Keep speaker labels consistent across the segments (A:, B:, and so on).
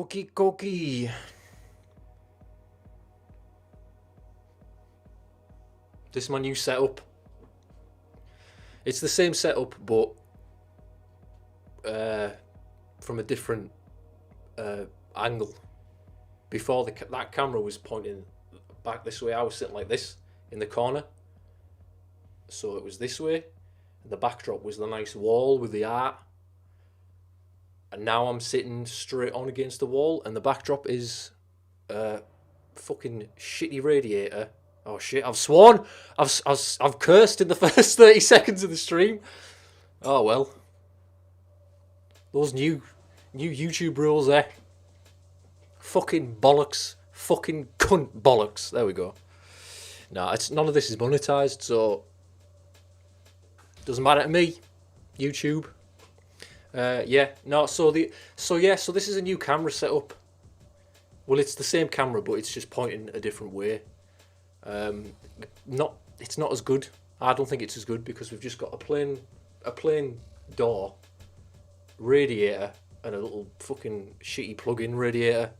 A: Okie dokie. This is my new setup. It's the same setup, but from a different angle. Before that camera was pointing back this way, I was sitting like this in the corner. So it was this way. And the backdrop was the nice wall with the art. And now I'm sitting straight on against the wall, and the backdrop is a fucking shitty radiator. Oh shit! I've sworn. I've cursed in the first 30 seconds of the stream. Oh well. Those new YouTube rules there. Fucking bollocks. Fucking cunt bollocks. There we go. Nah, none of this is monetized, so doesn't matter to me. YouTube. So this is a new camera setup. Well, it's the same camera, but it's just pointing a different way. It's not as good. I don't think it's as good because we've just got a plain door, radiator, and a little fucking shitty plug-in radiator.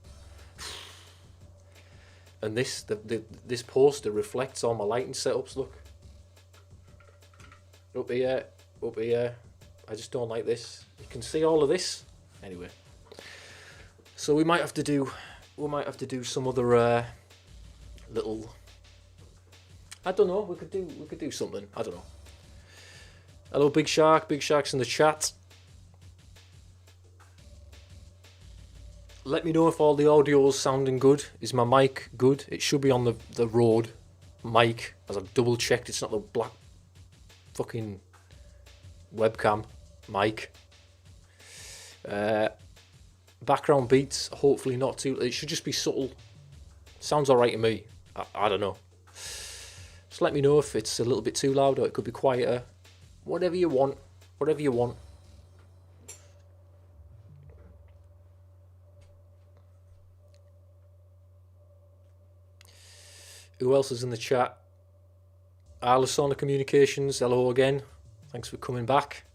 A: And this poster reflects all my lighting setups. Look, up here. I just don't like this. You can see all of this. Anyway, so we might have to do some other little. I don't know. We could do something. I don't know. Hello, Big Shark. Big Shark's in the chat. Let me know if all the audio's sounding good. Is my mic good? It should be on the Rode mic, as I've double checked. It's not the black fucking webcam mic. Background beats, hopefully not too. It should just be subtle. Sounds alright to me. I don't know. Just let me know if it's a little bit too loud or it could be quieter. Whatever you want. Whatever you want. Who else is in the chat? Alisona Communications, hello again. Thanks for coming back.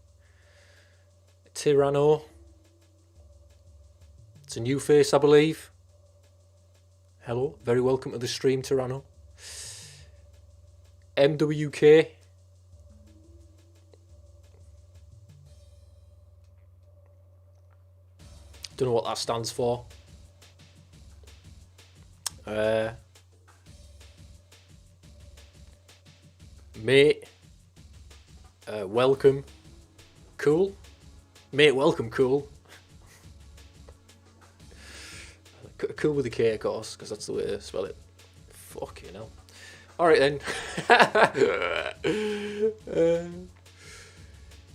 A: Tyranno. It's a new face, I believe. Hello, very welcome to the stream, Tyranno. MWK. Don't know what that stands for. Mate. Welcome. Cool. Mate, welcome, cool. Cool with a K, of course, because that's the way to spell it. Fuck you know. Alright then.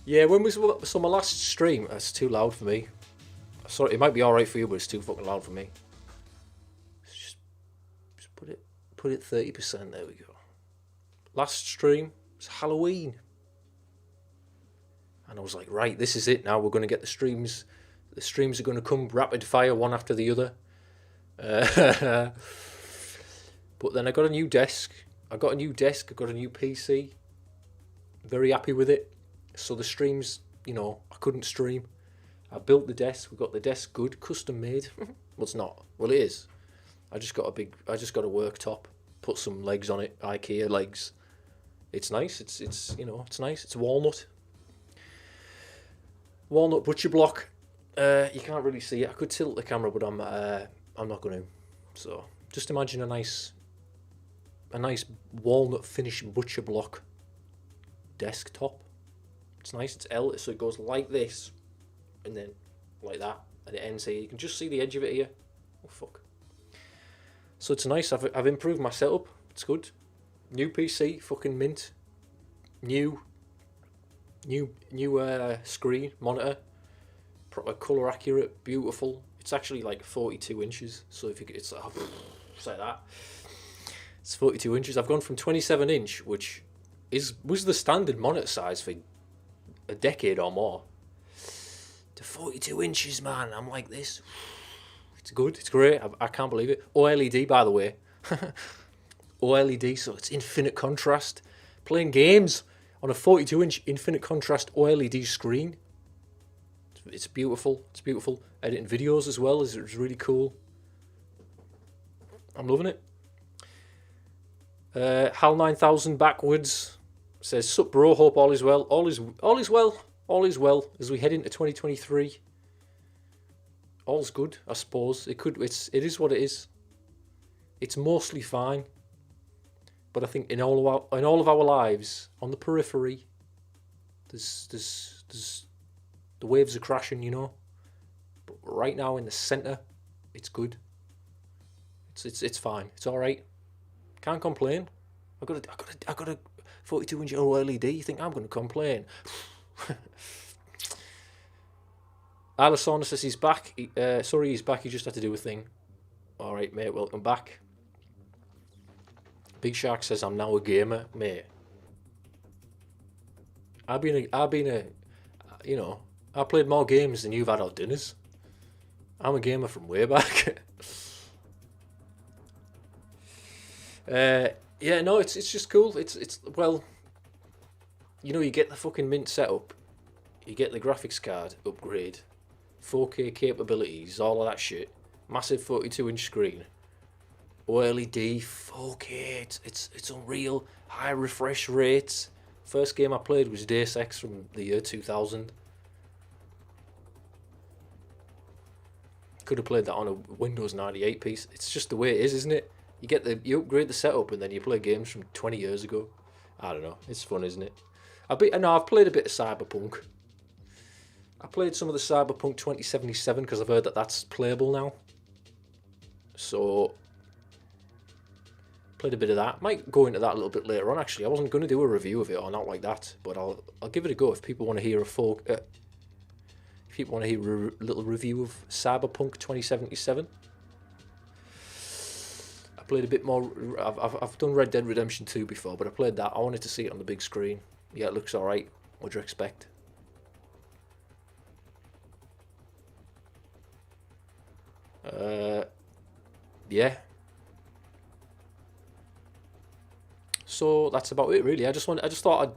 A: Yeah, when was so my last stream? That's too loud for me. Sorry, it might be alright for you, but it's too fucking loud for me. Just put it 30%. There we go. Last stream was Halloween. And I was like, right, this is it now. We're going to get the streams. The streams are going to come rapid fire, one after the other. But then I got a new desk. I got a new PC. Very happy with it. So the streams, I couldn't stream. I built the desk. We got the desk good, custom made. Well, it's not. Well, it is. I just got a worktop. Put some legs on it. IKEA legs. It's nice. It's nice. It's walnut butcher block. You can't really see it. I could tilt the camera, but I'm not going to. So just imagine a nice walnut finished butcher block desktop. It's nice. It's L, so it goes like this, and then like that, and it ends here. You can just see the edge of it here. Oh fuck. So it's nice. I've improved my setup. It's good. New PC, fucking mint. New screen monitor. Proper colour accurate, beautiful. It's actually like 42 inches. So if it's say that. It's 42 inches. I've gone from 27 inch, which was the standard monitor size for a decade or more, to 42 inches, man. I'm like this. It's good. It's great. I can't believe it. OLED, by the way. OLED, so it's infinite contrast. Playing games on a 42-inch infinite contrast OLED screen. It's It's beautiful. It's beautiful. Editing videos as well is really cool. I'm loving it. Hal 9000 backwards says, "Sup, bro? Hope all is well. All is well. All is well as we head into 2023. All's good, I suppose. It is what it is. It's mostly fine, but I think in all of our lives, on the periphery, there's the waves are crashing, you know. But right now in the center, it's good. It's fine. It's all right. Can't complain. I got a 42-inch OLED. You think I'm going to complain? Alisona says he's back. Sorry, he's back. He just had to do a thing. All right, mate. Welcome back. Big Shark says I'm now a gamer, mate. I've been a, you know, I played more games than you've had at dinners. I'm a gamer from way back. Yeah, no, it's just cool. It's well, you know, you get the fucking mint setup, you get the graphics card upgrade, 4K capabilities, all of that shit, massive 42-inch screen, OLED, 4K, it's unreal, high refresh rates. First game I played was Deus Ex from the year 2000. Could have played that on a Windows 98 piece. It's just the way it is, isn't it? You upgrade the setup and then you play games from 20 years ago. I don't know. It's fun, isn't it? I've played a bit of Cyberpunk. I played some of the Cyberpunk 2077 because I've heard that that's playable now. So, played a bit of that. Might go into that a little bit later on. Actually, I wasn't going to do a review of it or not like that, but I'll give it a go if people want to hear if people want to hear a little review of Cyberpunk 2077. I played a bit more. I've done Red Dead Redemption 2 before, but I played that. I wanted to see it on the big screen. Yeah, it looks alright. What do you expect? Yeah. So that's about it, really. I just thought I'd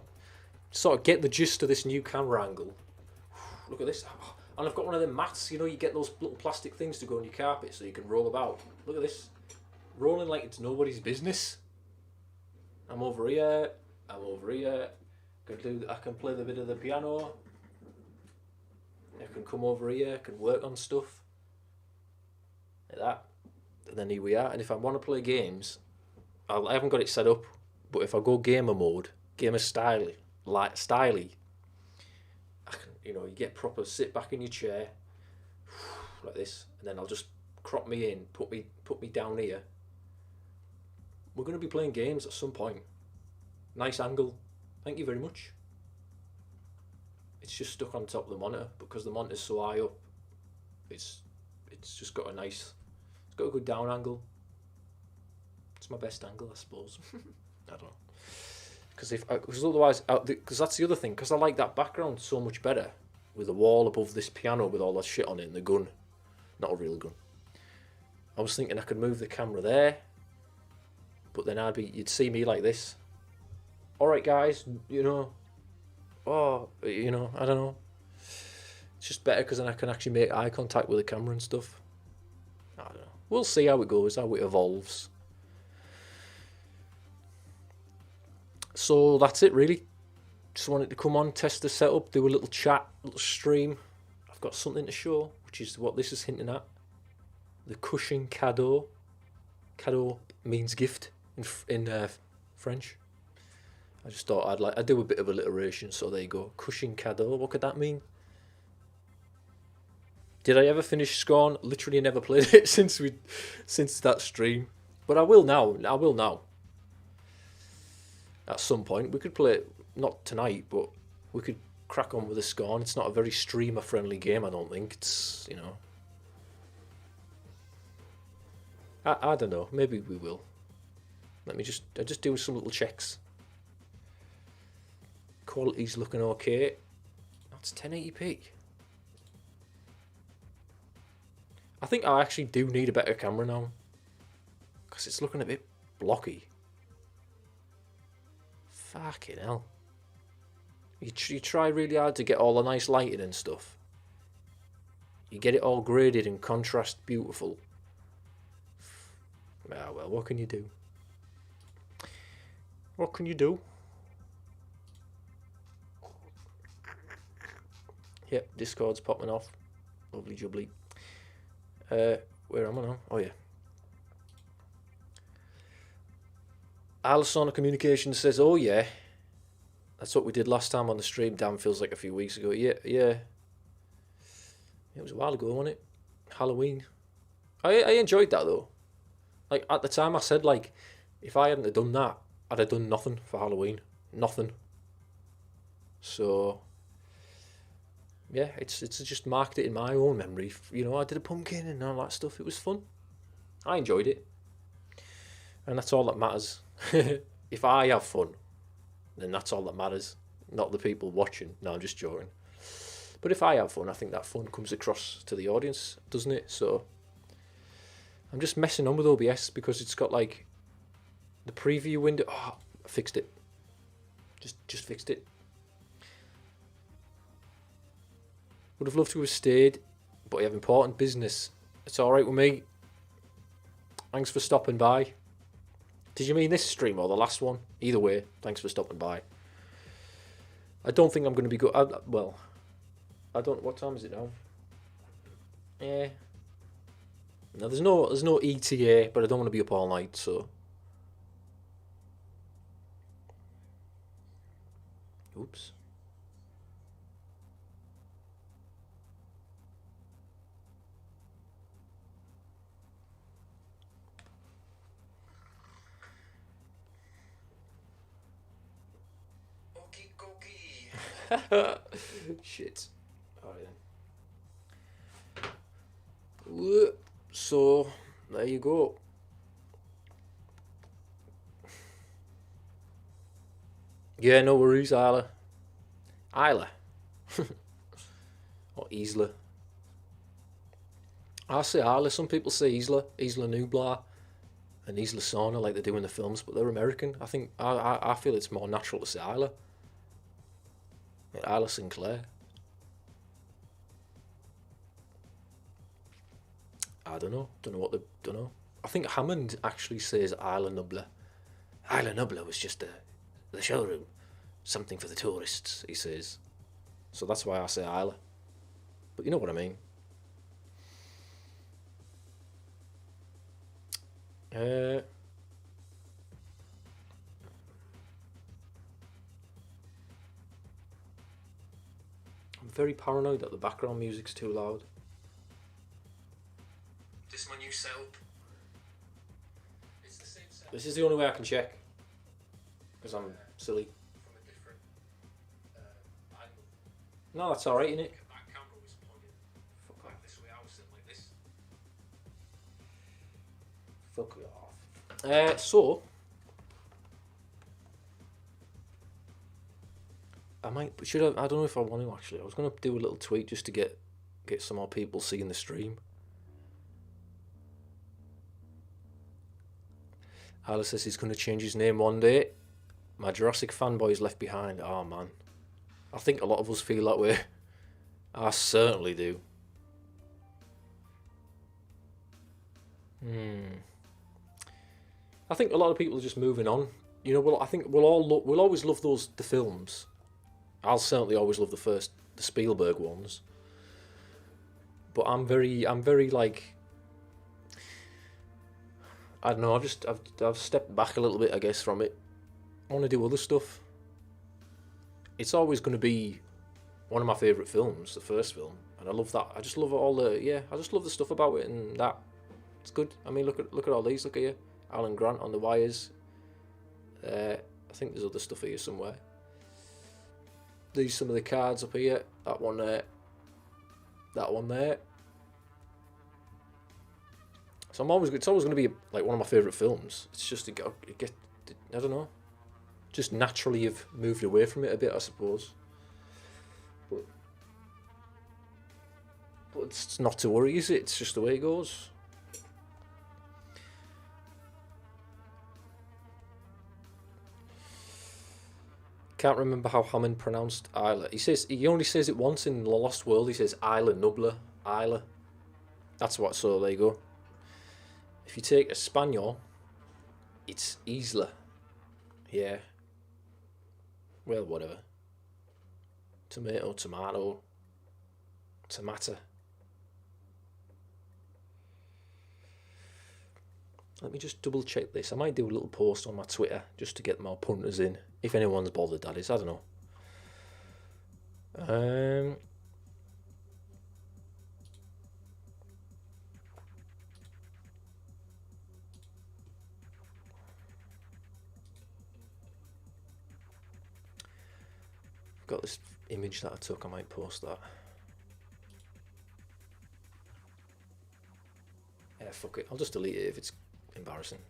A: sort of get the gist of this new camera angle. Look at this. And I've got one of them mats. You know, you get those little plastic things to go on your carpet so you can roll about. Look at this. Rolling like it's nobody's business. I'm over here. I can play the bit of the piano. I can come over here. I can work on stuff. Like that. And then here we are. And if I want to play games, I haven't got it set up. But if I go gamer mode, gamer style, styly, I can, you know, you get proper, sit back in your chair, like this, and then I'll just crop me in, put me down here. We're going to be playing games at some point. Nice angle. Thank you very much. It's just stuck on top of the monitor because the monitor's so high up. It's just got it's got a good down angle. It's my best angle, I suppose. I don't know. Because otherwise, because that's the other thing. Because I like that background so much better with the wall above this piano with all that shit on it and the gun, not a real gun. I was thinking I could move the camera there, but then you'd see me like this. All right, guys, you know. Oh, you know, I don't know. It's just better because then I can actually make eye contact with the camera and stuff. I don't know. We'll see how it goes, how it evolves. So that's it, really. Just wanted to come on, test the setup, do a little chat, little stream. I've got something to show, which is what this is hinting at. The Cushing Cadeaux. Cadeau means gift in French. I just thought I'd do a bit of alliteration, so there you go. Cushing Cadeaux, what could that mean? Did I ever finish Scorn? Literally never played it since that stream. But I will now. At some point, we could play it, not tonight, but we could crack on with the Scorn. It's not a very streamer-friendly game, I don't think. It's, you know... I don't know. Maybe we will. I just do some little checks. Quality's looking okay. That's 1080p. I think I actually do need a better camera now. Because it's looking a bit blocky. Fucking hell. You try really hard to get all the nice lighting and stuff. You get it all graded and contrast beautiful. Ah, well, what can you do? What can you do? Yep, Discord's popping off. Lovely jubbly. Where am I now? Oh, yeah. Alisona Communications says, oh, yeah. That's what we did last time on the stream. Damn, feels like a few weeks ago. Yeah. It was a while ago, wasn't it? Halloween. I enjoyed that, though. Like, at the time, I said, like, if I hadn't have done that, I'd have done nothing for Halloween. Nothing. So, yeah, it's just marked it in my own memory. You know, I did a pumpkin and all that stuff. It was fun. I enjoyed it. And that's all that matters. If I have fun, then that's all that matters. Not the people watching. No, I'm just joking. But if I have fun, I think that fun comes across to the audience, doesn't it? So I'm just messing on with OBS because it's got like the preview window. Oh, I fixed it. Just fixed it. Would have loved to have stayed, but I have important business. It's alright with me. Thanks for stopping by. Did you mean this stream or the last one? Either way, thanks for stopping by. I don't think I'm going to be good. Well, I don't. What time is it now? Yeah. No, there's no ETA, but I don't want to be up all night, so. Oops. Shit. Alright then. So, there you go. Yeah, no worries, Isla. Isla. Or Isla. I say Isla. Some people say Isla. Isla Nublar. And Isla Sorna like they do in the films, but they're American. I think I feel it's more natural to say Isla. Isla Sinclair. I don't know. Don't know. I think Hammond actually says Isla Nublar. Isla Nublar was just the showroom. Something for the tourists, he says. So that's why I say Isla. But you know what I mean. I'm very paranoid that the background music's too loud. This is my new setup. It's the same setup. This is the only way I can check. Because I'm silly. From a different angle. No, that's alright, innit? That camera was pointing back this way. I was sitting like this. Fuck it off. So I might, I don't know if I want to actually. I was going to do a little tweet just to get some more people seeing the stream. Alice says he's going to change his name one day. My Jurassic fanboys left behind. Oh man, I think a lot of us feel that way. I certainly do. I think a lot of people are just moving on. You know, well, I think we'll always love the films. I'll certainly always love the Spielberg ones. But I'm very like, I don't know. I've stepped back a little bit, I guess, from it. I want to do other stuff. It's always going to be one of my favourite films, the first film, and I love that. I just love I just love the stuff about it, and that it's good. I mean, look at all these. Look at here, Alan Grant on the wires. I think there's other stuff here somewhere. These some of the cards up here. That one there. That one there. So it's always going to be like one of my favourite films. It's just I don't know. Just naturally have moved away from it a bit, I suppose. But it's not to worry, is it? It's just the way it goes. Can't remember how Hammond pronounced Isla. He only says it once in The Lost World. He says Isla Nublar. Isla. That's what, so there you go. If you take Espanol, it's Isla. Yeah. Well, whatever. Tomato, tomato, tomato. Let me just double check this. I might do a little post on my Twitter just to get more punters in. If anyone's bothered, that is. I don't know. I've got this image that I took. I might post that. Yeah, fuck it. I'll just delete it if it's embarrassing.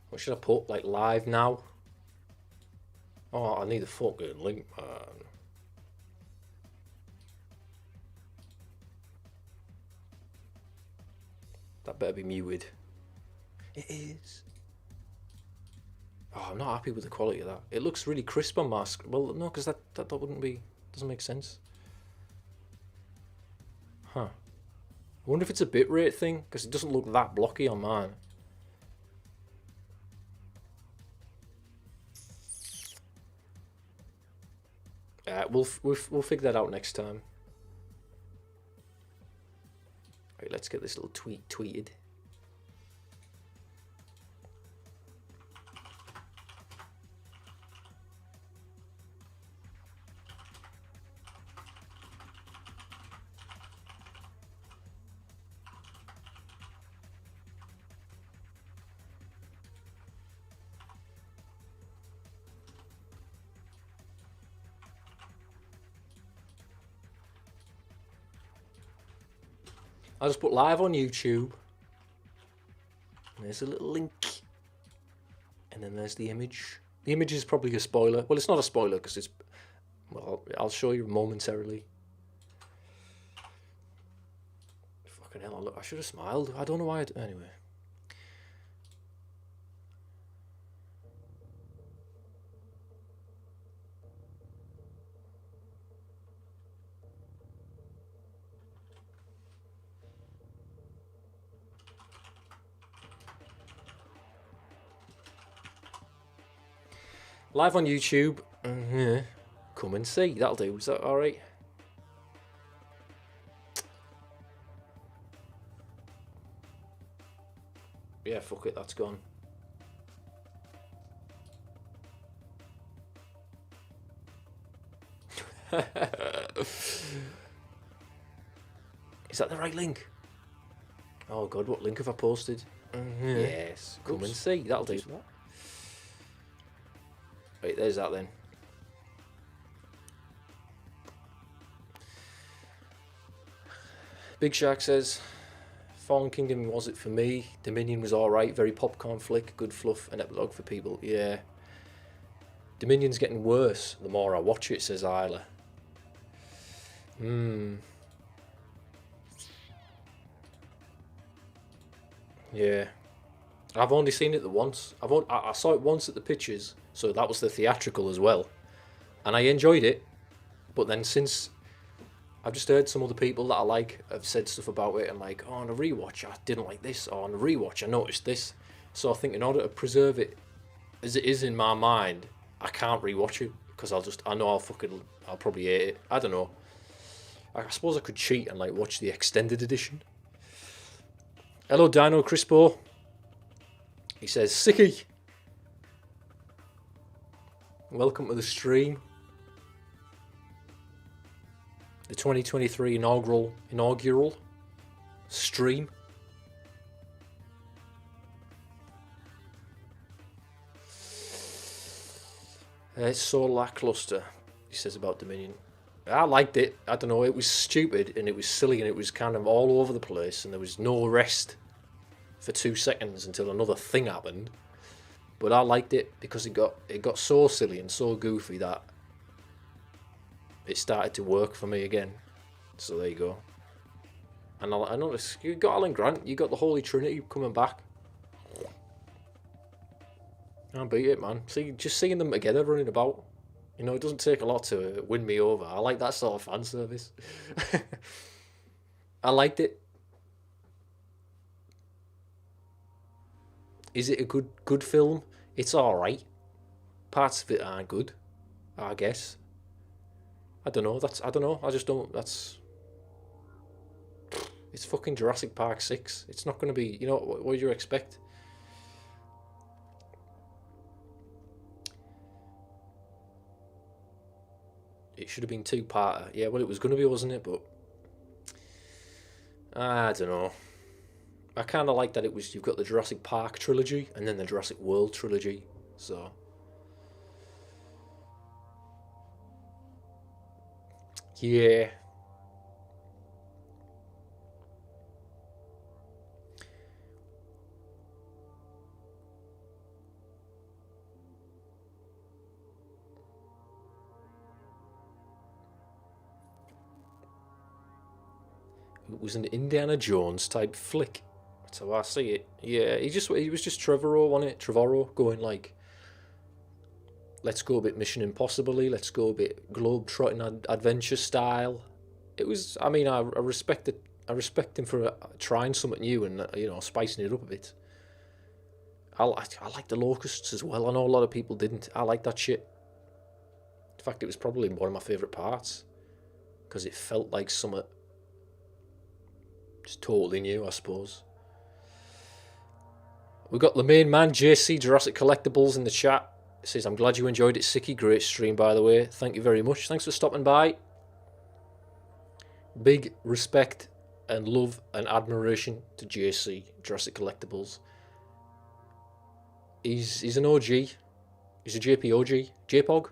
A: What should I put? Like live now? Oh, I need a fucking link, man. That better be muted. It is. Oh, I'm not happy with the quality of that. It looks really crisp on my screen. Well, no, because that wouldn't be... Doesn't make sense. Huh. I wonder if it's a bitrate thing, because it doesn't look that blocky on mine. We'll figure that out next time. Right, let's get this little tweet tweeted. I'll just put live on YouTube. And there's a little link. And then there's the image. The image is probably a spoiler. Well, it's not a spoiler because it's... Well, I'll show you momentarily. Fucking hell, I should have smiled. I don't know why anyway. Live on YouTube. Come and see. That'll do. Is that alright? Yeah, fuck it. That's gone. Is that the right link? Oh god, what link have I posted? Yes. Come and see. That'll do. Right, there's that then. Big Shark says, Fallen Kingdom was it for me. Dominion was alright, very popcorn flick, good fluff, and epilogue for people. Yeah. Dominion's getting worse the more I watch it, says Isla. Yeah. I've only seen it the once. I saw it once at the pictures, so that was the theatrical as well. And I enjoyed it, but then since I've just heard some other people that I like have said stuff about it and like, oh, on a rewatch I didn't like this, or on a rewatch I noticed this. So I think in order to preserve it as it is in my mind, I can't rewatch it because I know I'll probably hate it. I don't know. I suppose I could cheat and like watch the extended edition. Hello Dino Crispo. He says, Sicky, welcome to the stream. The 2023 inaugural stream. It's so lackluster, he says about Dominion. I liked it. I don't know, it was stupid and it was silly and it was kind of all over the place and there was no rest for 2 seconds until another thing happened. But I liked it because it got so silly and so goofy that it started to work for me again. So there you go. And I noticed you got Alan Grant, you got the Holy Trinity coming back. Can't beat it, man. See, just seeing them together running about, it doesn't take a lot to win me over. I like that sort of fan service. I liked it. Is it a good film? It's all right. Parts of it aren't good, I guess. I don't know. I don't know. I just don't. It's fucking Jurassic Park 6. It's not going to be. What do you expect? It should have been two-parter. Yeah, well, it was going to be, wasn't it? But I don't know. I kind of like that you've got the Jurassic Park trilogy and then the Jurassic World trilogy. So yeah. It was an Indiana Jones type flick. That's how I see it. Yeah, he was just Trevorrow, wasn't it? Trevorrow going like, let's go a bit Mission Impossible-y, let's go a bit globe-trotting adventure style. It was. I mean, I respect it. I respect him for trying something new and spicing it up a bit. I like the Locusts as well. I know a lot of people didn't. I like that shit. In fact, it was probably one of my favourite parts because it felt like something just totally new, I suppose. We've got the main man, JC Jurassic Collectibles, in the chat. It says, I'm glad you enjoyed it, Sicky. Great stream, by the way. Thank you very much. Thanks for stopping by. Big respect and love and admiration to JC Jurassic Collectibles. He's an OG. He's a JP OG. JPOG.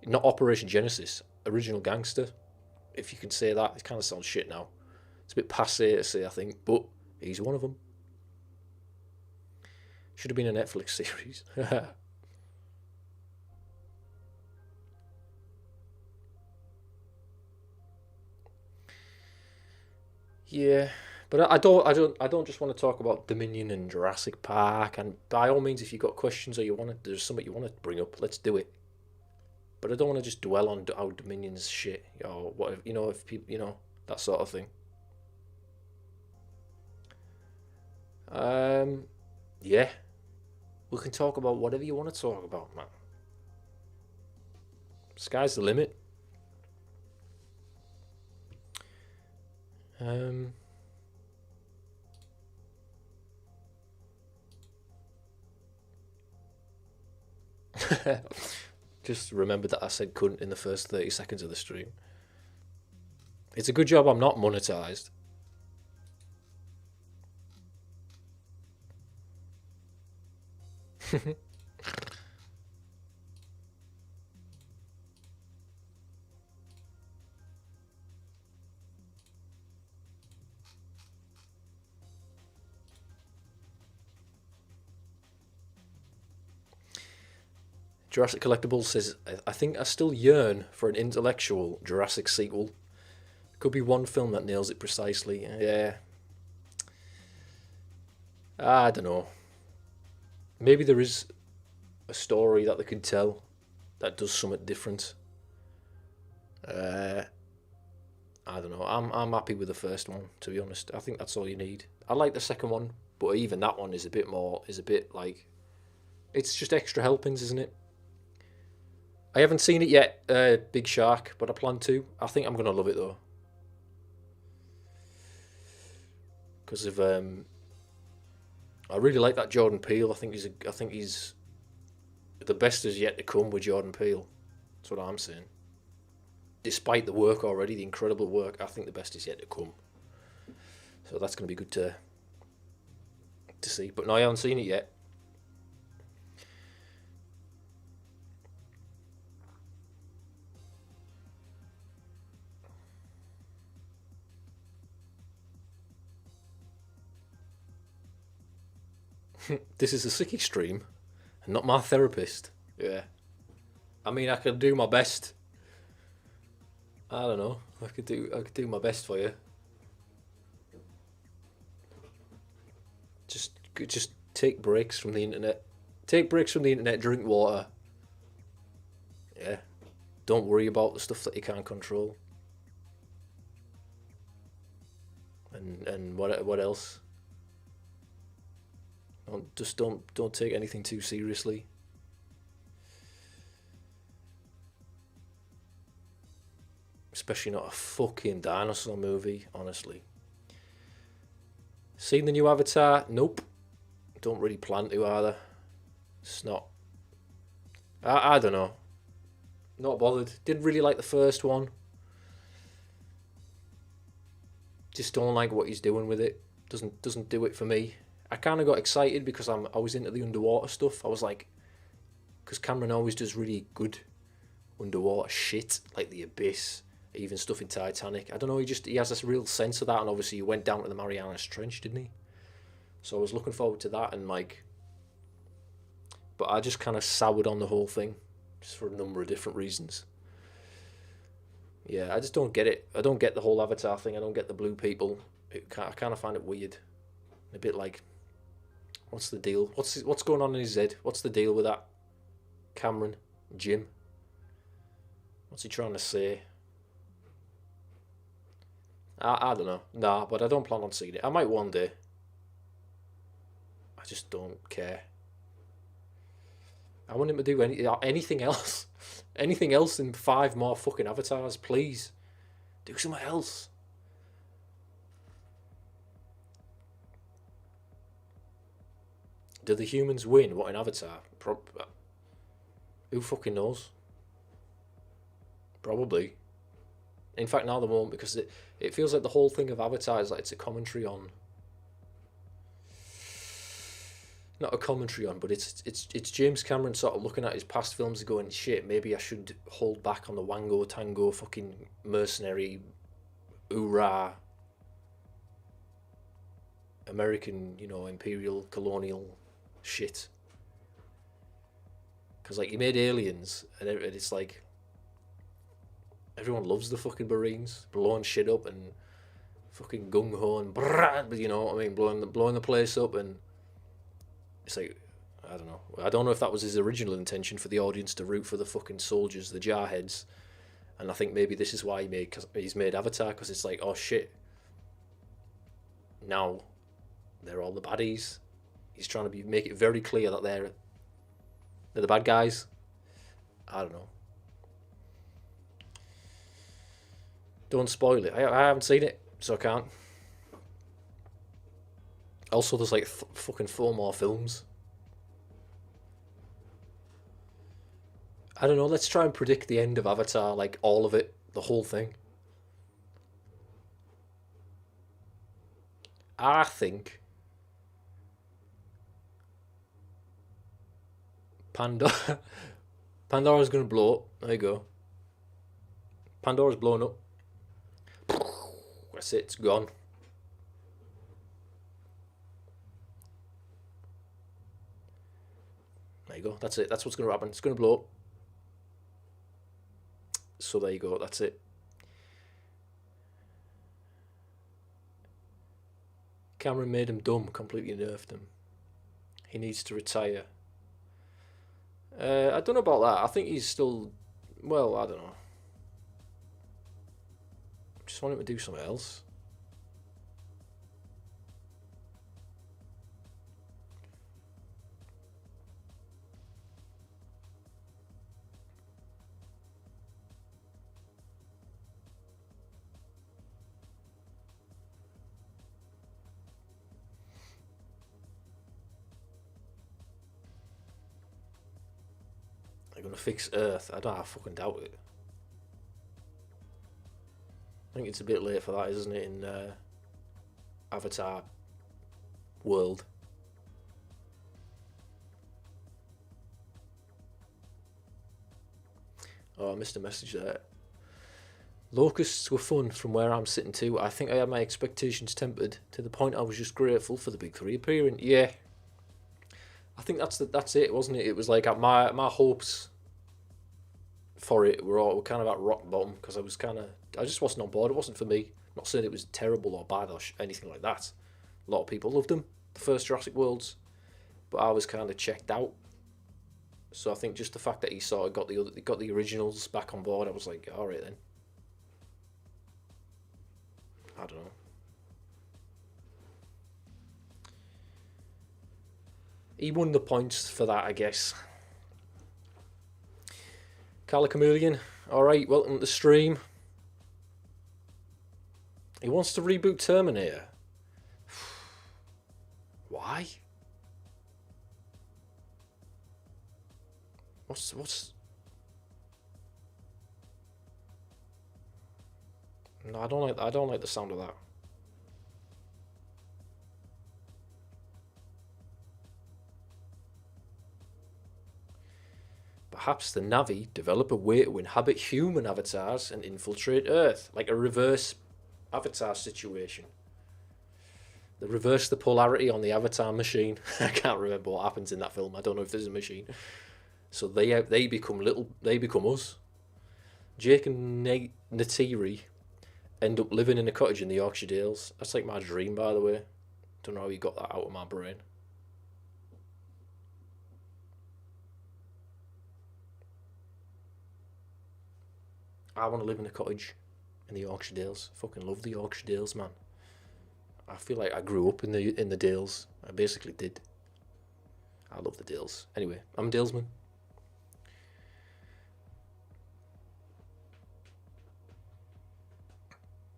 A: Not Operation Genesis. Original gangster. If you can say that. It kind of sounds shit now. It's a bit passé to say, I think. But he's one of them. Should have been a Netflix series. Yeah, but I don't just want to talk about Dominion and Jurassic Park. And by all means, if you've got questions or there's something you want to bring up, let's do it. But I don't want to just dwell on how Dominion's shit or what if people that sort of thing. Yeah, we can talk about whatever you want to talk about, man. Sky's the limit. Just remember that I said cunt in the first 30 seconds of the stream. It's a good job I'm not monetized. Jurassic Collectibles says, I think I still yearn for an intellectual Jurassic sequel. Could be one film that nails it precisely. Yeah. I don't know. Maybe there is a story that they could tell that does something different. I don't know. I'm happy with the first one, to be honest. I think that's all you need. I like the second one, but even that one is a bit like, it's just extra helpings, isn't it? I haven't seen it yet, Big Shark, but I plan to. I think I'm gonna love it though, because of I really like that Jordan Peele. I think he's the best is yet to come with Jordan Peele. That's what I'm saying. Despite the work already, the incredible work, I think the best is yet to come. So that's gonna be good to see. But no, I haven't seen it yet. This is a sicky stream, and not my therapist. Yeah. I mean, I can do my best. I don't know. I could do my best for you. Just take breaks from the internet. Take breaks from the internet, drink water. Yeah. Don't worry about the stuff that you can't control. And what else? Don't take anything too seriously. Especially not a fucking dinosaur movie, honestly. Seen the new Avatar? Nope. Don't really plan to either. It's not. I don't know. Not bothered. Didn't really like the first one. Just don't like what he's doing with it. Doesn't do it for me. I kind of got excited because I was into the underwater stuff. I was like, because Cameron always does really good underwater shit, like the Abyss, even stuff in Titanic. I don't know. He has this real sense of that, and obviously he went down to the Marianas Trench, didn't he? So I was looking forward to that, and like, but I just kind of soured on the whole thing, just for a number of different reasons. Yeah, I just don't get it. I don't get the whole Avatar thing. I don't get the blue people. I kind of find it weird. A bit like, what's the deal? What's going on in his head? What's the deal with that? Cameron, Jim. What's he trying to say? I don't know. Nah, but I don't plan on seeing it. I might one day. I just don't care. I want him to do anything else. Anything else in 5 more fucking Avatars, please. Do something else. Do the humans win? What, in Avatar? Who fucking knows? Probably. In fact, now they won't, because it feels like the whole thing of Avatar is like it's a commentary on... Not a commentary on, but it's James Cameron sort of looking at his past films and going, shit, maybe I should hold back on the Wango Tango fucking mercenary hoorah American, imperial colonial shit. Because like he made Aliens, and it's like everyone loves the fucking Marines blowing shit up and fucking gung ho and brrrr, you know what I mean, blowing the place up, and it's like, I don't know. I don't know if that was his original intention, for the audience to root for the fucking soldiers, the jarheads. And I think maybe this is why he's made Avatar, because it's like, oh shit, now they're all the baddies. He's trying to make it very clear that they're the bad guys. I don't know. Don't spoil it. I haven't seen it, so I can't. Also, there's like fucking 4 more films. I don't know, let's try and predict the end of Avatar, like all of it, the whole thing. I think Pandora's gonna blow up. There you go. Pandora's blown up. That's it, it's gone. There you go, that's it, that's what's going to happen. It's going to blow up. So there you go, that's it. Cameron made him dumb, completely nerfed him. He needs to retire. I don't know about that. I think he's still, well, I don't know. Just want him to do something else. They're going to fix Earth. I fucking doubt it. I think it's a bit late for that, isn't it, in Avatar world. Oh, I missed a message there. Locusts were fun from where I'm sitting too. I think I had my expectations tempered to the point I was just grateful for the big 3 appearing. Yeah. I think that's it, wasn't it? It was like my hopes for it were kind of at rock bottom, because I just wasn't on board. It wasn't for me. I'm not saying it was terrible or bad or anything like that. A lot of people loved them, the first Jurassic Worlds, but I was kind of checked out. So I think just the fact that he sort of got the originals back on board, I was like, all right then. I don't know. He won the points for that, I guess. Carla Chameleon, alright, welcome to the stream. He wants to reboot Terminator. Why? What's... No, I don't like the sound of that. Perhaps the Na'vi develop a way to inhabit human avatars and infiltrate Earth, like a reverse Avatar situation. They reverse the polarity on the Avatar machine. I can't remember what happens in that film. I don't know if there's a machine. So they become us. Jake and Natiri end up living in a cottage in the Yorkshire Dales. That's like my dream, by the way. Don't know how you got that out of my brain. I want to live in a cottage in the Yorkshire Dales. Fucking love the Yorkshire Dales, man. I feel like I grew up in the Dales. I basically did. I love the Dales. Anyway, I'm a Dalesman.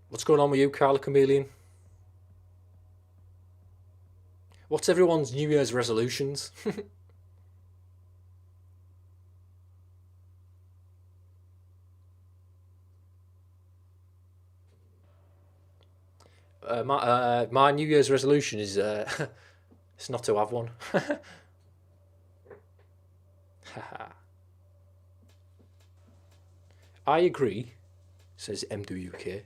A: What's going on with you, Carla Chameleon? What's everyone's New Year's resolutions? My New Year's resolution is it's not to have one. I agree, says MWK.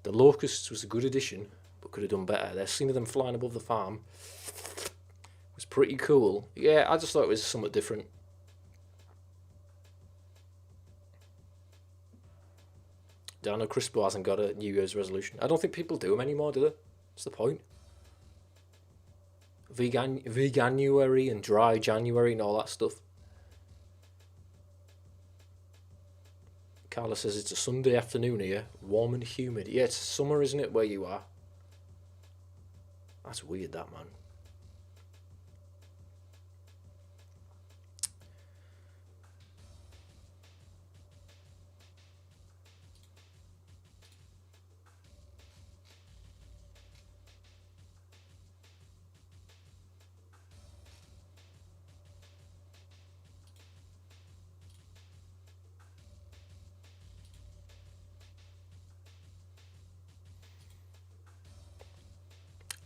A: The Locusts was a good addition, but could have done better. The scene of them flying above the farm was pretty cool. Yeah, I just thought it was somewhat different. Dano Crispo hasn't got a New Year's resolution. I don't think people do them anymore, do they? What's the point? Veganuary and dry January and all that stuff. Carla says it's a Sunday afternoon here, warm and humid. Yeah, it's summer, isn't it, where you are? That's weird, that, man.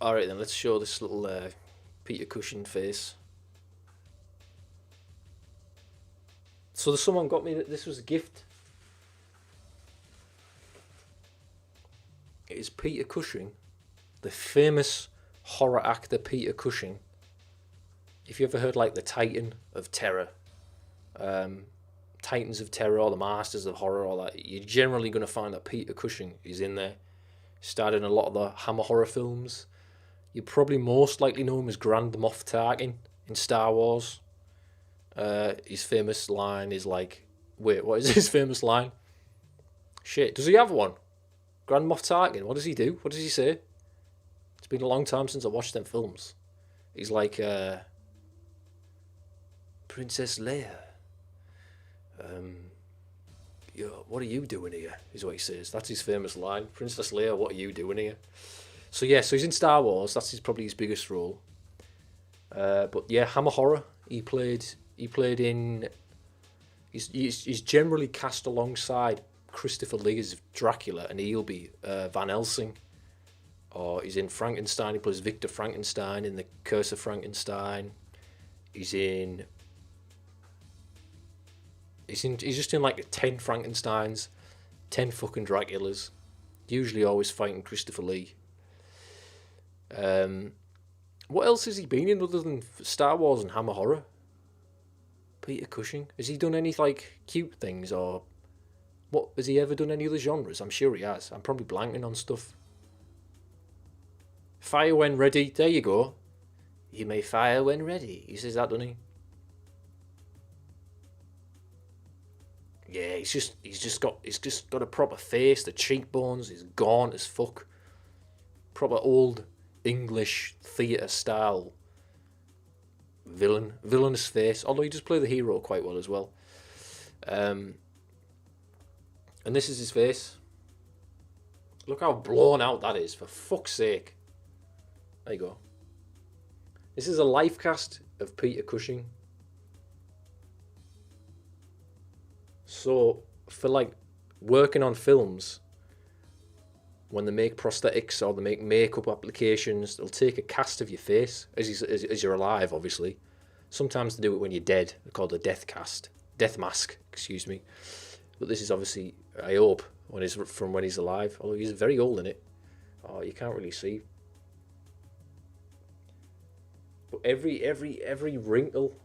A: Alright then, let's show this little Peter Cushing face. So someone got me that this was a gift. It is Peter Cushing, the famous horror actor Peter Cushing. If you ever heard like the Titan of Terror, Titans of Terror, or the Masters of Horror, all that, you're generally going to find that Peter Cushing is in there. Starred in a lot of the Hammer horror films. You probably most likely know him as Grand Moff Tarkin in Star Wars. His famous line is like... Wait, what is his famous line? Shit, does he have one? Grand Moff Tarkin, what does he do? What does he say? It's been a long time since I watched them films. He's like... Princess Leia. What are you doing here? Is what he says. That's his famous line. Princess Leia, what are you doing here? So yeah, so he's in Star Wars. That's probably his biggest role. But yeah, Hammer horror. He played in. He's generally cast alongside Christopher Lee as Dracula, and he'll be Van Helsing. Or he's in Frankenstein. He plays Victor Frankenstein in The Curse of Frankenstein. He's just in like 10 Frankensteins, 10 fucking Draculas. Usually always fighting Christopher Lee. What else has he been in other than Star Wars and Hammer horror? Peter Cushing. Has he done any like cute things, or what? Has he ever done any other genres? I'm sure he has. I'm probably blanking on stuff. Fire when ready. There you go. You may fire when ready. He says that, doesn't he? Yeah, he's just got a proper face. The cheekbones, he's gaunt as fuck. Proper old English theatre style villainous face. Although he does play the hero quite well as well. And this is his face. Look how blown out that is, for fuck's sake. There you go. This is a life cast of Peter Cushing. So, for like working on films, when they make prosthetics or they make makeup applications, they'll take a cast of your face as you're alive, obviously. Sometimes they do it when you're dead. They're called a death cast. Death mask, excuse me. But this is obviously, I hope, when he's alive. Although he's very old in it. Oh, you can't really see. But every wrinkle,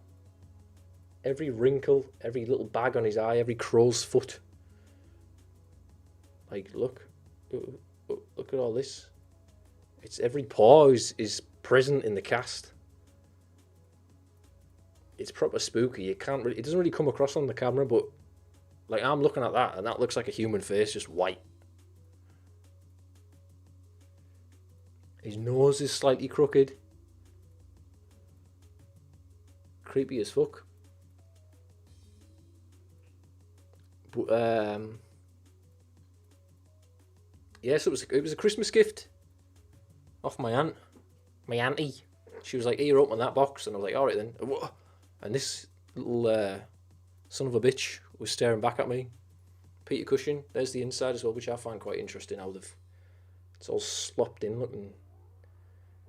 A: every little bag on his eye, every crow's foot. Like, look at all this. It's every paw is present in the cast. It's proper spooky. It doesn't really come across on the camera, but like I'm looking at that and that looks like a human face, just white. His nose is slightly crooked. Creepy as fuck. But yes, it was a Christmas gift off my aunt, my auntie. She was like, "Here, open that box," and I was like, "All right then." And this little son of a bitch was staring back at me. Peter Cushing. There's the inside as well, which I find quite interesting. How it's all slopped in, looking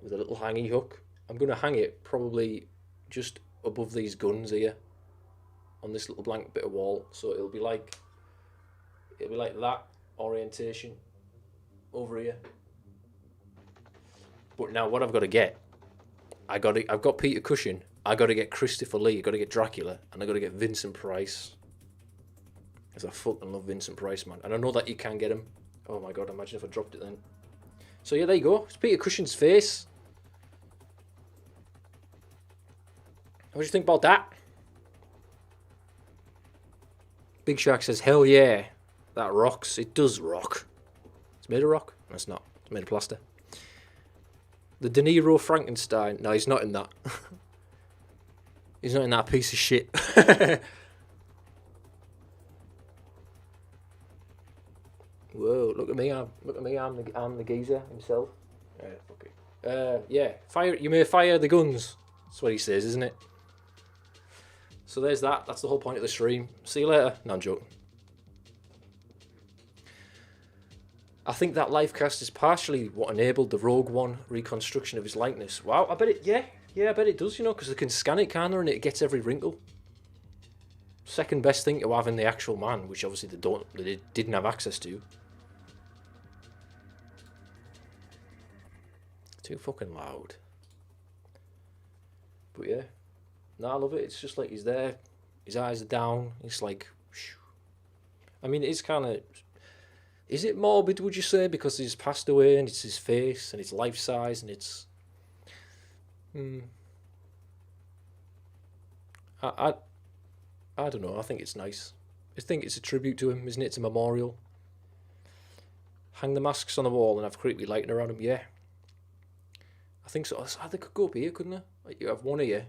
A: with a little hangy hook. I'm going to hang it probably just above these guns here on this little blank bit of wall, so it'll be like that orientation over here. But now what I've got to get, I've got Peter Cushing, I got to get Christopher Lee, I got to get Dracula, and I got to get Vincent Price, because I fucking love Vincent Price, man. And I know that you can get him. Oh my god, imagine if I dropped it then. So yeah, there you go. It's Peter Cushing's face. What do you think about that? Big Shark says, "Hell yeah, that rocks." It does rock. It's made of rock? No, it's not. It's made of plaster. The De Niro Frankenstein. No, he's not in that. He's not in that piece of shit. Whoa! Look at me. I'm the geezer himself. Yeah, fuck it. Yeah. Fire. You may fire the guns. That's what he says, isn't it? So there's that. That's the whole point of the stream. See you later. No, I'm joking. I think that live cast is partially what enabled the Rogue One reconstruction of his likeness. Wow, I bet it. Yeah, I bet it does. You know, because they can scan it, can't they? And it gets every wrinkle. Second best thing to have in the actual man, which obviously they didn't have access to. Too fucking loud. But yeah. No, I love it. It's just like he's there. His eyes are down. It's like... I mean, it's kind of... Is it morbid, would you say? Because he's passed away and it's his face and it's life size and it's... I don't know. I think it's nice. I think it's a tribute to him, isn't it? It's a memorial. Hang the masks on the wall and have creepy lighting around him. Yeah. I think so. They could go up here, couldn't they? Like you have one here.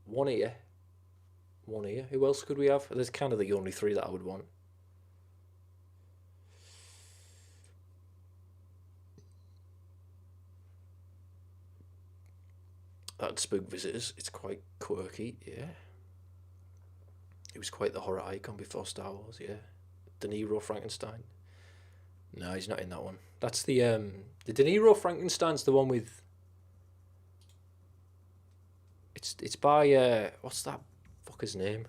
A: One here. One here. Who else could we have? There's kind of the only three that I would want. That'd spook visitors. It's quite quirky, yeah. He was quite the horror icon before Star Wars, yeah. De Niro Frankenstein. No, he's not in that one. That's the De Niro Frankenstein's the one with... It's by, what's that fucker's name?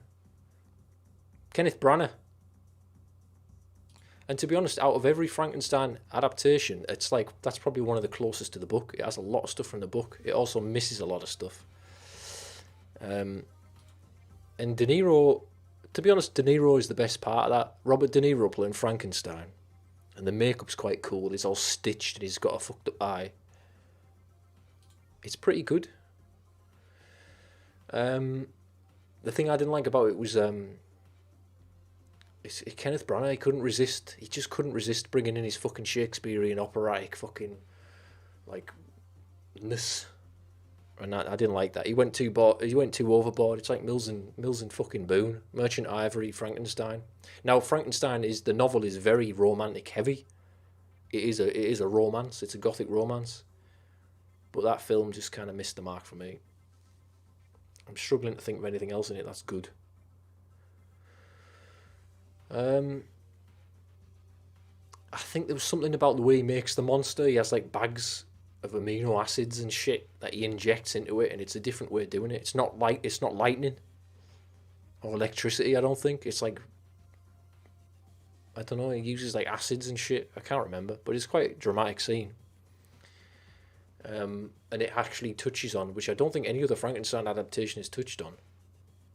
A: Kenneth Branagh. And to be honest, out of every Frankenstein adaptation, it's like, that's probably one of the closest to the book. It has a lot of stuff from the book. It also misses a lot of stuff. And De Niro, to be honest, De Niro is the best part of that. Robert De Niro playing Frankenstein. And the makeup's quite cool. It's all stitched and he's got a fucked up eye. It's pretty good. The thing I didn't like about it was Kenneth Branagh, he couldn't resist. He just couldn't resist bringing in his fucking Shakespearean operatic fucking like ness. And I didn't like that. He went too overboard. It's like Mills and fucking Boone, Merchant Ivory, Frankenstein. Now the novel is very romantic heavy. It is a romance. It's a gothic romance. But that film just kind of missed the mark for me. I'm struggling to think of anything else in it that's good. I think there was something about the way he makes the monster. He has like bags of amino acids and shit that he injects into it, and it's a different way of doing it. It's not lightning or electricity. I don't think it's like, I don't know. He uses like acids and shit. I can't remember, but it's quite a dramatic scene. And it actually touches on, which I don't think any other Frankenstein adaptation is touched on,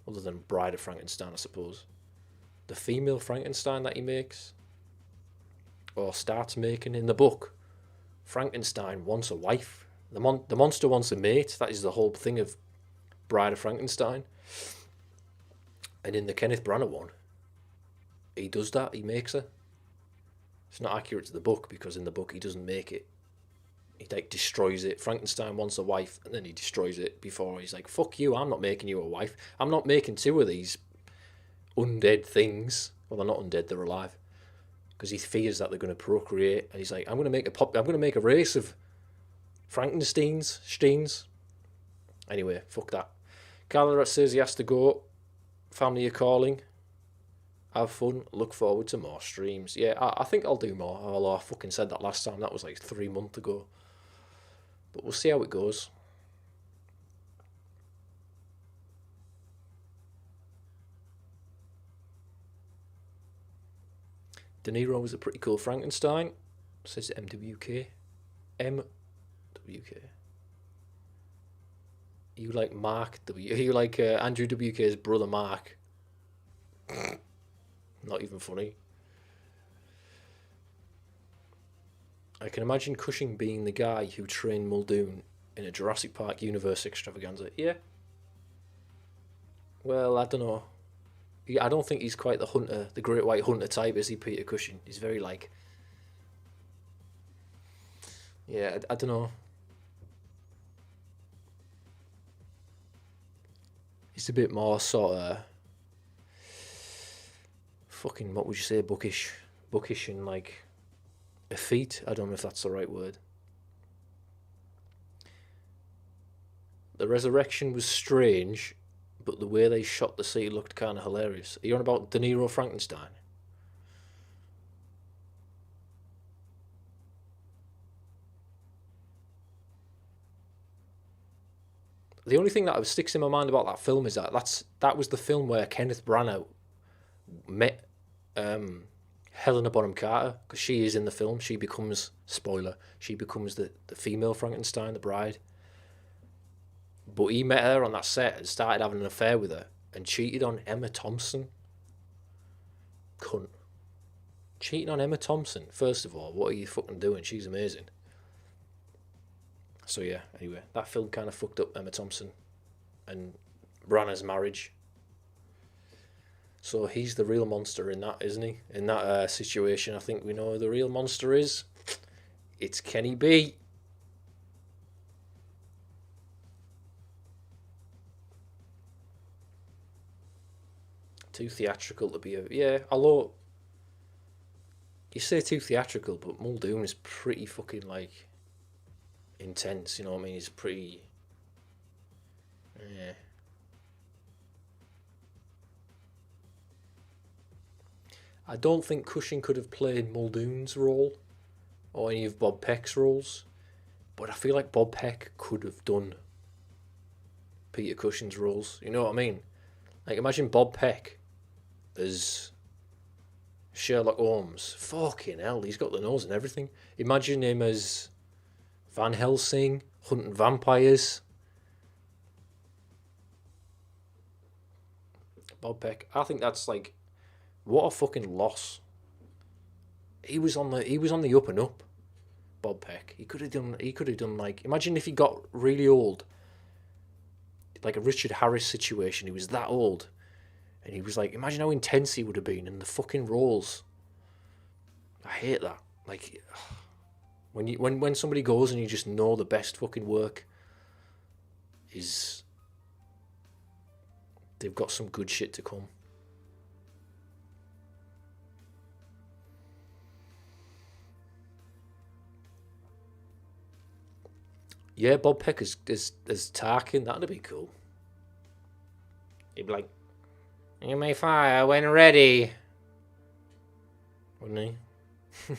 A: other than Bride of Frankenstein, I suppose. The female Frankenstein that he makes, or starts making in the book. Frankenstein wants a wife. The monster wants a mate. That is the whole thing of Bride of Frankenstein. And in the Kenneth Branagh one, he does that. He makes her. It's not accurate to the book, because in the book he doesn't make it. He like destroys it. Frankenstein wants a wife, and then he destroys it before he's like, fuck you, I'm not making you a wife. I'm not making two of these undead things. Well, they're not undead, they're alive. Because he fears that they're going to procreate, and he's like, I'm going to make a race of Frankensteins. Anyway, fuck that. Gallagher says he has to go. Family are calling. Have fun. Look forward to more streams. Yeah, I think I'll do more. Although I fucking said that last time. That was like 3 months ago. But we'll see how it goes. De Niro was a pretty cool Frankenstein, says MWK. MWK. You like Mark W? You like Andrew WK's brother Mark? Not even funny. I can imagine Cushing being the guy who trained Muldoon in a Jurassic Park universe extravaganza. Yeah. Well, I don't know. I don't think he's quite the hunter, the great white hunter type, is he, Peter Cushing? He's very like... Yeah, I don't know. He's a bit more sort of... Fucking, what would you say, bookish? Bookish and like... effete? I don't know if that's the right word. The resurrection was strange, but the way they shot the sea looked kind of hilarious. Are you on about De Niro Frankenstein? The only thing that sticks in my mind about that film is that was the film where Kenneth Branagh met Helena Bonham Carter, because she is in the film. She becomes, spoiler, she becomes the female Frankenstein, the bride. But he met her on that set and started having an affair with her and cheated on Emma Thompson. Cunt. Cheating on Emma Thompson, first of all, what are you fucking doing? She's amazing. So yeah, anyway, that film kind of fucked up Emma Thompson and Branagh's marriage. So he's the real monster in that, isn't he? In that situation, I think we know who the real monster is. It's Kenny B. Too theatrical to be a... Yeah, although... You say too theatrical, but Muldoon is pretty fucking, like... intense, you know what I mean? He's pretty... Yeah. I don't think Cushing could have played Muldoon's role or any of Bob Peck's roles, but I feel like Bob Peck could have done Peter Cushing's roles. You know what I mean? Like, imagine Bob Peck as Sherlock Holmes. Fucking hell, he's got the nose and everything. Imagine him as Van Helsing, hunting vampires. Bob Peck. I think that's like... What a fucking loss. He was on the up and up, Bob Peck. He could have done like, imagine if he got really old. Like a Richard Harris situation, he was that old. And he was like, imagine how intense he would have been in the fucking roles. I hate that. Like, when somebody goes and you just know the best fucking work is, they've got some good shit to come. Yeah, Bob Peck as Tarkin, that'd be cool. He'd be like, you may fire when ready. Wouldn't he? He'd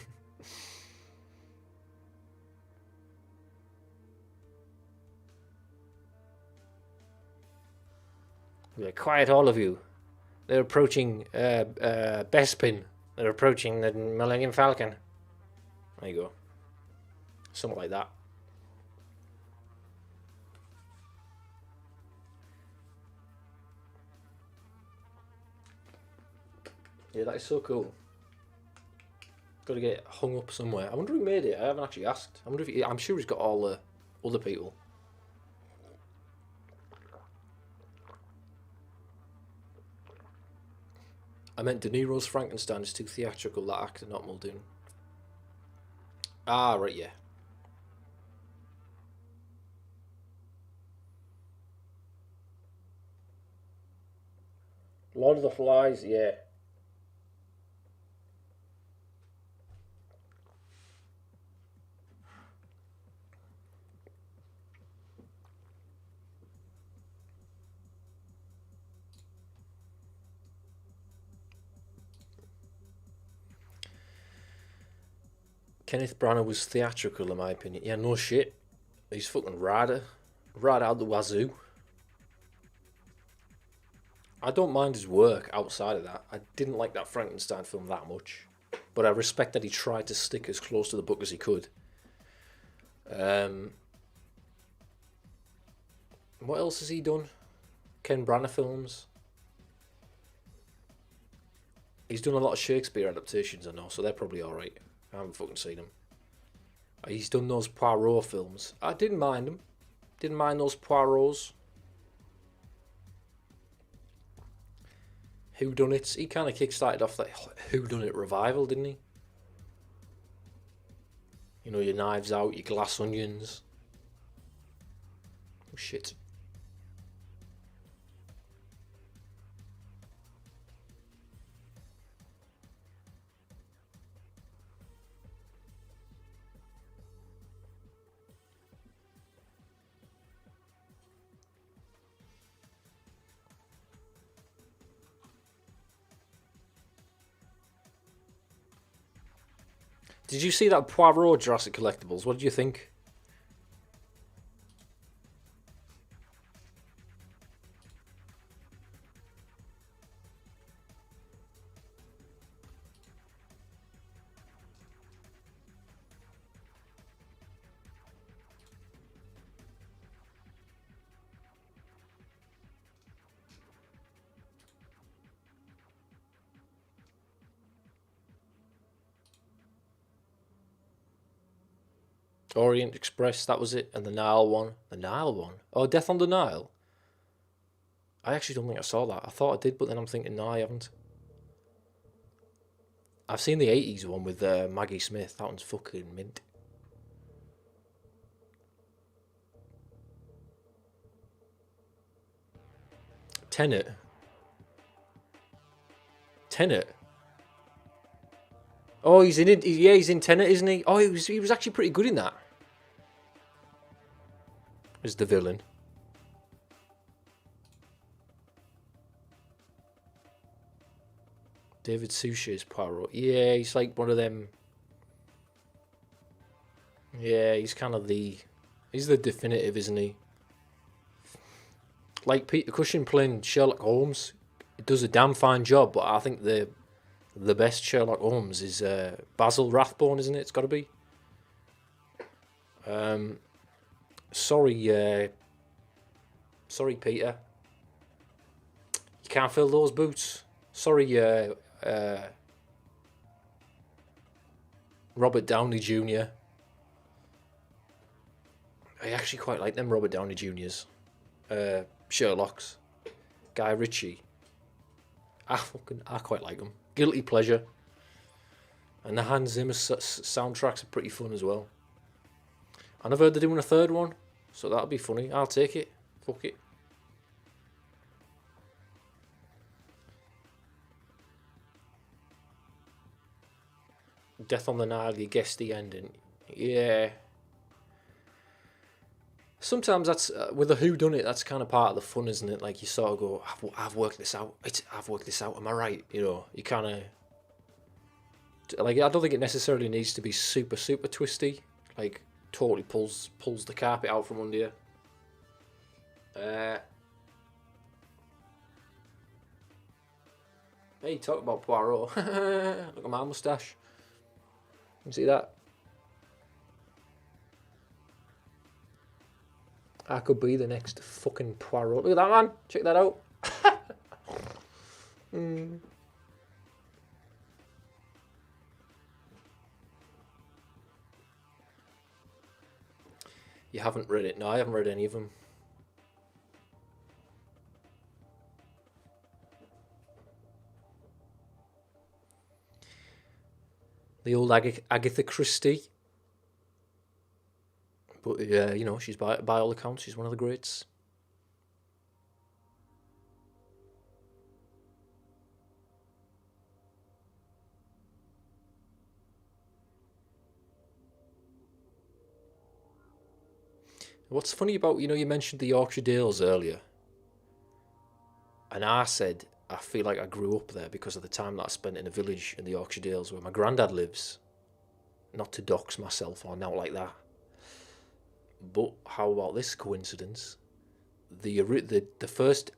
A: be like, quiet all of you. They're approaching Bespin. They're approaching the Millennium Falcon. There you go. Something like that. Yeah, that is so cool. Got to get hung up somewhere. I wonder who made it. I haven't actually asked. I wonder if I'm sure he's got all the other people. I meant De Niro's Frankenstein is too theatrical. That actor, not Muldoon. Ah, right, yeah. Lord of the Flies, yeah. Kenneth Branagh was theatrical in my opinion. Yeah, no shit. He's fucking right out the wazoo. I don't mind his work outside of that. I didn't like that Frankenstein film that much, but I respect that he tried to stick as close to the book as he could. What else has he done? Ken Branagh films. He's done a lot of Shakespeare adaptations, I know, so they're probably alright. I haven't fucking seen them. He's done those Poirot films. I didn't mind them. Didn't mind those Poirots. Whodunits. He kind of kick-started off that Whodunit revival, didn't he? You know, your Knives Out, your Glass Onions. Oh, shit. Did you see that Poirot Jurassic Collectibles? What did you think? Orient Express, that was it. And the Nile one. The Nile one? Oh, Death on the Nile? I actually don't think I saw that. I thought I did, but then I'm thinking, no, I haven't. I've seen the 80s one with Maggie Smith. That one's fucking mint. Tenet. Tenet. Oh, he's in it. Yeah, he's in Tenet, isn't he? Oh, he was actually pretty good in that. As the villain. David Suchet's Poirot. Yeah, he's like one of them. Yeah, he's kind of he's the definitive, isn't he? Like Peter Cushing playing Sherlock Holmes. It does a damn fine job, but I think the best Sherlock Holmes is Basil Rathbone, isn't it? It's got to be. Sorry, Peter. You can't fill those boots. Sorry, Robert Downey Jr. I actually quite like them Robert Downey Jr.'s. Sherlock's. Guy Ritchie. I quite like them. Guilty pleasure. And the Hans Zimmer soundtracks are pretty fun as well. And I've heard they're doing a third one, so that'll be funny. I'll take it. Fuck it. Death on the Nile, you guessed the ending. Yeah. Sometimes that's with a whodunit. That's kind of part of the fun, isn't it? Like you sort of go, I've worked this out. I've worked this out. Am I right? You know, you kind of like. I don't think it necessarily needs to be super twisty. Like totally pulls the carpet out from under you. Hey, talk about Poirot. Look at my moustache. You see that? I could be the next fucking Poirot. Look at that, man. Check that out. You haven't read it? No, I haven't read any of them. The old Agatha Christie. But yeah, you know, she's by all accounts, she's one of the greats. What's funny about, you know, you mentioned the Yorkshire Dales earlier. And I said, I feel like I grew up there because of the time that I spent in a village in the Yorkshire Dales where my granddad lives. Not to dox myself or not like that. But how about this coincidence? The first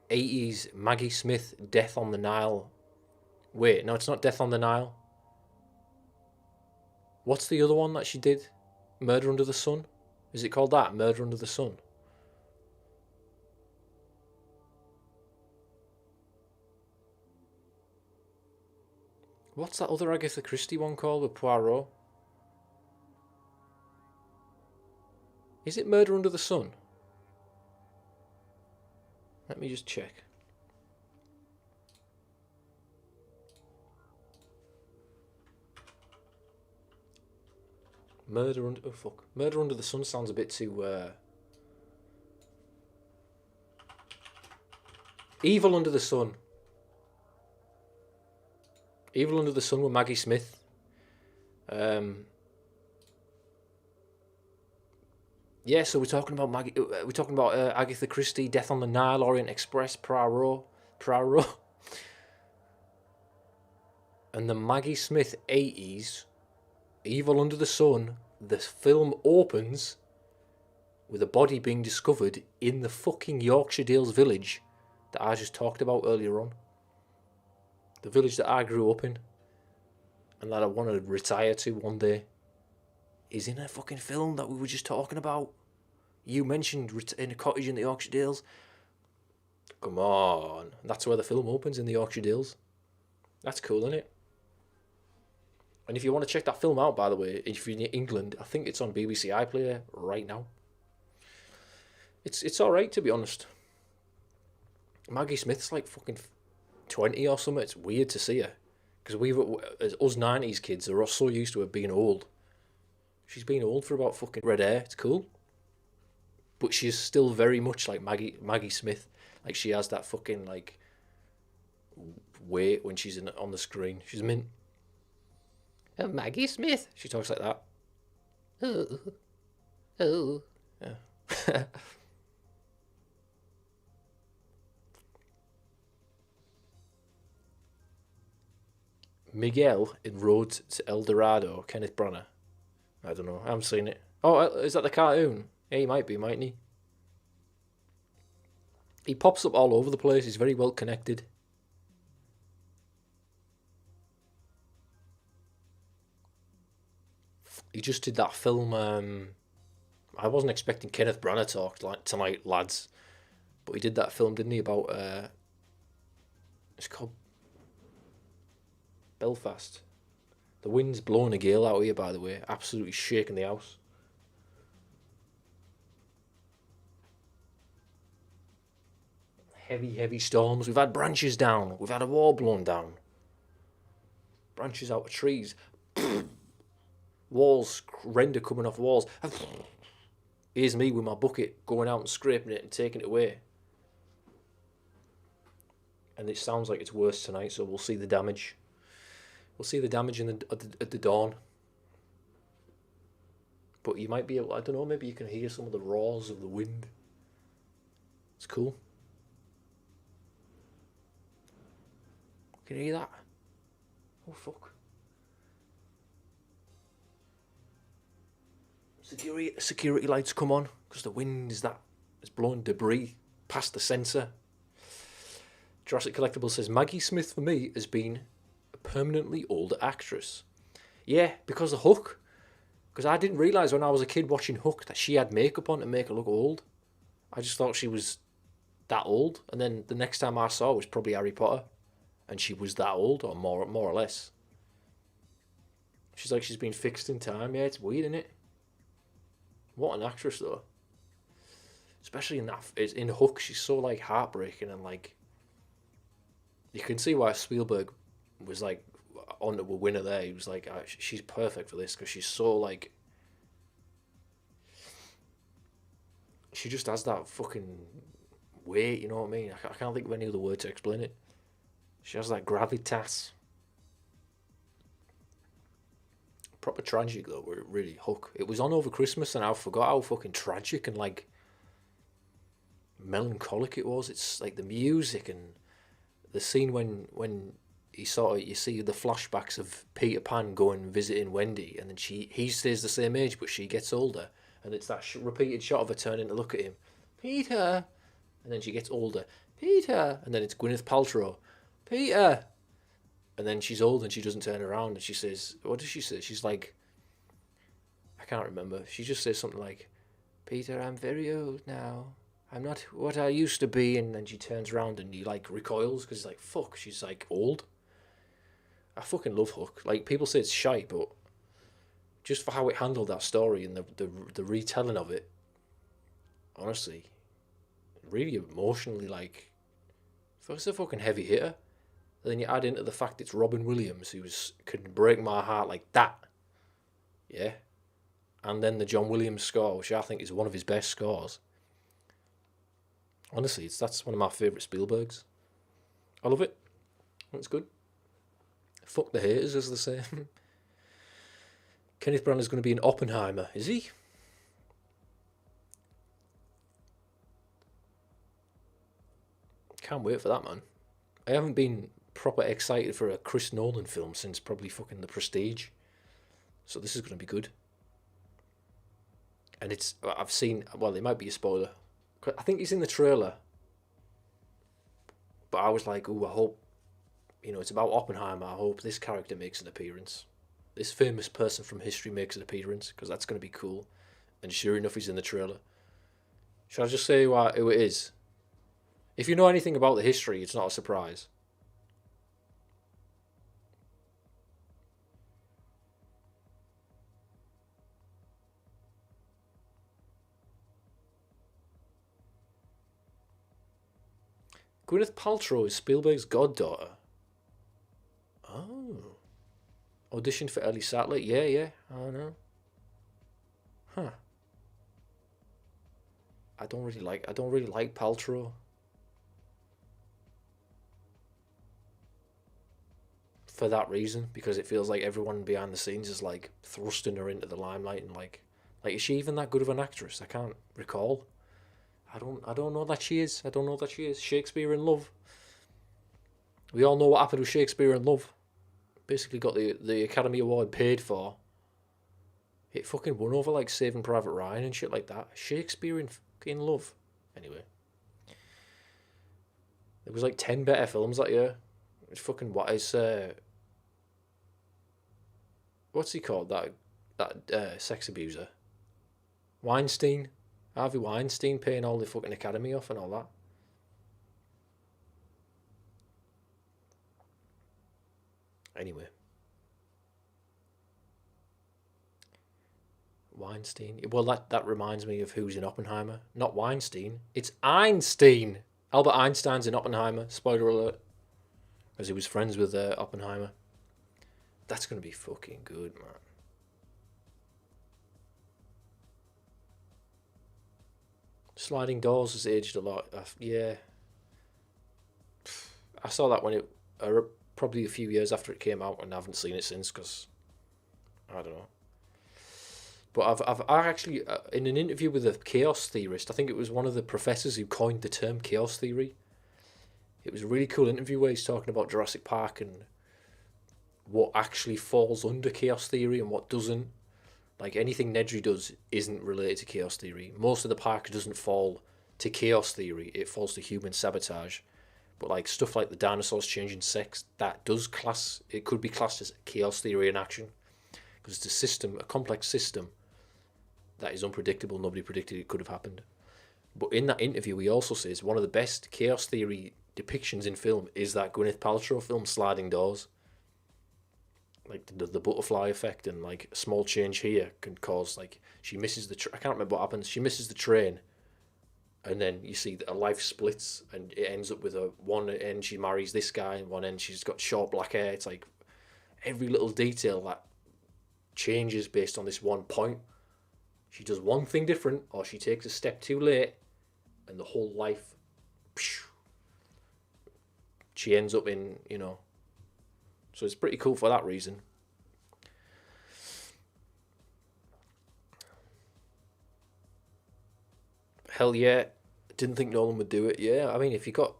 A: 80s Maggie Smith Death on the Nile. Wait, no, it's not Death on the Nile. What's the other one that she did? Murder Under the Sun? Is it called that? Murder Under the Sun? What's that other Agatha Christie one called with Poirot? Is it Murder Under the Sun? Let me just check. Murder Under the Sun sounds a bit too Evil Under the Sun. Evil Under the Sun with Maggie Smith. Yeah, so we're talking about Agatha Christie, Death on the Nile, Orient Express, Poirot, and the Maggie Smith 80s, Evil Under the Sun. The film opens with a body being discovered in the fucking Yorkshire Dales village that I just talked about earlier on. The village that I grew up in and that I want to retire to one day is in a fucking film that we were just talking about. You mentioned in a cottage in the Yorkshire Dales. Come on. That's where the film opens, in the Yorkshire Dales. That's cool, isn't it? And if you want to check that film out, by the way, if you're in England, I think it's on BBC iPlayer right now. It's alright, to be honest. Maggie Smith's like fucking 20 or something. It's weird to see her. Because as us 90s kids, are so used to her being old. She's been old for about fucking red hair. It's cool. But she's still very much like Maggie Smith. Like, she has that fucking, like, weight when she's on the screen. She's mint. Oh, Maggie Smith. She talks like that. Oh. Yeah. Miguel in Road to El Dorado, Kenneth Branagh. I don't know. I haven't seen it. Oh, is that the cartoon? Yeah, he might be, mightn't he? He pops up all over the place. He's very well connected. He just did that film. I wasn't expecting Kenneth Branagh to talk like tonight, lads. But he did that film, didn't he? About it's called Belfast. The wind's blowing a gale out here, by the way. Absolutely shaking the house. heavy storms. We've had branches down. We've had a wall blown down. Branches out of trees. Walls, render coming off walls. Here's me with my bucket going out and scraping it and taking it away. And it sounds like it's worse tonight, so we'll see the damage. We'll see the damage at the dawn. But you might be able, I don't know, maybe you can hear some of the roars of the wind. It's cool. Can you hear that? Oh, fuck. Security lights come on because the wind is blowing debris past the sensor. Jurassic Collectible says, Maggie Smith for me has been a permanently older actress. Yeah, because of Hook. Because I didn't realise when I was a kid watching Hook that she had makeup on to make her look old. I just thought she was that old. And then the next time I saw her was probably Harry Potter. And she was that old, or more or less. She's like she's been fixed in time. Yeah, it's weird, isn't it? What an actress, though. Especially in Hook, she's so like heartbreaking and like. You can see why Spielberg was like on to a winner there. He was like, she's perfect for this because she's so like. She just has that fucking weight, you know what I mean? I can't think of any other word to explain it. She has that gravitas. Proper tragic though, really, Hook. It was on over Christmas and I forgot how fucking tragic and like melancholic it was. It's like the music and the scene when you see the flashbacks of Peter Pan going visiting Wendy, and then he stays the same age but she gets older, and it's that repeated shot of her turning to look at him, Peter, and then she gets older, Peter, and then it's Gwyneth Paltrow, Peter, and then she's old and she doesn't turn around and she says, what does she say? She's like, I can't remember. She just says something like, Peter, I'm very old now. I'm not what I used to be. And then she turns around and he like recoils because he's like, fuck, she's like old. I fucking love Hook. Like, people say it's shite, but just for how it handled that story and the retelling of it, honestly, really emotionally, like, it's a fucking heavy hitter. And then you add into the fact it's Robin Williams, who can break my heart like that. Yeah. And then the John Williams score, which I think is one of his best scores. Honestly, that's one of my favourite Spielbergs. I love it. It's good. Fuck the haters, as they say. Kenneth Branagh's going to be in Oppenheimer, is he? Can't wait for that, man. I haven't been proper excited for a Chris Nolan film since probably fucking The Prestige. So this is going to be good. And I've seen, well, it might be a spoiler. I think he's in the trailer. But I was like, ooh, I hope, it's about Oppenheimer. I hope this character makes an appearance. This famous person from history makes an appearance, because that's going to be cool. And sure enough, he's in the trailer. Shall I just say who it is? If you know anything about the history, it's not a surprise. Gwyneth Paltrow is Spielberg's goddaughter. Oh. Auditioned for Ellie Sattler? Yeah. I know. Huh. I don't really like Paltrow. For that reason, because it feels like everyone behind the scenes is like thrusting her into the limelight and like is she even that good of an actress? I can't recall. I don't know that she is. Shakespeare in Love. We all know what happened with Shakespeare in Love. Basically got the Academy Award paid for. It fucking won over like Saving Private Ryan and shit like that. Shakespeare in fucking Love. Anyway. There was like 10 better films that year. It's fucking what's he called? That sex abuser. Weinstein. Harvey Weinstein paying all the fucking Academy off and all that. Anyway. Weinstein. Well, that reminds me of who's in Oppenheimer. Not Weinstein. It's Einstein. Albert Einstein's in Oppenheimer. Spoiler alert. As he was friends with Oppenheimer. That's going to be fucking good, man. Sliding Doors has aged a lot. Yeah. I saw that when probably a few years after it came out, and I haven't seen it since because I don't know. But I actually, in an interview with a chaos theorist, I think it was one of the professors who coined the term chaos theory. It was a really cool interview where he's talking about Jurassic Park and what actually falls under chaos theory and what doesn't. Like anything Nedry does isn't related to chaos theory. Most of the park doesn't fall to chaos theory. It falls to human sabotage. But like stuff like the dinosaurs changing sex, that does class. It could be classed as chaos theory in action because it's a system, a complex system that is unpredictable. Nobody predicted it could have happened. But in that interview, he also says one of the best chaos theory depictions in film is that Gwyneth Paltrow film Sliding Doors. Like the butterfly effect and like a small change here can cause like she misses the I can't remember what happens. She misses the train, and then you see that her life splits and it ends up with a one end she marries this guy and one end she's got short black hair. It's like every little detail that changes based on this one point. She does one thing different or she takes a step too late, and the whole life. She ends up in, so it's pretty cool for that reason. Hell yeah. Didn't think Nolan would do it. Yeah, I mean, if you got...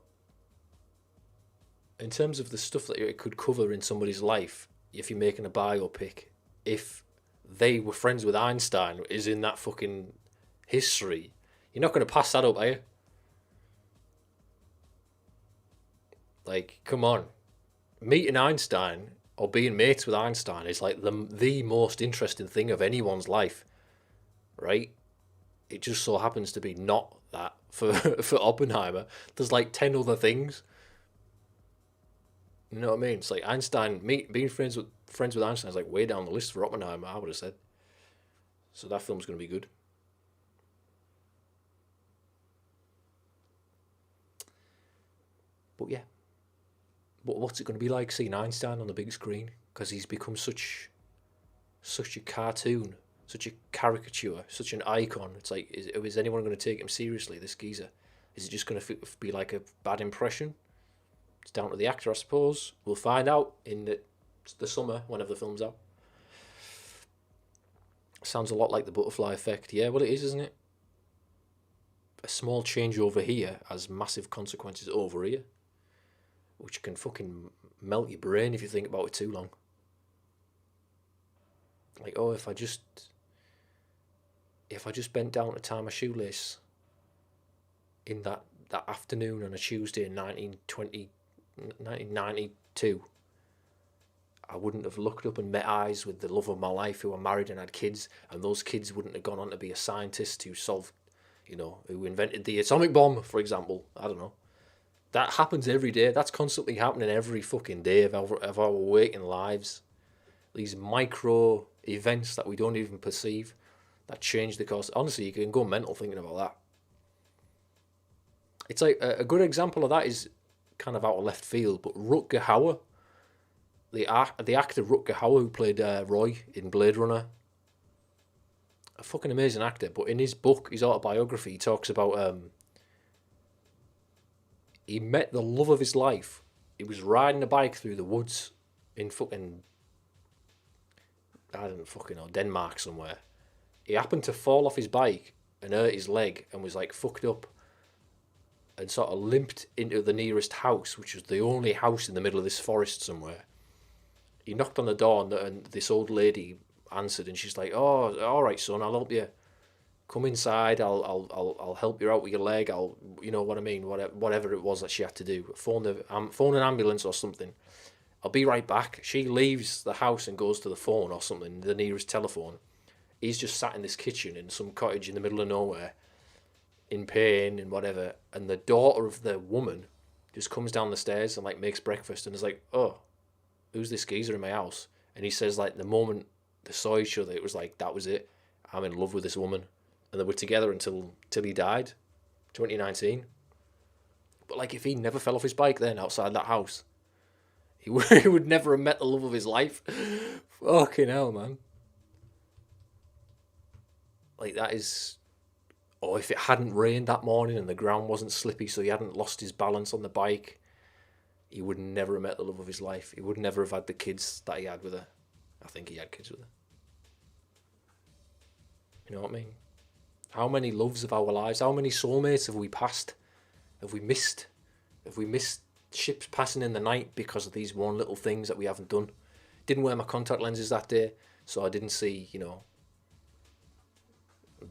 A: In terms of the stuff that it could cover in somebody's life, if you're making a biopic, if they were friends with Einstein, is in that fucking history, you're not going to pass that up, are you? Like, come on. Meeting Einstein or being mates with Einstein is like the most interesting thing of anyone's life, right? It just so happens to be not that for Oppenheimer. There's like 10 other things. You know what I mean? It's like Einstein, being friends with Einstein is like way down the list for Oppenheimer, I would have said. So that film's going to be good. But yeah. But what's it going to be like seeing Einstein on the big screen? Because he's become such a cartoon, such a caricature, such an icon. It's like, is anyone going to take him seriously, this geezer? Is it just going to be like a bad impression? It's down to the actor, I suppose. We'll find out in the summer, whenever the film's out. Sounds a lot like the butterfly effect. Yeah, well, it is, isn't it? A small change over here has massive consequences over here, which can fucking melt your brain if you think about it too long. Like, oh, if I just bent down to tie my shoelace in that afternoon on a Tuesday in 1992, I wouldn't have looked up and met eyes with the love of my life who are married and had kids, and those kids wouldn't have gone on to be a scientist who solved, who invented the atomic bomb, for example. I don't know. That happens every day. That's constantly happening every fucking day of our waking lives. These micro events that we don't even perceive that change the course. Honestly, you can go mental thinking about that. It's like a good example of that is kind of out of left field, but Rutger Hauer, the actor Rutger Hauer who played Roy in Blade Runner, a fucking amazing actor. But in his book, his autobiography, he talks about he met the love of his life. He was riding a bike through the woods in fucking, I don't fucking know, Denmark somewhere. He happened to fall off his bike and hurt his leg and was like fucked up and sort of limped into the nearest house, which was the only house in the middle of this forest somewhere. He knocked on the door and this old lady answered and she's like, "Oh, all right, son, I'll help you. Come inside, I'll help you out with your leg, you know what I mean, whatever it was that she had to do. Phone an ambulance or something. I'll be right back." She leaves the house and goes to the phone or something, the nearest telephone. He's just sat in this kitchen in some cottage in the middle of nowhere, in pain and whatever, and the daughter of the woman just comes down the stairs and like makes breakfast and is like, "Oh, who's this geezer in my house?" And he says like the moment they saw each other, it was like, that was it. I'm in love with this woman. And they were together until he died, 2019. But like, if he never fell off his bike then outside that house, he would never have met the love of his life. Fucking hell, man. Like, that is... Or if it hadn't rained that morning and the ground wasn't slippy, so he hadn't lost his balance on the bike, he would never have met the love of his life. He would never have had the kids that he had with her. I think he had kids with her. You know what I mean? How many loves of our lives, how many soulmates have we passed? Have we missed? Have we missed ships passing in the night because of these one little things that we haven't done? Didn't wear my contact lenses that day, so I didn't see, you know,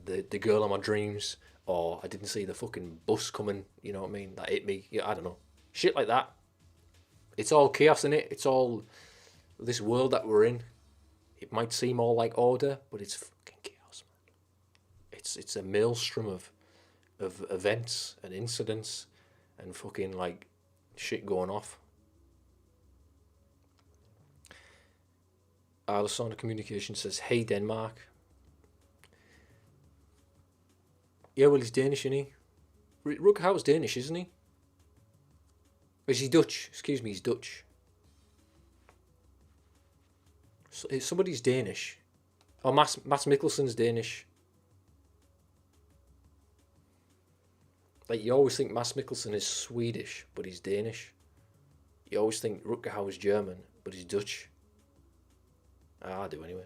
A: the girl of my dreams, or I didn't see the fucking bus coming, you know what I mean, that hit me. Yeah, I don't know. Shit like that. It's all chaos in it. It's all this world that we're in. It might seem all like order, but it's fucking chaos, man. It's a maelstrom of events and incidents and fucking like shit going off. Alessandra Communication says, "Hey Denmark." Yeah, well, he's Danish, isn't he? Rutger Hauer's Danish, isn't he? Or is he Dutch? Excuse me, he's Dutch. So, somebody's Danish. Oh, Mads Mikkelsen's Danish. Like, you always think Mads Mikkelsen is Swedish, but he's Danish. You always think Rutger Hauer's German, but he's Dutch. I do anyway.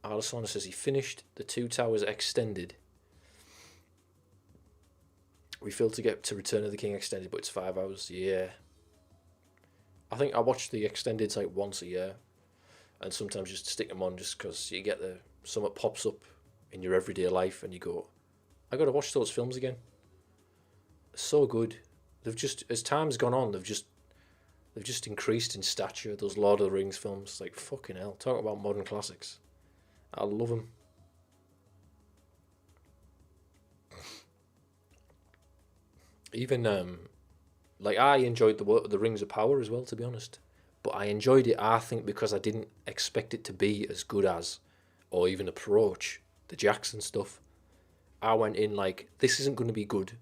A: Alessandro says he finished The Two Towers Extended. We failed to get to Return of the King Extended, but it's 5 hours. Yeah. I think I watch the Extendeds like once a year, and sometimes just stick them on just because you get something pops up in your everyday life and you go, I got to watch those films again. So good. They've just, as time's gone on, they've just increased in stature. Those Lord of the Rings films, like fucking hell. Talk about modern classics. I love them. Even like I enjoyed the Rings of Power as well, to be honest. But I enjoyed it, I think, because I didn't expect it to be as good as, or even approach, the Jackson stuff. I went in like, this isn't going to be good.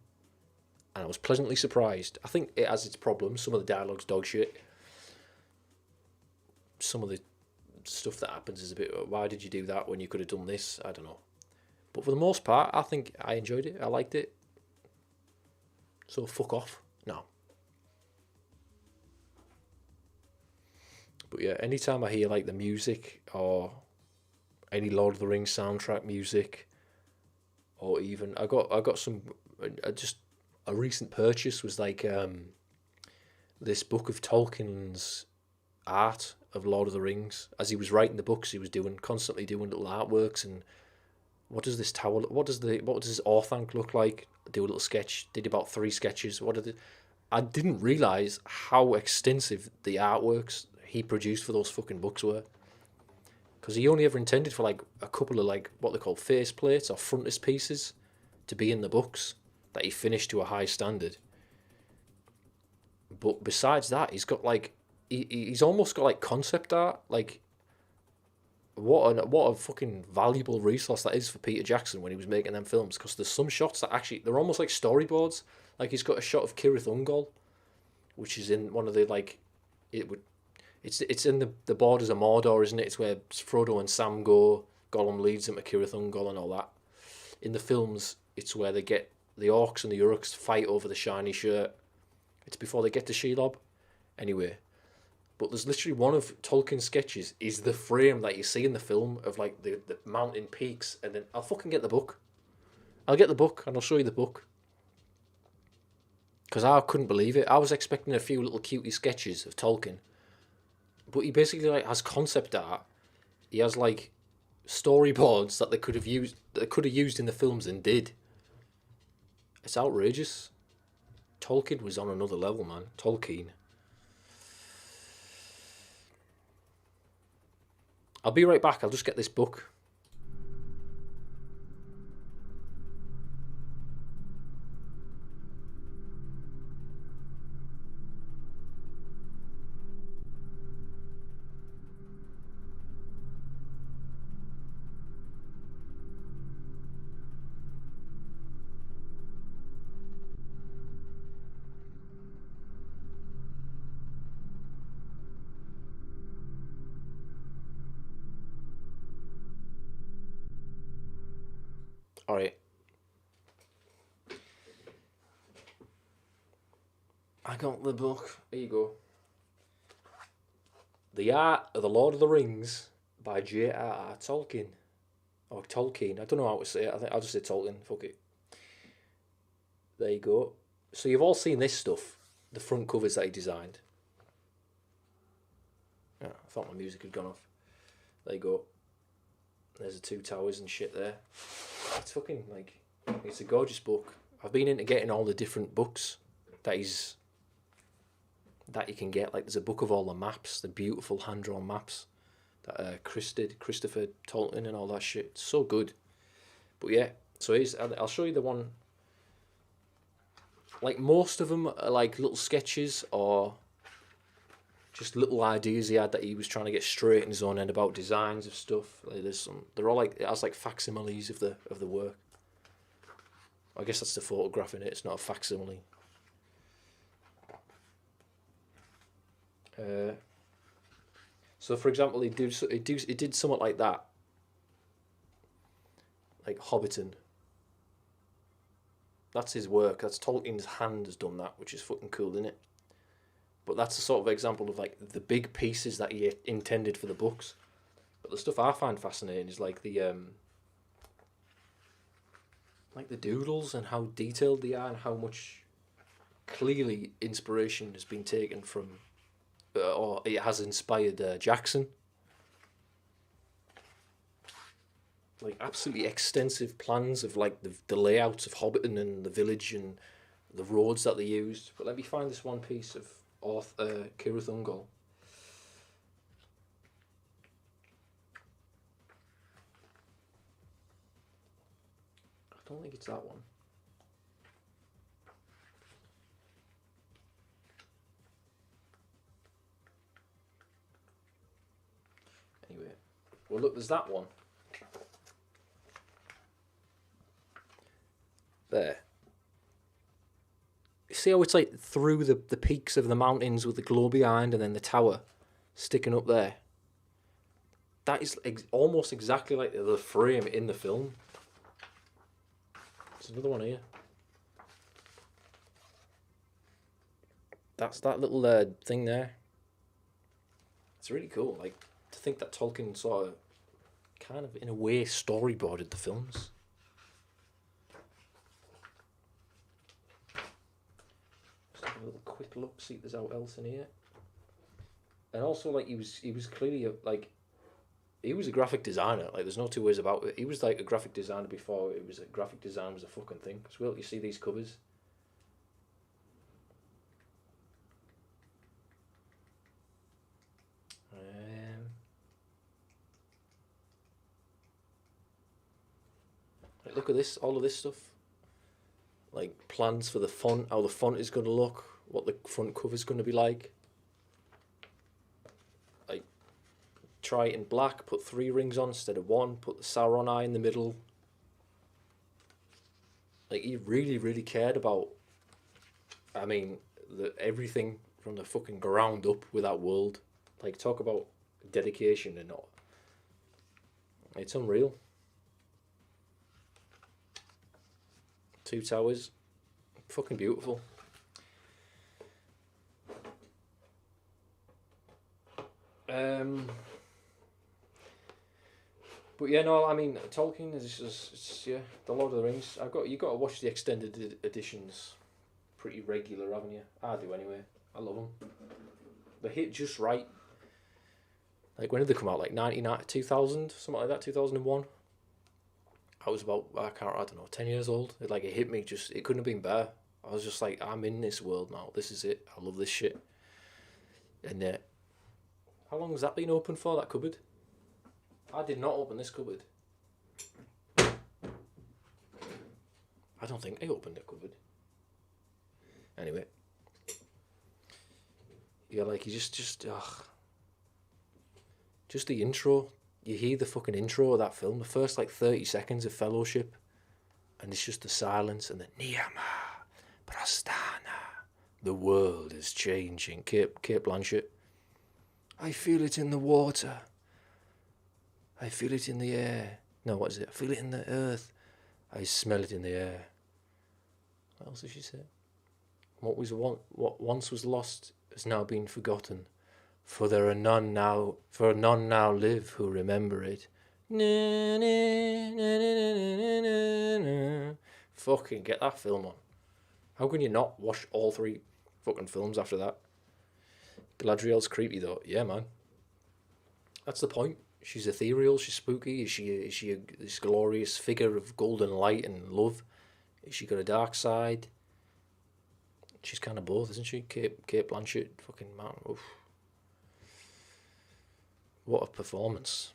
A: And I was pleasantly surprised. I think it has its problems. Some of the dialogue's dog shit. Some of the stuff that happens is a bit, why did you do that when you could have done this? I don't know. But for the most part, I think I enjoyed it. I liked it. So fuck off. No. But yeah, anytime I hear like the music or any Lord of the Rings soundtrack music, or even I got some just a recent purchase was like this book of Tolkien's art of Lord of the Rings. As he was writing the books, he was constantly doing little artworks. And what does this tower? What does this Orthanc look like? Do a little sketch. Did about 3 sketches. I didn't realize how extensive the artworks he produced for those fucking books were. Because he only ever intended for like a couple of like what they call face plates or frontispieces to be in the books that he finished to a high standard. But besides that, he's got like he's almost got like concept art. Like what a fucking valuable resource that is for Peter Jackson when he was making them films. Because there's some shots that actually they're almost like storyboards. Like he's got a shot of Cirith Ungol, which is in one of the like it's in the borders of Mordor, isn't it? It's where Frodo and Sam go. Gollum leads them to Cirith Ungol and all that. In the films, it's where they get the orcs and the Uruks fight over the shiny shirt. It's before they get to Shelob. Anyway, but there's literally one of Tolkien's sketches is the frame that you see in the film of like the mountain peaks, and then I'll fucking get the book. I'll get the book and I'll show you the book. Because I couldn't believe it. I was expecting a few little cutie sketches of Tolkien. But he basically like has concept art. He has like storyboards that they could have used in the films and did. It's outrageous. Tolkien was on another level, man. Tolkien. I'll be right back. I'll just get this book. Alright. I got the book. There you go. The Art of the Lord of the Rings by J.R.R. Tolkien. Or Tolkien. I don't know how to say it. I think I'll just say Tolkien. Fuck it. There you go. So you've all seen this stuff. The front covers that he designed. Yeah, I thought my music had gone off. There you go. There's the two towers and shit there. It's fucking like... It's a gorgeous book. I've been into getting all the different books that you can get. Like, there's a book of all the maps, the beautiful hand-drawn maps that Chris did, Christopher Tolkien and all that shit. It's so good. But yeah, so I'll show you the one. Like, most of them are like little sketches or just little ideas he had that he was trying to get straight in his own head about designs of stuff. Like, they're all like, it has like facsimiles of the work. I guess that's the photograph in it. It's not a facsimile. So for example, he did something like that, like Hobbiton. That's his work. That's Tolkien's hand has done that, which is fucking cool, isn't it? But that's a sort of example of like the big pieces that he intended for the books. But the stuff I find fascinating is like the doodles and how detailed they are and how much clearly inspiration has been taken from, or it has inspired Jackson. Like absolutely extensive plans of like the layouts of Hobbiton and the village and the roads that they used. But let me find this one piece of Cirith Ungol. I don't think it's that one. Anyway, well look, there's that one. There. You see how it's like through the peaks of the mountains with the glow behind and then the tower sticking up there? That is almost exactly like the frame in the film. There's another one here. That's that little thing there. It's really cool. Like, to think that Tolkien sort of, kind of in a way, storyboarded the films. A little quick look, see if there's out else in here. And also, like, he was clearly he was a graphic designer. Like, there's no two ways about it. He was like a graphic designer before it was a graphic design was a fucking thing. Because well, you see these covers. Like, look at this, all of this stuff. Like plans for the font, how the font is going to look, what the front cover is going to be like. Like, try it in black, put 3 rings on instead of 1, put the Sauron eye in the middle. Like, he really, really cared about, I mean, everything from the fucking ground up with that world. Like, talk about dedication and all. It's unreal. 2 towers. Fucking beautiful. But yeah, no, I mean, Tolkien is just yeah, The Lord of the Rings. You got to watch the extended editions pretty regular, haven't you? I do anyway. I love them. They hit just right. Like, when did they come out? Like 2000, something like that, 2001. I was about, I don't know, 10 years old. It hit me just, it couldn't have been better. I was just like, I'm in this world now. This is it. I love this shit. And how long has that been open for, that cupboard? I did not open this cupboard. I don't think I opened the cupboard. Anyway. Yeah, like, you just the intro. You hear the fucking intro of that film, the first 30 seconds of Fellowship, and it's just the silence and the Niyama, Prastana, the world is changing. Kate Blanchett. I feel it in the water. I feel it in the air. No, what is it? I feel it in the earth. I smell it in the air. What else did she say? What once was lost has now been forgotten. For there are none now live who remember it. Fucking get that film on. How can you not watch all 3 fucking films after that? Galadriel's creepy though. Yeah, man. That's the point. She's ethereal, she's spooky. Is she this glorious figure of golden light and love? Is she got a dark side? She's kind of both, isn't she? Kate Blanchett, fucking man. Oof. What a performance.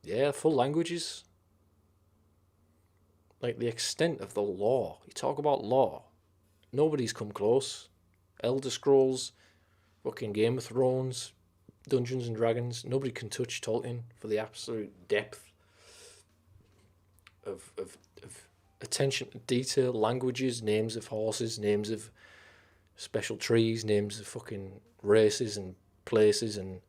A: Yeah, full languages. Like the extent of the lore. You talk about lore. Nobody's come close. Elder Scrolls, fucking Game of Thrones, Dungeons and Dragons. Nobody can touch Tolkien for the absolute depth of attention to detail, languages, names of horses, names of special trees, names of fucking races and places, and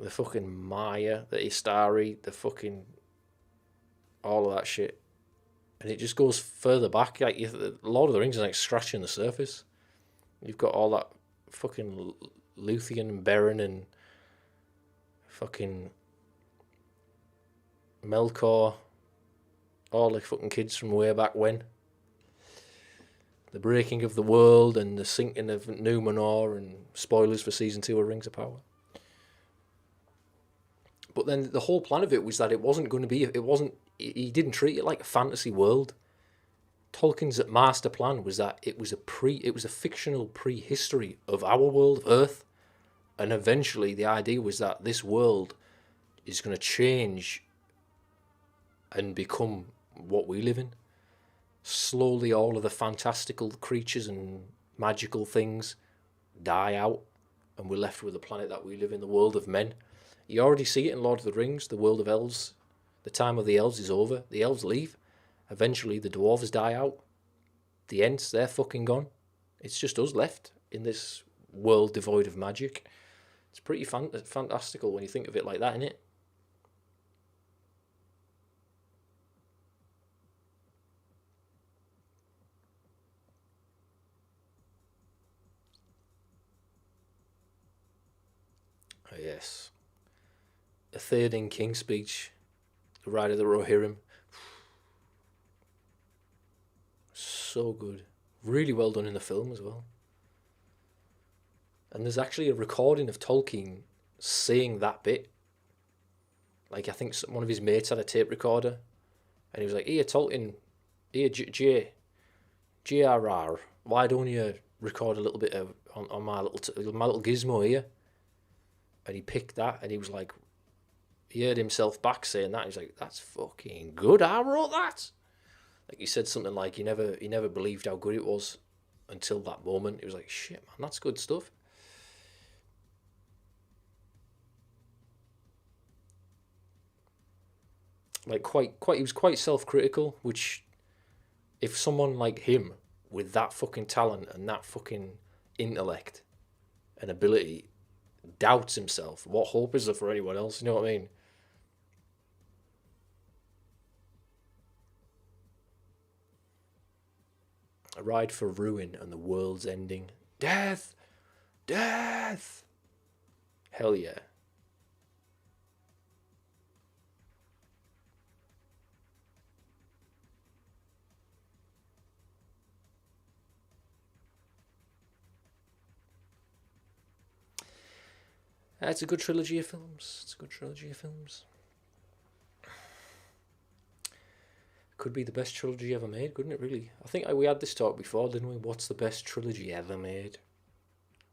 A: the fucking Maya, the Istari, the fucking all of that shit. And it just goes further back. Like Lord of the Rings is like scratching the surface. You've got all that fucking Luthien and Beren and fucking Melkor, all the fucking kids from way back when. The breaking of the world and the sinking of Numenor, and spoilers for season 2 of Rings of Power. But then the whole plan of it was that it wasn't going to be, he didn't treat it like a fantasy world. Tolkien's master plan was that it was a fictional prehistory of our world, of Earth, and eventually the idea was that this world is going to change and become what we live in. Slowly all of the fantastical creatures and magical things die out, and we're left with the planet that we live in, the world of men. You already see it in Lord of the Rings, the world of elves. The time of the elves is over. The elves leave. Eventually the dwarves die out. The Ents, they're fucking gone. It's just us left in this world devoid of magic. It's pretty fantastical when you think of it like that, innit? Oh, yes. A Theoden King speech. The Ride of the Rohirrim. So good. Really well done in the film as well. And there's actually a recording of Tolkien saying that bit. Like, I think one of his mates had a tape recorder, and he was like, "Here, Tolkien, here, JRR, why don't you record a little bit of on my little gizmo here?" And he picked that, and he was like, he heard himself back saying that. He was like, "That's fucking good. I wrote that." Like, he said something like he never believed how good it was until that moment. He was like, "Shit, man, that's good stuff." Like, he was quite self-critical, which, if someone like him with that fucking talent and that fucking intellect and ability doubts himself, what hope is there for anyone else? You know what I mean? A ride for ruin and the world's ending. Death! Death! Hell yeah. It's a good trilogy of films. Could be the best trilogy ever made, couldn't it, really? I think we had this talk before, didn't we? What's the best trilogy ever made?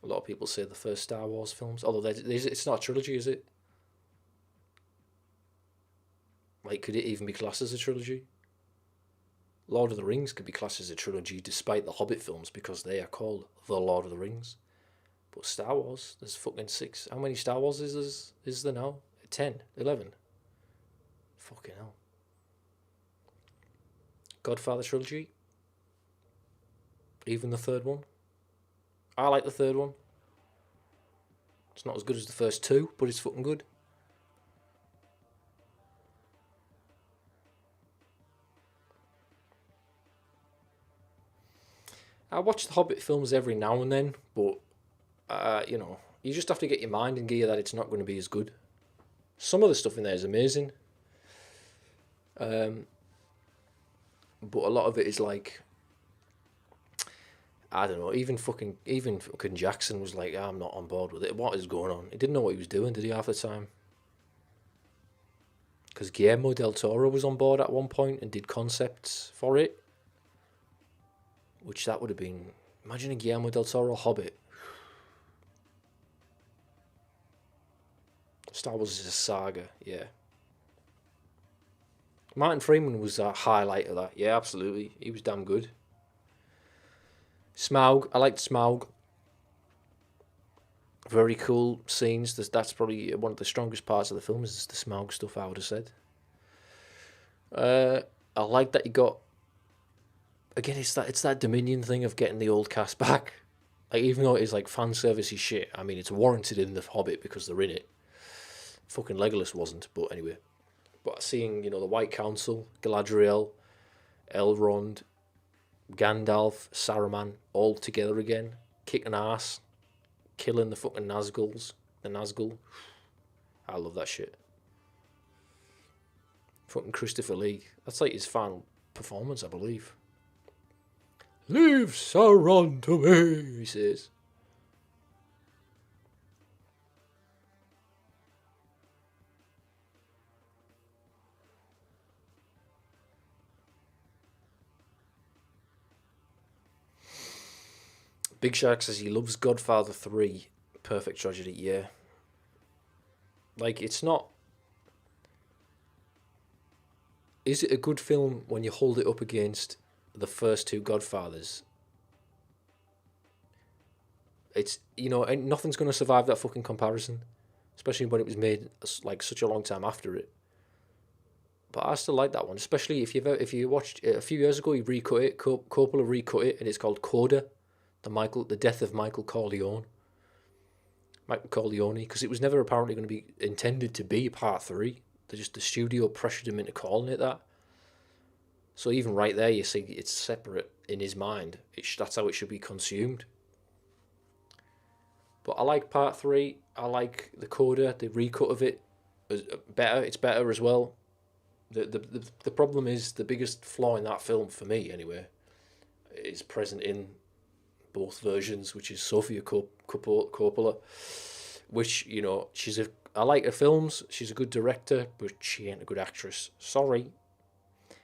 A: A lot of people say the first Star Wars films, although it's not a trilogy, is it? Like, could it even be classed as a trilogy? Lord of the Rings could be classed as a trilogy despite the Hobbit films, because they are called The Lord of the Rings. But Star Wars, there's fucking 6. How many Star Wars is there now? 10? 11? Fucking hell. Godfather trilogy? Even the third one? I like the third one. It's not as good as the first two, but it's fucking good. I watch the Hobbit films every now and then, but you just have to get your mind in gear that it's not going to be as good. Some of the stuff in there is amazing, but a lot of it is like, I don't know. Even fucking Jackson was like, I'm not on board with it. What is going on? He didn't know what he was doing, did he? Half the time, because Guillermo del Toro was on board at one point and did concepts for it, which that would have been. Imagine a Guillermo del Toro Hobbit. Star Wars is a saga, yeah. Martin Freeman was a highlight of that. Yeah, absolutely. He was damn good. Smaug, I liked Smaug. Very cool scenes. That's probably one of the strongest parts of the film is the Smaug stuff, I would have said. I like that you got. Again, it's that Dominion thing of getting the old cast back. Like, even though it is like fan servicey shit, I mean, it's warranted in the Hobbit because they're in it. Fucking Legolas wasn't, but anyway. But seeing, the White Council, Galadriel, Elrond, Gandalf, Saruman, all together again, kicking ass, killing the fucking Nazguls, the Nazgul. I love that shit. Fucking Christopher Lee. That's like his final performance, I believe. Leave Sauron to me, he says. Big Shark says he loves Godfather 3. Perfect tragedy, yeah. Like, it's not. Is it a good film when you hold it up against the first two Godfathers? It's, nothing's going to survive that fucking comparison. Especially when it was made, like, such a long time after it. But I still like that one. Especially if you watched it a few years ago, he recut it. Coppola recut it, and it's called Coda. The death of Michael Corleone. Michael Corleone, because it was never apparently going to be intended to be part 3. The studio pressured him into calling it that. So even right there, you see it's separate in his mind. That's how it should be consumed. But I like part 3. I like the Coda, the recut of it. Better. It's better as well. The problem is, the biggest flaw in that film, for me anyway, is present in both versions, which is Sofia Coppola, which, I like her films, she's a good director, but she ain't a good actress. Sorry.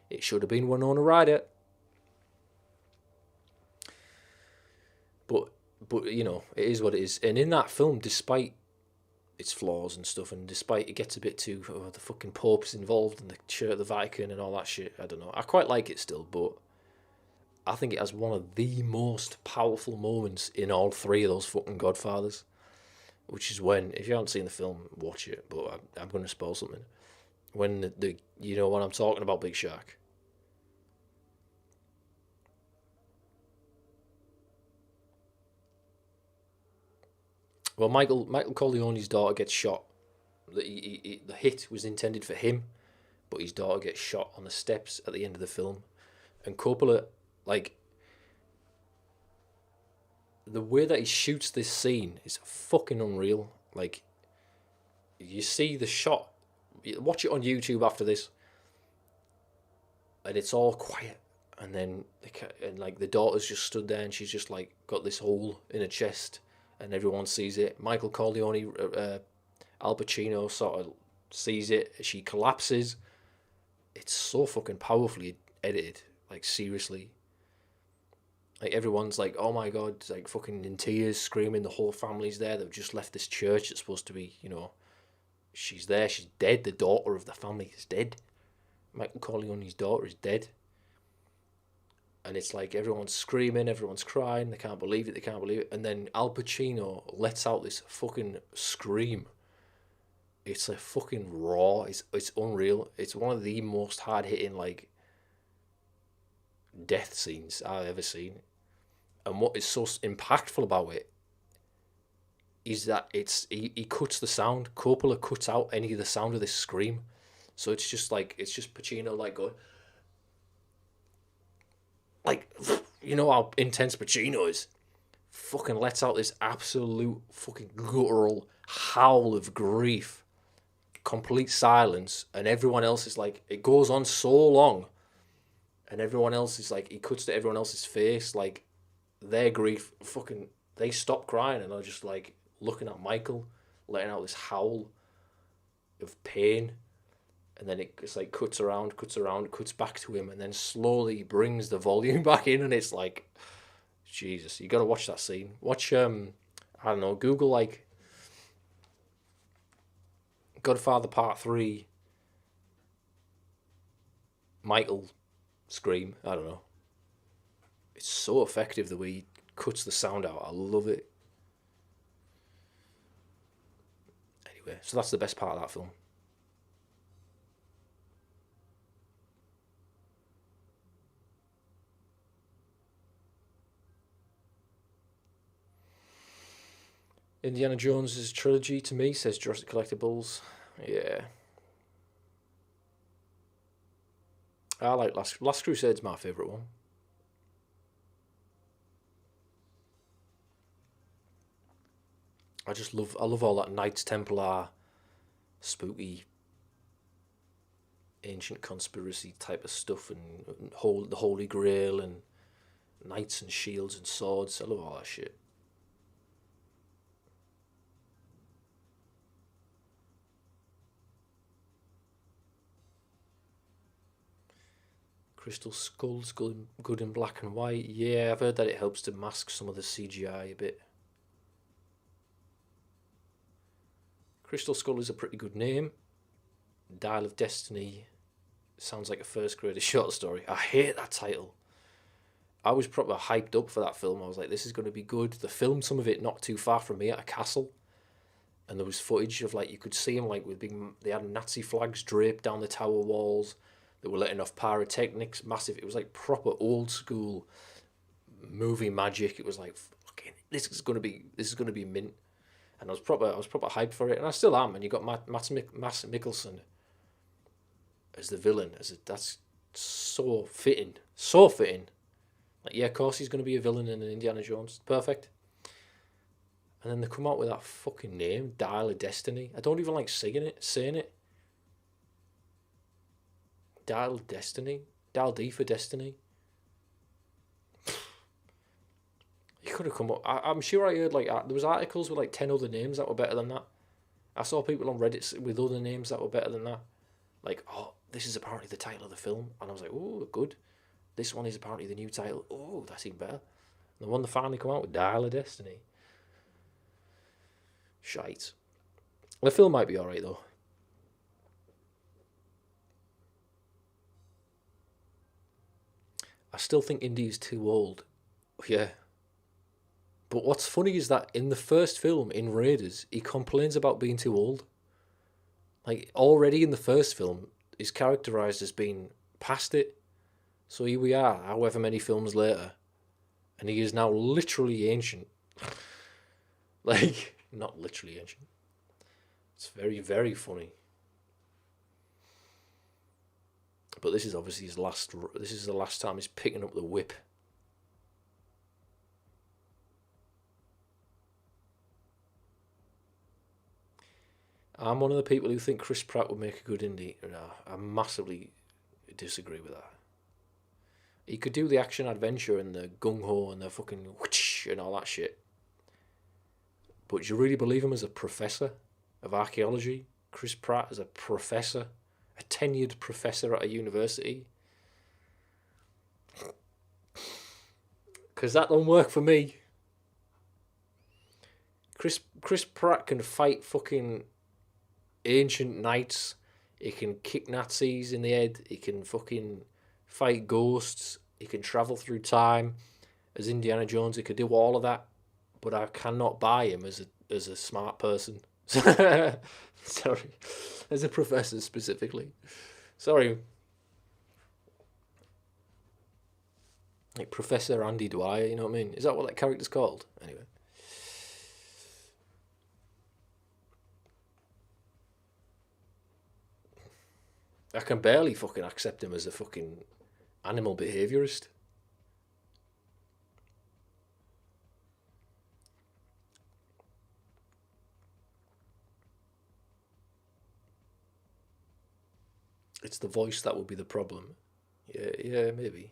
A: It should have been Winona Ryder. But it is what it is. And in that film, despite its flaws and stuff, and despite it gets a bit too, the fucking Pope's involved and the Church of the Vatican and all that shit, I don't know. I quite like it still, but I think it has one of the most powerful moments in all 3 of those fucking Godfathers, which is when, if you haven't seen the film, watch it, but I'm going to spoil something. When you know what I'm talking about, Big Shark. Well, Michael Corleone's daughter gets shot. The hit was intended for him, but his daughter gets shot on the steps at the end of the film. And Coppola, like, the way that he shoots this scene is fucking unreal. Like, you see the shot, watch it on YouTube after this, and it's all quiet, and then the daughter's just stood there, and she's just like got this hole in her chest, and everyone sees it. Michael Corleone, Al Pacino sort of sees it. She collapses. It's so fucking powerfully edited. Like, seriously. Like, everyone's like, oh my god, like fucking in tears, screaming. The whole family's there. They've just left this church. It's supposed to be, she's there. She's dead. The daughter of the family is dead. Michael Corleone's daughter is dead. And it's like everyone's screaming, everyone's crying. They can't believe it. They can't believe it. And then Al Pacino lets out this fucking scream. It's a fucking raw. It's unreal. It's one of the most hard hitting, like, death scenes I've ever seen. And what is so impactful about it is that he cuts the sound. Coppola cuts out any of the sound of this scream, so it's just Pacino like going like, you know how intense Pacino is. Fucking lets out this absolute fucking guttural howl of grief, complete silence, and everyone else is like, it goes on so long, and everyone else is like, he cuts to everyone else's face, like their grief, fucking, they stop crying and are just like looking at Michael, letting out this howl of pain, and then it's like cuts around, cuts back to him, and then slowly brings the volume back in, and it's like, Jesus, you gotta watch that scene. Watch, I don't know, Google like Godfather Part 3, Michael scream. I don't know. It's so effective the way he cuts the sound out. I love it. Anyway, so that's the best part of that film. Indiana Jones' trilogy to me, says Jurassic Collectibles. Yeah. I like Last Crusade's my favourite one. I love all that Knights Templar, spooky, ancient conspiracy type of stuff, and the Holy Grail, and knights and shields and swords. I love all that shit. Crystal Skull's good in black and white. Yeah, I've heard that it helps to mask some of the CGI a bit. Crystal Skull is a pretty good name. Dial of Destiny sounds like a first grader short story. I hate that title. I was proper hyped up for that film. I was like, this is going to be good. They filmed some of it not too far from me at a castle, and there was footage of like, you could see them like with big. They had Nazi flags draped down the tower walls. They were letting off pyrotechnics, massive. It was like proper old school movie magic. It was like, fucking, this is gonna be mint. And I was proper hyped for it, and I still am. And you got Matt Mikkelsen as the villain. That's so fitting, so fitting. Like, yeah, of course he's gonna be a villain in an Indiana Jones. Perfect. And then they come out with that fucking name, Dial of Destiny. I don't even like saying it. Dial Destiny? Dial D for Destiny? You could have come up. I'm sure I heard like there was articles with like 10 other names that were better than that. I saw people on Reddit with other names that were better than that. Like, oh, this is apparently the title of the film. And I was like, oh, good. This one is apparently the new title. Oh, that's even better. And the one that finally come out with, Dial of Destiny. Shite. The film might be alright though. I still think Indy is too old. Yeah. But what's funny is that in the first film, in Raiders, he complains about being too old. Like, already in the first film, he's characterised as being past it. So here we are, however many films later, and he is now literally ancient. Like, not literally ancient. It's very, very funny. But this is obviously his last. This is the last time he's picking up the whip. I'm one of the people who think Chris Pratt would make a good Indy. No, I massively disagree with that. He could do the action adventure and the gung ho and the fucking whoosh and all that shit. But do you really believe him as a professor of archaeology? Chris Pratt as a professor? A tenured professor at a university? Because that don't work for me. Chris Pratt can fight fucking ancient knights. He can kick Nazis in the head. He can fucking fight ghosts. He can travel through time. As Indiana Jones, he could do all of that. But I cannot buy him as a smart person. Sorry. As a professor specifically. Sorry. Like Professor Andy Dwyer, you know what I mean? Is that what that character's called? Anyway. I can barely fucking accept him as a fucking animal behaviourist. It's the voice that would be the problem. Yeah, maybe.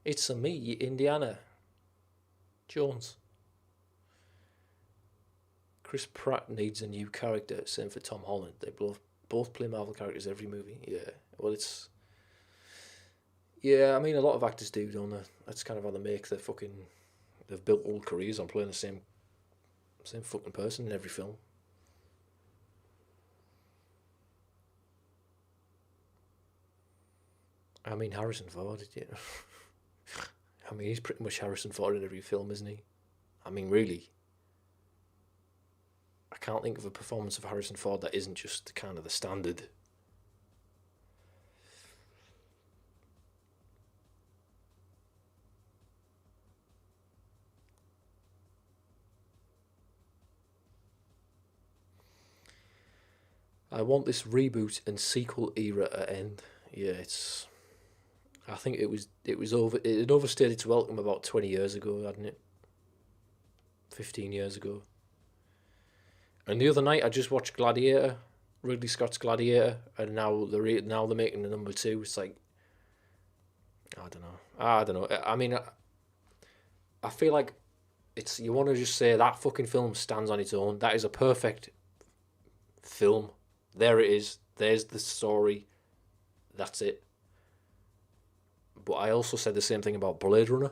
A: It's a me, Indiana Jones. Chris Pratt needs a new character. Same for Tom Holland. They both play Marvel characters every movie. Yeah. Well, it's yeah. I mean, a lot of actors do, don't they? That's kind of how they make their fucking. They've built all careers on playing the same fucking person in every film. I mean, Harrison Ford. Yeah. I mean, he's pretty much Harrison Ford in every film, isn't he? I mean, really. I can't think of a performance of Harrison Ford that isn't just kind of the standard. I want this reboot and sequel era to end. Yeah, it's. I think it was over. It had overstayed its welcome about 20 years ago, hadn't it? 15 years ago. And the other night I just watched Gladiator, Ridley Scott's Gladiator, and now they're making the number two. It's like I don't know. I don't know. I mean, I feel like it's you want to just say that fucking film stands on its own. That is a perfect film. There it is. There's the story. That's it. But I also said the same thing about Blade Runner.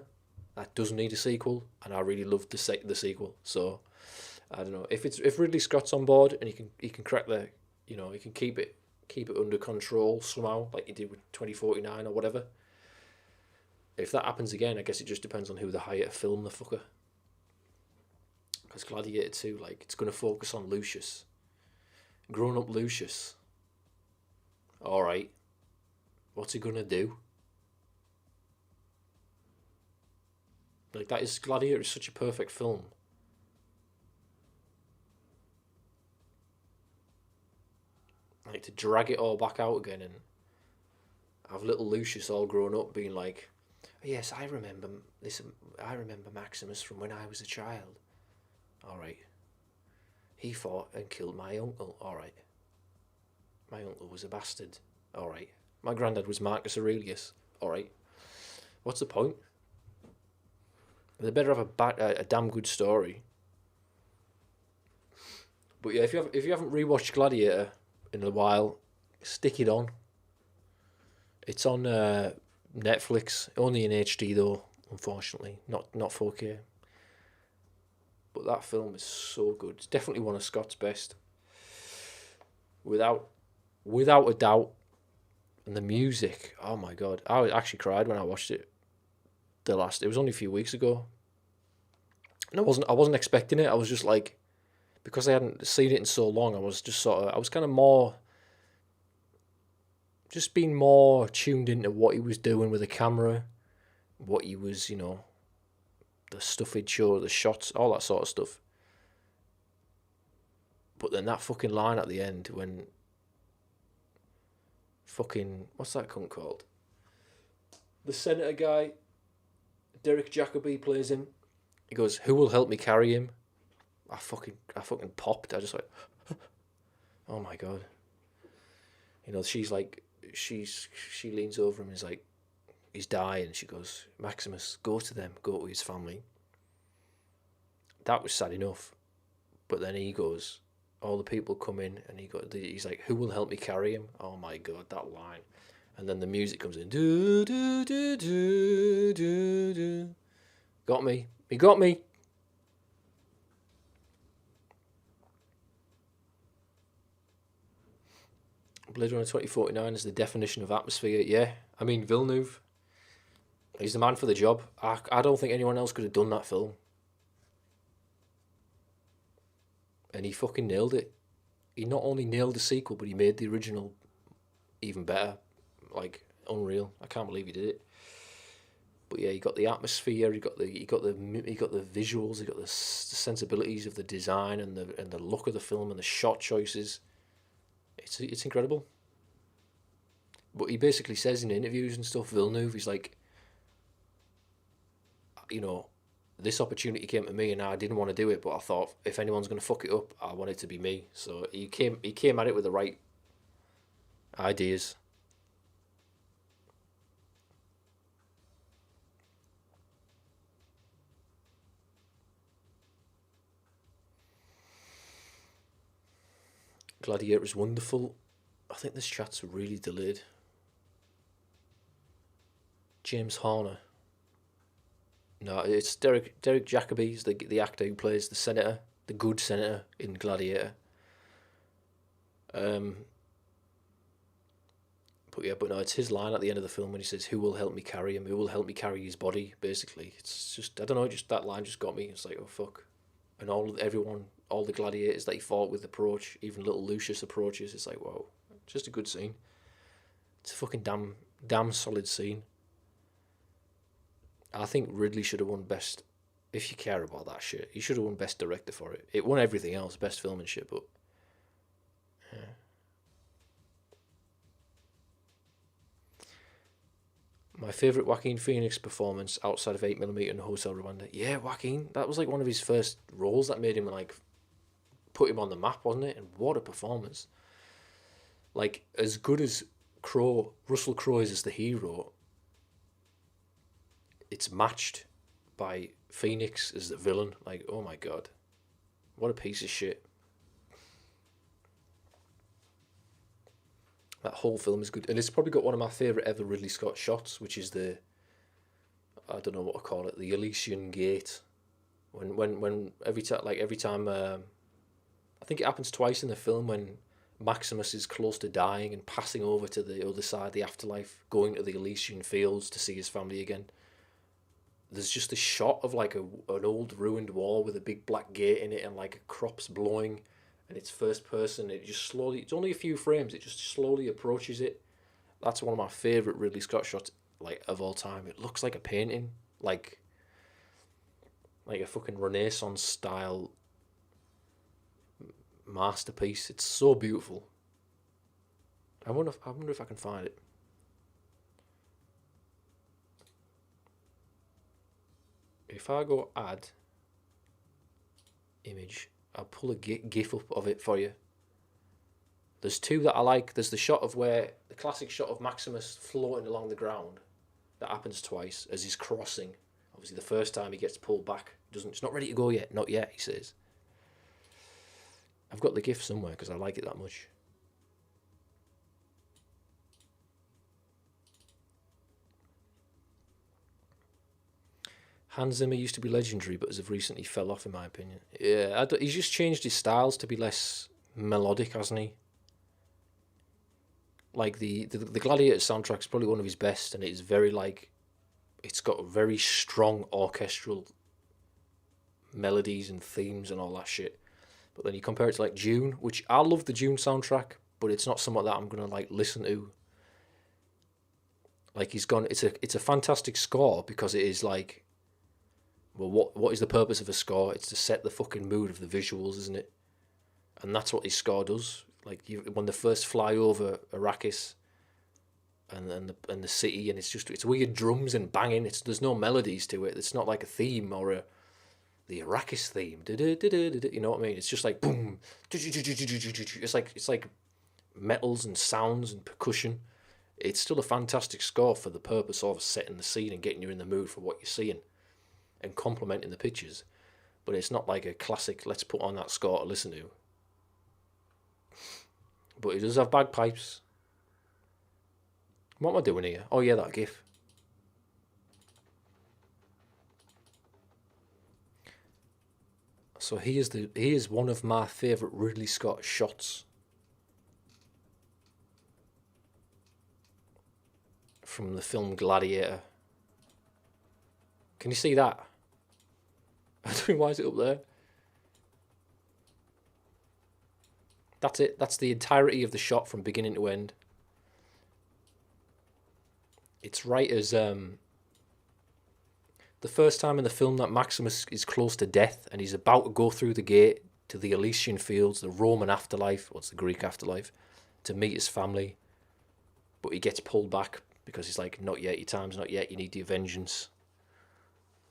A: That doesn't need a sequel, and I really loved the sequel. So I don't know if Ridley Scott's on board and he can crack he can keep it under control somehow, like he did with 2049 or whatever. If that happens again, I guess it just depends on who they hire to film the fucker. Because Gladiator 2, like, it's going to focus on Lucius. Grown up Lucius. Alright. What's he going to do? Like, Gladiator is such a perfect film. Like, to drag it all back out again and have little Lucius all grown up being like, yes, I remember this. I remember Maximus from when I was a child. All right. He fought and killed my uncle. All right. My uncle was a bastard. All right. My granddad was Marcus Aurelius. All right. What's the point? They better have a damn good story. But yeah, if you haven't rewatched Gladiator in a while, stick it on. It's on Netflix, only in HD though, unfortunately, not 4K. But that film is so good. It's definitely one of Scott's best, without a doubt. And the music, oh my god, I actually cried when I watched it. It was only a few weeks ago, and I wasn't expecting it. I was just like, because I hadn't seen it in so long, I was kind of more. Just being more tuned into what he was doing with the camera, what he was, the stuff he'd show, the shots, all that sort of stuff. But then that fucking line at the end when fucking, what's that cunt called? The senator guy, Derek Jacobi plays him. He goes, "Who will help me carry him?" I fucking popped. I just like, oh my god. She's like, she leans over him and is like, he's dying. She goes, "Maximus, go to his family." That was sad enough. But then he goes, all the people come in and he's like, "Who will help me carry him?" Oh my god, that line. And then the music comes in. Do, do, do, do, do, do. Got me. He got me. Blade Runner 2049 is the definition of atmosphere. Yeah, I mean, Villeneuve, he's the man for the job. I don't think anyone else could have done that film. And he fucking nailed it. He not only nailed the sequel, but he made the original even better. Like, unreal. I can't believe he did it. But yeah, he got the atmosphere. He got the visuals. He got the sensibilities of the design and the look of the film and the shot choices. It's incredible. But he basically says in interviews and stuff, Villeneuve, he's like, you know, this opportunity came to me and I didn't want to do it, but I thought if anyone's going to fuck it up, I want it to be me. So he came at it with the right ideas. Gladiator is wonderful. I think this chat's really delayed. James Horner. No, it's Derek Jacobi, the actor who plays the senator, the good senator in Gladiator. But no, it's his line at the end of the film when he says, "Who will help me carry him? Who will help me carry his body?" Basically, it's just, I don't know, just that line just got me. It's like, oh fuck, and all the gladiators that he fought with approach, even little Lucius approaches. It's like, whoa, just a good scene. It's a fucking damn solid scene. I think Ridley should have won best. If you care about that shit, he should have won best director for it. It won everything else, best film and shit, but yeah. My favourite Joaquin Phoenix performance outside of 8mm and Hotel Rwanda. Yeah, Joaquin. That was like one of his first roles that made him like put him on the map, wasn't it? And what a performance. Like, as good as Russell Crowe is as the hero, it's matched by Phoenix as the villain. Like, oh my god. What a piece of shit. That whole film is good, and it's probably got one of my favourite ever Ridley Scott shots, which is I don't know what to call it, the Elysian Gate. When every time, I think it happens twice in the film when Maximus is close to dying and passing over to the other side, the afterlife, going to the Elysian Fields to see his family again. There's just a shot of like an old ruined wall with a big black gate in it and like a crop's blowing. And it's first person, it just slowly, it's only a few frames, it just slowly approaches it. That's one of my favourite Ridley Scott shots, like, of all time. It looks like a painting, like a fucking Renaissance style masterpiece. It's so beautiful. I wonder if I can find it. If I go add image, I'll pull a gif up of it for you. There's two that I like. There's the classic shot of Maximus floating along the ground. That happens twice as he's crossing. Obviously, the first time he gets pulled back, it's not ready to go yet. Not yet, he says. I've got the gif somewhere because I like it that much. Hans Zimmer used to be legendary, but as of recently fell off, in my opinion. Yeah, he's just changed his styles to be less melodic, hasn't he? Like the Gladiator soundtrack's probably one of his best, and it's very like, it's got very strong orchestral melodies and themes and all that shit. But then you compare it to like Dune, which I love the Dune soundtrack, but it's not something that I'm gonna like listen to. Like it's a fantastic score because it is like, well, what is the purpose of a score? It's to set the fucking mood of the visuals, isn't it? And that's what his score does. Like when they first fly over Arrakis and the city, and it's weird drums and banging. There's no melodies to it. It's not like a theme or the Arrakis theme. You know what I mean? It's just like boom. It's like metals and sounds and percussion. It's still a fantastic score for the purpose of setting the scene and getting you in the mood for what you're seeing and complementing the pictures. But it's not like a classic, let's put on that score to listen to. But it does have bagpipes. What am I doing here? Oh yeah, that gif. So he is one of my favourite Ridley Scott shots from the film Gladiator. Can you see that? I don't know, why is it up there? That's it. That's the entirety of the shot from beginning to end. It's right as the first time in the film that Maximus is close to death and he's about to go through the gate to the Elysian Fields, the Roman afterlife, what's the Greek afterlife, to meet his family. but he gets pulled back because he's like, not yet, your time's not yet, you need your vengeance.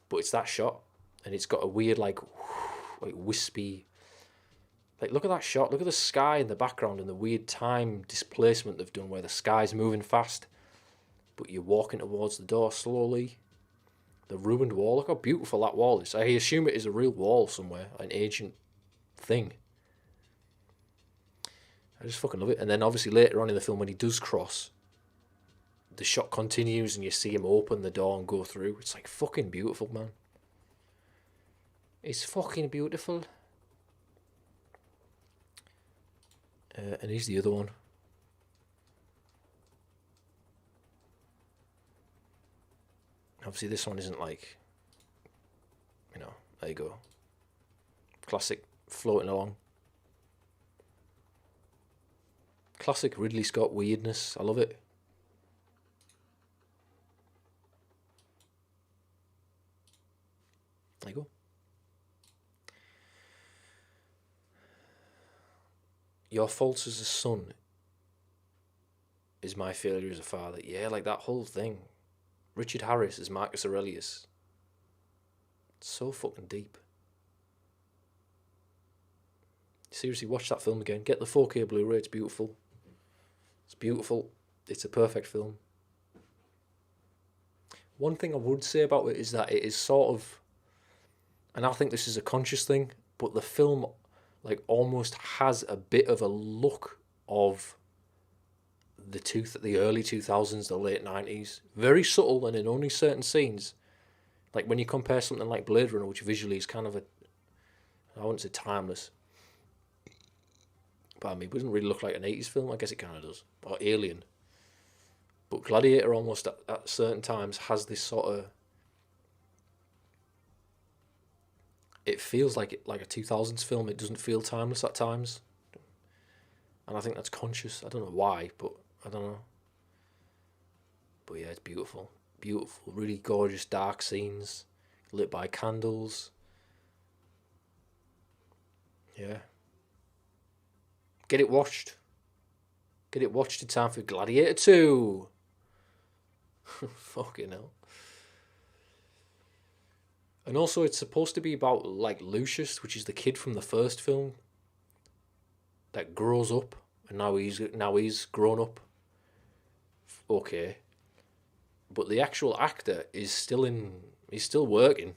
A: But it's that shot, and it's got a weird like wispy. Like, look at that shot. Look at the sky in the background and the weird time displacement they've done where the sky's moving fast, but you're walking towards the door slowly. The ruined wall. Look how beautiful that wall is. I assume it is a real wall somewhere, an ancient thing. I just fucking love it. And then obviously later on in the film when he does cross, the shot continues and you see him open the door and go through. It's like fucking beautiful, man. It's fucking beautiful. And here's the other one. Obviously this one isn't like, there you go. Classic floating along. Classic Ridley Scott weirdness. I love it. There you go. Your faults as a son is my failure as a father. Yeah, like that whole thing. Richard Harris as Marcus Aurelius. It's so fucking deep. Seriously, watch that film again. Get the 4K Blu-ray. It's beautiful. It's beautiful. It's a perfect film. One thing I would say about it is that it is sort of, and I think this is a conscious thing, but the film like almost has a bit of a look of the early 2000s, the late 90s. Very subtle and in only certain scenes. Like when you compare something like Blade Runner, which visually is kind of I wouldn't say timeless, but I mean, it doesn't really look like an 80s film. I guess it kind of does. Or Alien. But Gladiator almost at certain times has this sort of, it feels like a 2000s film. It doesn't feel timeless at times. And I think that's conscious. I don't know why, but I don't know. But yeah, it's beautiful. Beautiful, really gorgeous dark scenes lit by candles. Yeah. Get it watched. Get it watched in time for Gladiator 2. Fucking hell. And also it's supposed to be about like Lucius, which is the kid from the first film that grows up and now he's grown up. Okay. But the actual actor is he's still working.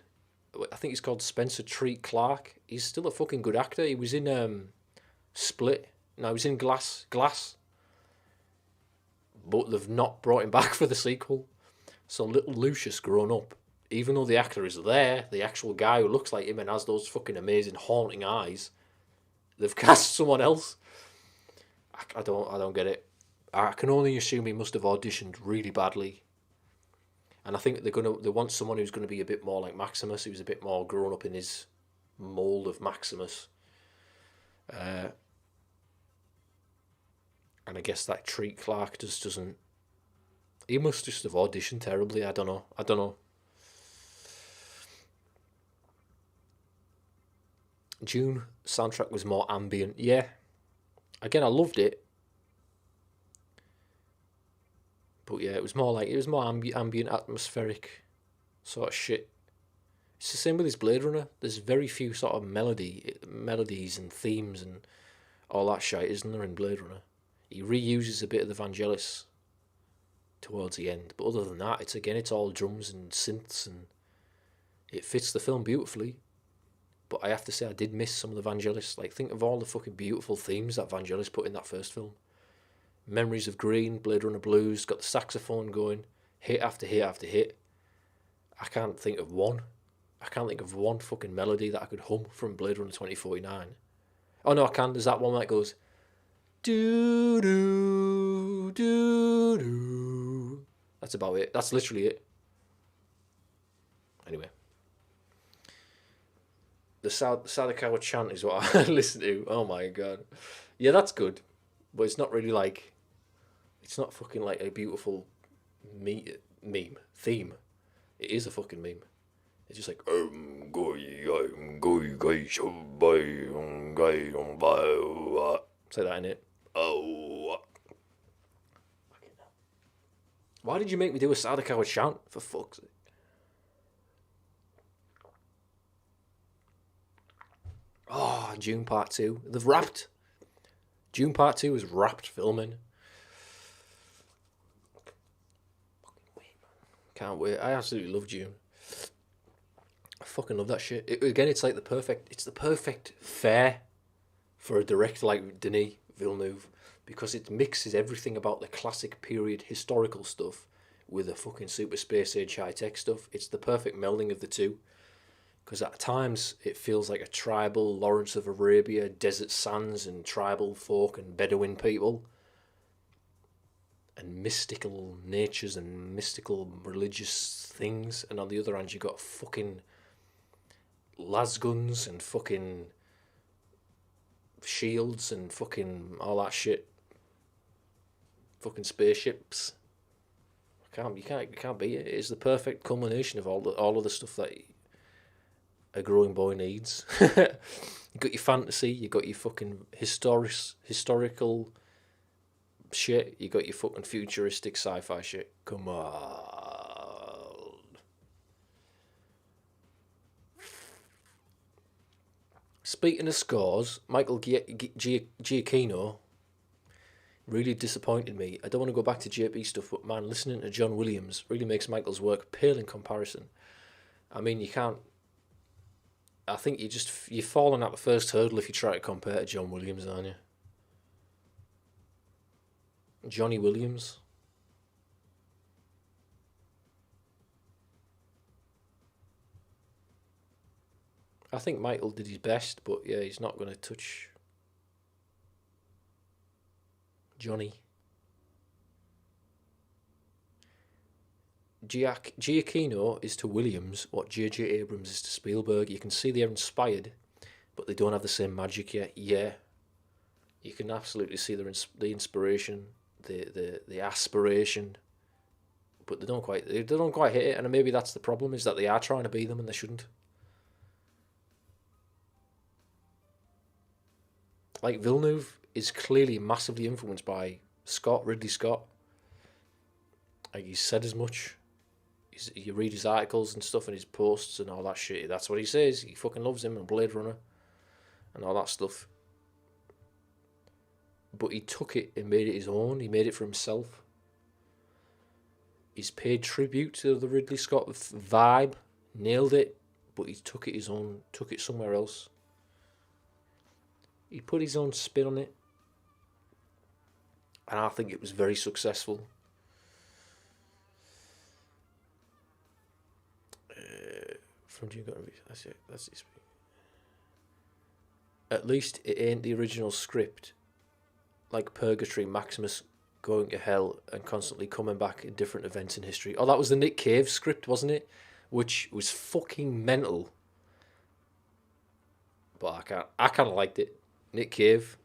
A: I think he's called Spencer Treat Clark. He's still a fucking good actor. He was in Split. No, he was in Glass. But they've not brought him back for the sequel. So little Lucius grown up, even though the actor is there, the actual guy who looks like him and has those fucking amazing haunting eyes, they've cast someone else. I don't get it. I can only assume he must have auditioned really badly. And I think they want someone who's going to be a bit more like Maximus, who's a bit more grown up in his mould of Maximus. And I guess that Treat Clark just doesn't. He must just have auditioned terribly. I don't know. June soundtrack was more ambient. Yeah. Again, I loved it. But yeah, it was more ambient, atmospheric sort of shit. It's the same with his Blade Runner. There's very few sort of melodies and themes and all that shit, isn't there, in Blade Runner? He reuses a bit of the Vangelis towards the end. But other than that, it's all drums and synths and it fits the film beautifully. But I have to say I did miss some of the Vangelis. Like, think of all the fucking beautiful themes that Vangelis put in that first film. Memories of Green, Blade Runner Blues, got the saxophone going, hit after hit after hit. I can't think of one fucking melody that I could hum from Blade Runner 2049. Oh no, I can. There's that one that goes doo doo doo doo. That's about it. That's literally it. Anyway. The Sadakawa chant is what I listen to. Oh my god. Yeah, that's good. But it's not really like, it's not fucking like a beautiful meme theme. It is a fucking meme. It's just like say that in it. Oh, fucking hell. Why did you make me do a Sadako chant, for fuck's sake? Oh, Dune Part 2. They've wrapped. Dune Part 2 is wrapped filming. Can't wait. I absolutely love Dune. I fucking love that shit. Again, it's like the perfect fare for a director like Denis Villeneuve, because it mixes everything about the classic period historical stuff with the fucking super space age high tech stuff. It's the perfect melding of the two. Because at times it feels like a tribal Lawrence of Arabia, desert sands and tribal folk and Bedouin people. And mystical natures and mystical religious things. And on the other hand, you got fucking lasguns and fucking shields and fucking all that shit. Fucking spaceships. You can't beat it. It is the perfect culmination of all of the stuff that a growing boy needs. You got your fantasy, you got your fucking historical shit, you got your fucking futuristic sci-fi shit. Come on. Speaking of scores, Michael Giacchino really disappointed me. I don't want to go back to JP stuff, but man, listening to John Williams really makes Michael's work pale in comparison. I mean, you can't. I think you're falling at the first hurdle if you try to compare to John Williams, aren't you? Johnny Williams. I think Michael did his best, but yeah, he's not going to touch Johnny. Giacchino is to Williams what J.J. Abrams is to Spielberg. You can see they're inspired, but they don't have the same magic yet. Yeah, you can absolutely see the inspiration, the aspiration, but they don't quite hit it. And maybe that's the problem, is that they are trying to be them and they shouldn't. Like, Villeneuve is clearly massively influenced by Ridley Scott. Like, he's said as much. You read his articles and stuff and his posts and all that shit. That's what he says. He fucking loves him and Blade Runner and all that stuff. But he took it and made it his own. He made it for himself. He's paid tribute to the Ridley Scott vibe, nailed it, but he took it his own, took it somewhere else. He put his own spin on it, and I think it was very successful. From June, that's it. That's it. At least it ain't the original script, like Purgatory, Maximus going to hell and constantly coming back in different events in history. Oh, that was the Nick Cave script, wasn't it? Which was fucking mental. But I kind of liked it. Nick Cave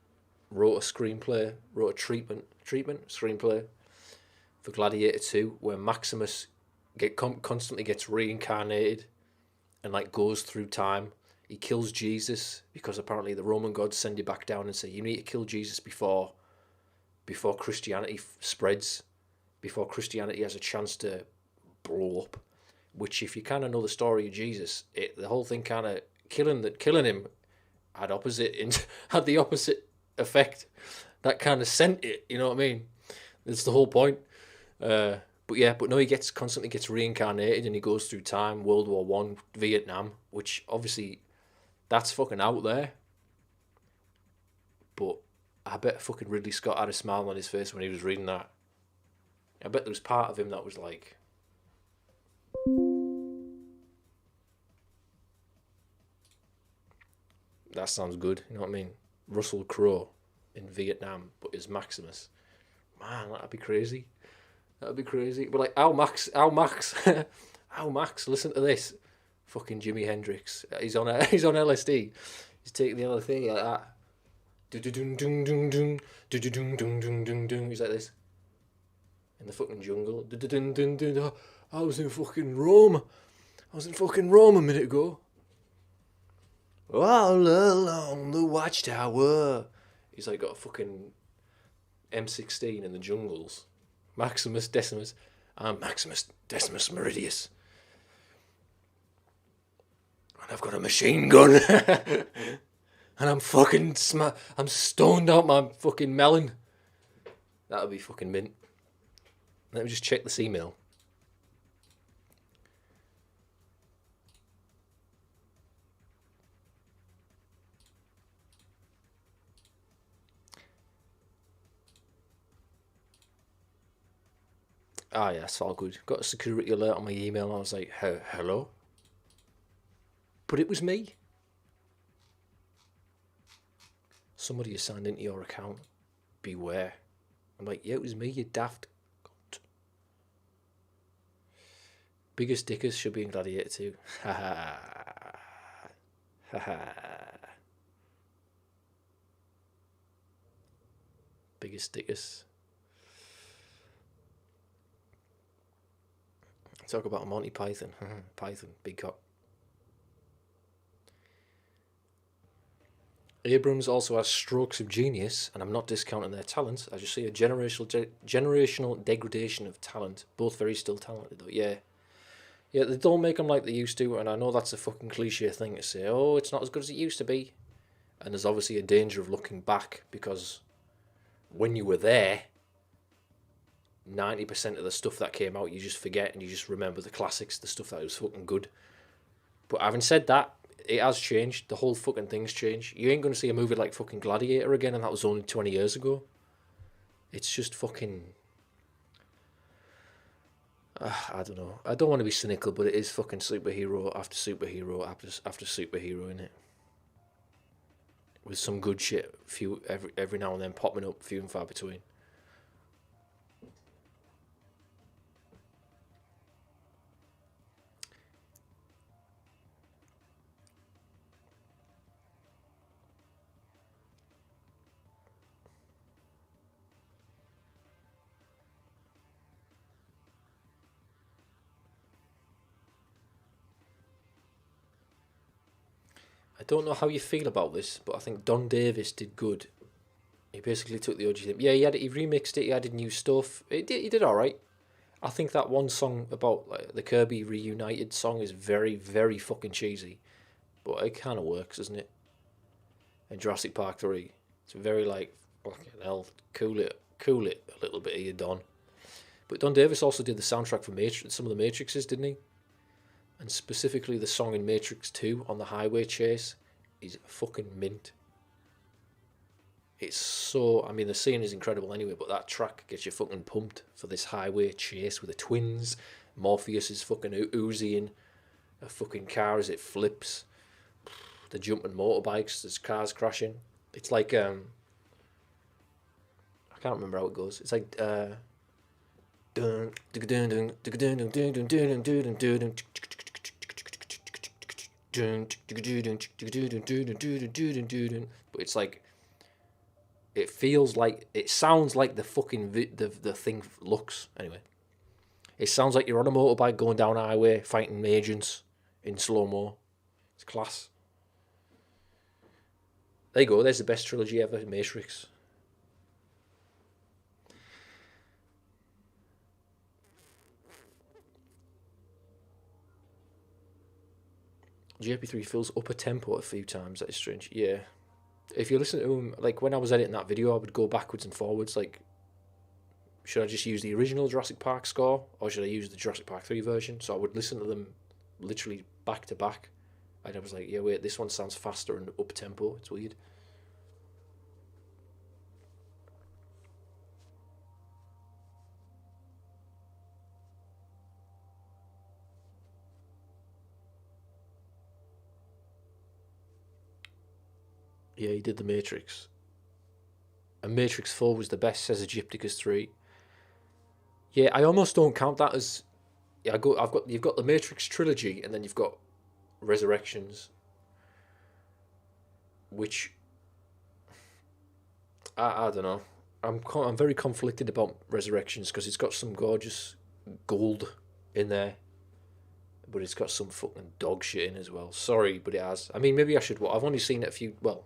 A: wrote a screenplay, wrote a treatment screenplay for Gladiator 2, where Maximus constantly gets reincarnated and like goes through time. He kills Jesus because apparently the Roman gods send you back down and say you need to kill Jesus before Christianity spreads, before Christianity has a chance to blow up. Which, if you kind of know the story of Jesus, the whole thing kind of killing him had the opposite effect. That kind of sent it. You know what I mean? That's the whole point. But no, he constantly gets reincarnated and he goes through time, World War One, Vietnam, which obviously that's fucking out there. But I bet fucking Ridley Scott had a smile on his face when he was reading that. I bet there was part of him that was like, that sounds good, you know what I mean? Russell Crowe in Vietnam, but as Maximus. Man, that'd be crazy. That'd be crazy. But like, Al Max, listen to this. Fucking Jimi Hendrix. He's on LSD. He's taking the LSD like that. He's like this. In the fucking jungle. I was in fucking Rome a minute ago. All along the watchtower. He's like got a fucking M16 in the jungles. Maximus Decimus. I'm Maximus Decimus Meridius. And I've got a machine gun. And I'm fucking I'm stoned out my fucking melon. That would be fucking mint. Let me just check this email. Ah, yeah, it's all good. Got a security alert on my email. I was like, hello? But it was me. Somebody has signed into your account. Beware. I'm like, yeah, it was me, you daft cunt. Biggest dickers should be in Gladiator 2. Ha ha. Ha ha. Biggest dickers. Talk about Monty Python. Python, big cock. Abrams also has strokes of genius, and I'm not discounting their talent. I just see a generational degradation of talent. Both very still talented, though. Yeah, they don't make them like they used to, and I know that's a fucking cliche thing to say. Oh, it's not as good as it used to be, and there's obviously a danger of looking back because when you were there, 90% of the stuff that came out you just forget and you just remember the classics, the stuff that was fucking good. But having said that, it has changed. The whole fucking thing's changed. You ain't going to see a movie like fucking Gladiator again, and that was only 20 years ago. It's just fucking... I don't know. I don't want to be cynical, but it is fucking superhero after superhero after superhero, innit? With some good shit every now and then popping up, few and far between. I don't know how you feel about this, but I think Don Davis did good. He basically took the OG theme. Yeah, he remixed it. He added new stuff. He did all right. I think that one song about like, the Kirby Reunited song is very, very fucking cheesy, but it kind of works, doesn't it? In Jurassic Park 3, it's very like fucking hell. Cool it a little bit here, Don. But Don Davis also did the soundtrack for some of the Matrixes, didn't he? And specifically the song in Matrix 2 on the highway chase is fucking mint. It's so... I mean, the scene is incredible anyway, but that track gets you fucking pumped for this highway chase with the twins. Morpheus is fucking oozing a fucking car as it flips. The jumping motorbikes, there's cars crashing. It's like... I can't remember how it goes. It's like... But it's like it feels like it sounds like the fucking the thing looks anyway. It sounds like you're on a motorbike going down a highway fighting agents in slow mo. It's class. There you go. There's the best trilogy ever, Matrix. JP3 feels up a tempo a few times. That is strange. Yeah. If you listen to him, like when I was editing that video, I would go backwards and forwards. Like, should I just use the original Jurassic Park score or should I use the Jurassic Park 3 version? So I would listen to them literally back to back. And I was like, yeah, wait, this one sounds faster and up tempo. It's weird. Yeah, he did the Matrix. And Matrix 4 was the best, says Egypticus 3. Yeah, I almost don't count that as... Yeah, you've got the Matrix trilogy, and then you've got Resurrections, which... I don't know. I'm very conflicted about Resurrections, because it's got some gorgeous gold in there, but it's got some fucking dog shit in as well. Sorry, but it has. I mean, maybe I should... I've only seen it a few... Well,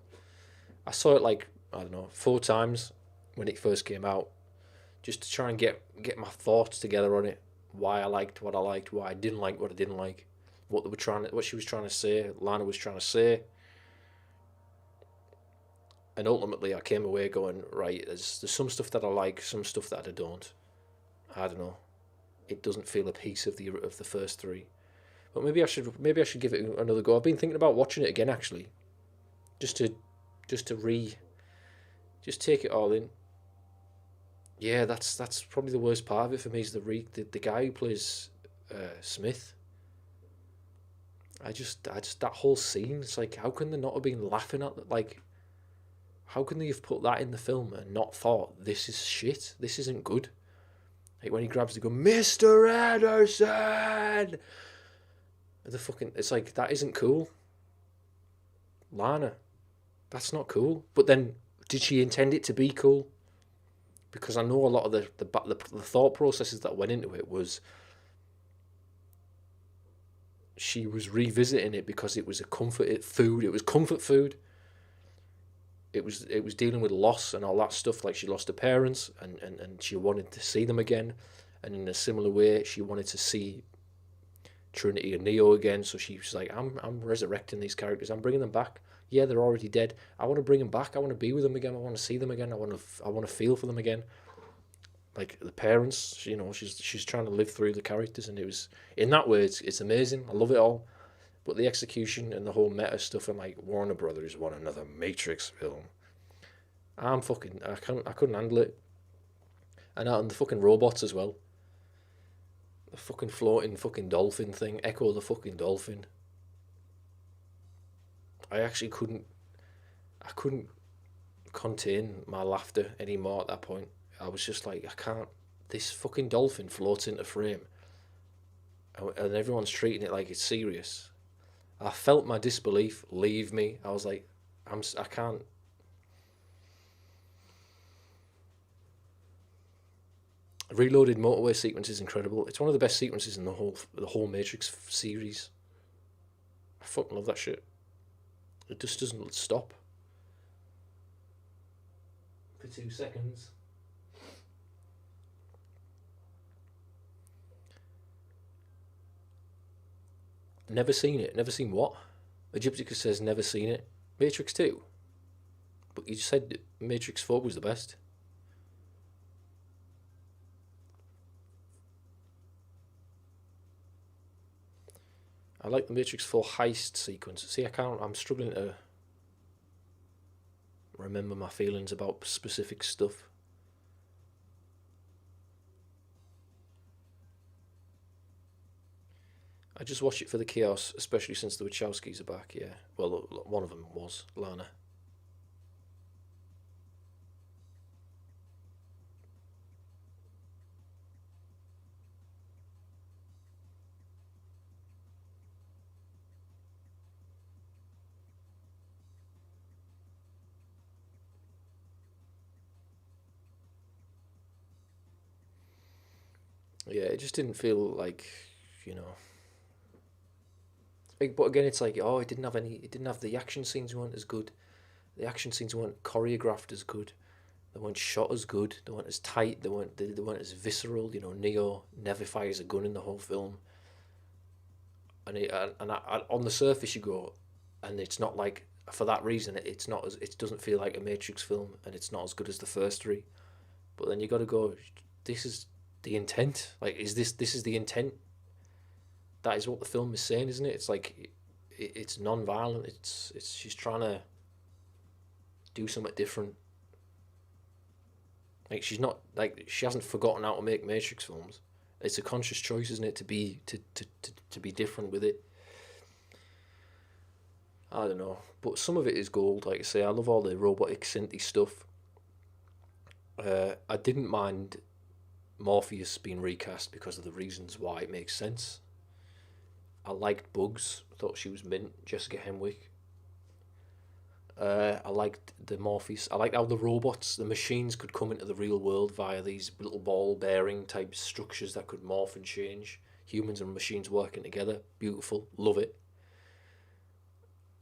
A: I saw it like, I don't know, 4 times when it first came out, just to try and get my thoughts together on it. why I liked what I liked, why I didn't like what I didn't like, what she was trying to say, Lana was trying to say, and ultimately I came away going, right, there's some stuff that I like, some stuff that I don't. I don't know. It doesn't feel a piece of the first three. But maybe I should give it another go. I've been thinking about watching it again actually, just to just to re just take it all in. Yeah, that's probably the worst part of it for me is the guy who plays Smith. I just that whole scene. It's like how can they not have been laughing at that? Like how can they have put that in the film and not thought this is shit? This isn't good. Like when he grabs the gun, Mr. Anderson. It's like that isn't cool. Lana, that's not cool. But then, did she intend it to be cool? Because I know a lot of the thought processes that went into it was she was revisiting it because it was a comfort food. It was comfort food. It was dealing with loss and all that stuff. Like she lost her parents and she wanted to see them again. And in a similar way, she wanted to see Trinity and Neo again. So she was like, I'm resurrecting these characters. I'm bringing them back. Yeah, they're already dead. I want to bring them back. I want to be with them again. I want to see them again. I want to feel for them again. Like the parents, she's trying to live through the characters, and it was in that way it's amazing. I love it all, but the execution and the whole meta stuff, and like Warner Brothers want another Matrix film. I couldn't handle it, and the fucking robots as well. The fucking floating fucking dolphin thing, Echo the fucking dolphin. I actually couldn't contain my laughter anymore at that point. I was just like, I can't. This fucking dolphin floats into frame, and everyone's treating it like it's serious. I felt my disbelief leave me. I was like, I can't. Reloaded motorway sequence is incredible. It's one of the best sequences in the whole Matrix series. I fucking love that shit. It just doesn't stop for 2 seconds. Never seen it. Never seen what? Egyptica says never seen it. Matrix 2. But you just said Matrix 4 was the best. I like the Matrix 4 heist sequence. See, I'm struggling to remember my feelings about specific stuff. I just watch it for the chaos, especially since the Wachowskis are back, yeah. Well, one of them was, Lana. Yeah, it just didn't feel like, you know. But again, it's like, oh, it didn't have the action scenes weren't as good. The action scenes weren't choreographed as good. They weren't shot as good. They weren't as tight. They weren't as visceral. Neo never fires a gun in the whole film. On the surface you go, and it's not like for that reason it doesn't feel like a Matrix film, and it's not as good as the first three. But then you got to go, this is the intent. Like, this is the intent? That is what the film is saying, isn't it? It's like it's non-violent. It's she's trying to do something different. Like she hasn't forgotten how to make Matrix films. It's a conscious choice, isn't it, to be different with it. I don't know, but some of it is gold. Like I say, I love all the robotic synthy stuff. I didn't mind Morpheus being recast because of the reasons why it makes sense. I liked Bugs. I thought she was mint. Jessica Henwick. I liked the Morpheus. I liked how the machines could come into the real world via these little ball bearing type structures that could morph and change. Humans and machines working together. Beautiful. Love it.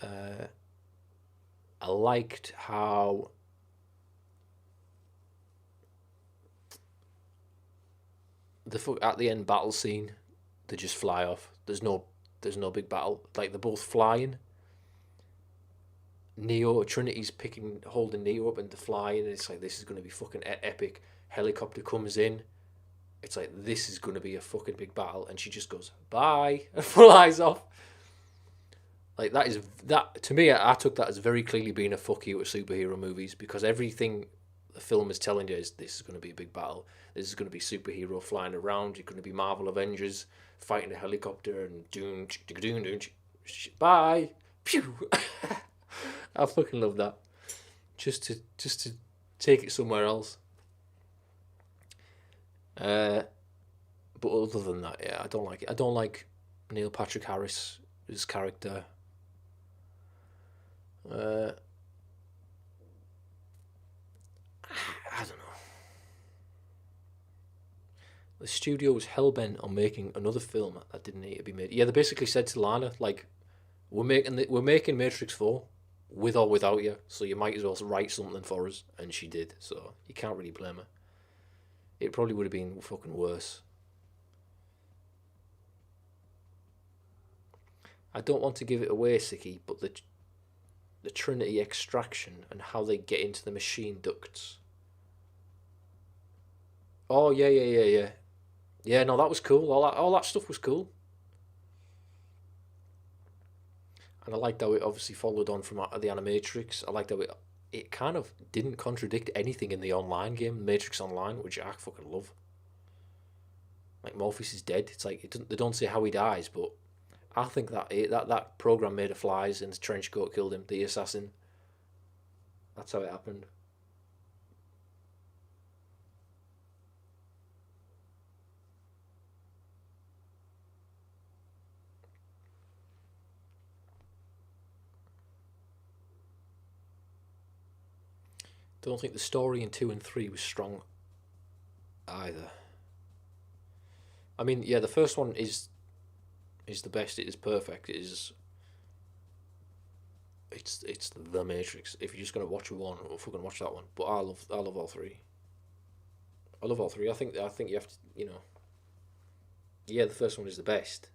A: I liked how at the end battle scene, they just fly off. There's no big battle. Like they're both flying. Trinity's holding Neo up and they're flying, and it's like this is going to be fucking epic. Helicopter comes in. It's like this is going to be a fucking big battle, and she just goes bye and flies off. Like that to me, I took that as very clearly being a fuck you at superhero movies, because everything the film is telling you is this is going to be a big battle. This is going to be superhero flying around. You're going to be Marvel Avengers fighting a helicopter and doom, bye, pew. I fucking love that. Just to take it somewhere else. But other than that, yeah, I don't like it. I don't like Neil Patrick Harris, his character. I don't know. The studio was hellbent on making another film that didn't need to be made. Yeah, they basically said to Lana, like, we're making Matrix 4 with or without you, so you might as well write something for us, and she did. So you can't really blame her. It probably would have been fucking worse. I don't want to give it away, Sicky, but the Trinity extraction and how they get into the machine ducts. Oh yeah. Yeah, no, that was cool. All that stuff was cool. And I liked how it obviously followed on from the Animatrix. I liked how it kind of didn't contradict anything in the online game, Matrix Online, which I fucking love. Like Morpheus is dead. It's like they don't say how he dies, but I think that program made of flies and the trench coat killed him, the assassin. That's how it happened. Don't think the story in 2 and 3 was strong either. I mean, yeah, the first one is the best. It is perfect. It's the Matrix. If you're just gonna watch one, we'll fucking watch that one. But I love all three. I love all three. I think you have to, yeah, the first one is the best.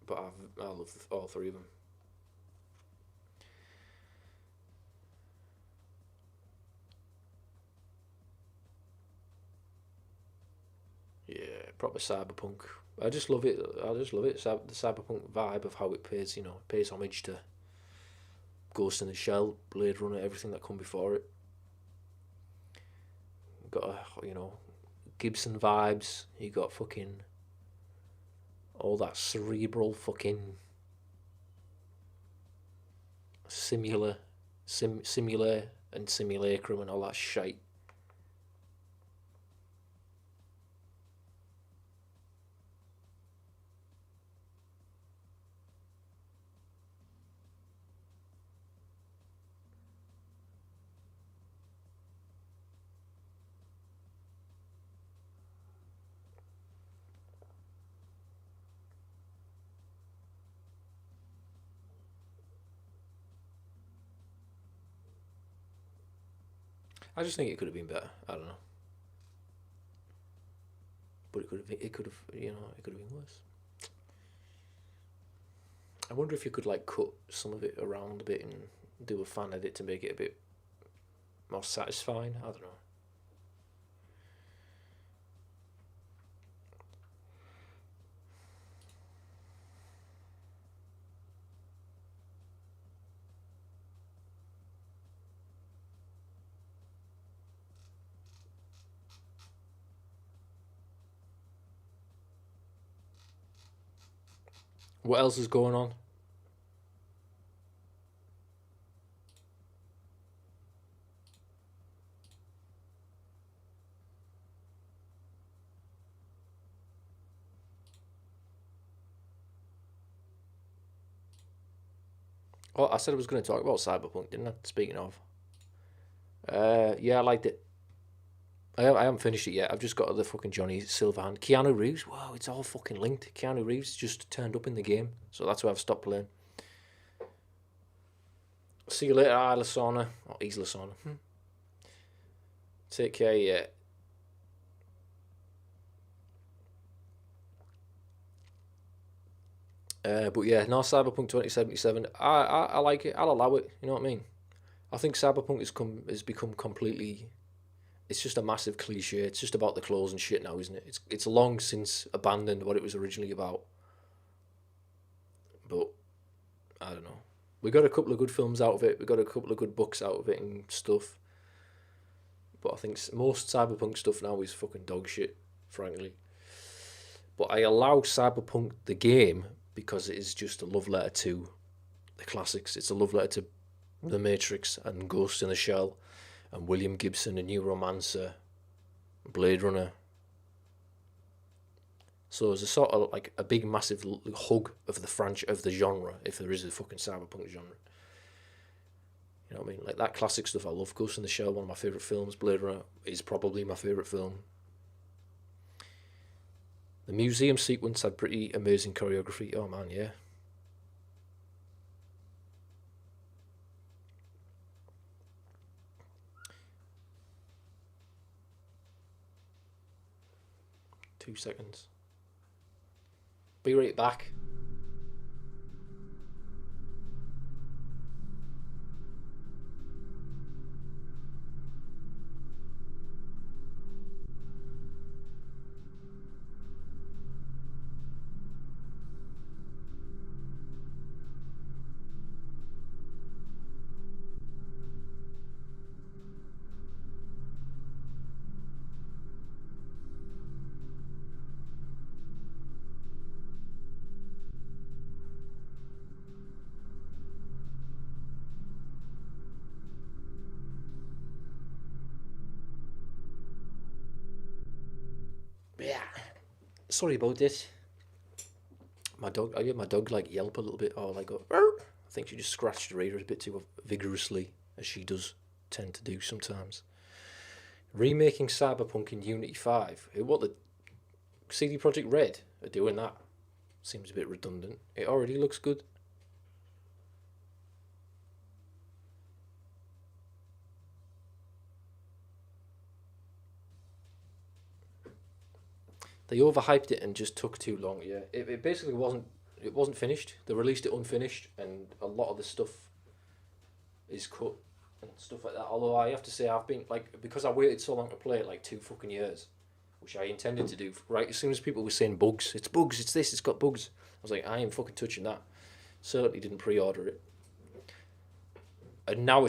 A: But I love all three of them. Yeah, proper cyberpunk. I just love it. The cyberpunk vibe of how it pays, pays homage to Ghost in the Shell, Blade Runner, everything that come before it. Got Gibson vibes. You got fucking all that cerebral fucking simula and simulacrum and all that shite. I just think it could have been better. I don't know, but it could have been worse. I wonder if you could like cut some of it around a bit and do a fan edit to make it a bit more satisfying. I don't know. What else is going on? Oh, I said I was going to talk about Cyberpunk, didn't I? Speaking of, yeah, I liked it. I haven't finished it yet. I've just got the fucking Johnny Silverhand. Keanu Reeves. Wow, it's all fucking linked. Keanu Reeves just turned up in the game, so that's why I've stopped playing. See you later, Isla Sauna. Or Isla Sauna. Take care, yeah. But yeah, no, Cyberpunk 2077. I like it. I'll allow it. You know what I mean? I think Cyberpunk has become completely. It's just a massive cliche. It's just about the clothes and shit now, isn't it? It's long since abandoned what it was originally about. But I don't know. We got a couple of good films out of it. We got a couple of good books out of it and stuff. But I think most Cyberpunk stuff now is fucking dog shit, frankly. But I allow Cyberpunk the game because it is just a love letter to the classics. It's a love letter to The Matrix and Ghost in the Shell and William Gibson and Neuromancer, Blade Runner. So it's a sort of like a big massive hug of the genre, if there is a fucking Cyberpunk genre. You know what I mean? Like that classic stuff I love. Ghost in the Shell, one of my favourite films. Blade Runner is probably my favourite film. The museum sequence had pretty amazing choreography. Oh man, yeah. Two seconds. Be right back. Yeah. Sorry about this. My dog, I hear my dog like yelp a little bit, or like go. Arr! I think she just scratched her ear a bit too vigorously, as she does tend to do sometimes. Remaking Cyberpunk in Unity 5. What the CD Projekt Red are doing that? Seems a bit redundant. It already looks good. They overhyped it and just took too long. Yeah, it basically wasn't. It wasn't finished. They released it unfinished, and a lot of the stuff is cut and stuff like that. Although I have to say, I've been like because I waited so long to play it, like 2 fucking years, which I intended to do. Right as soon as people were saying bugs, it's this, it's got bugs. I was like, I ain't fucking touching that. Certainly didn't pre-order it. And now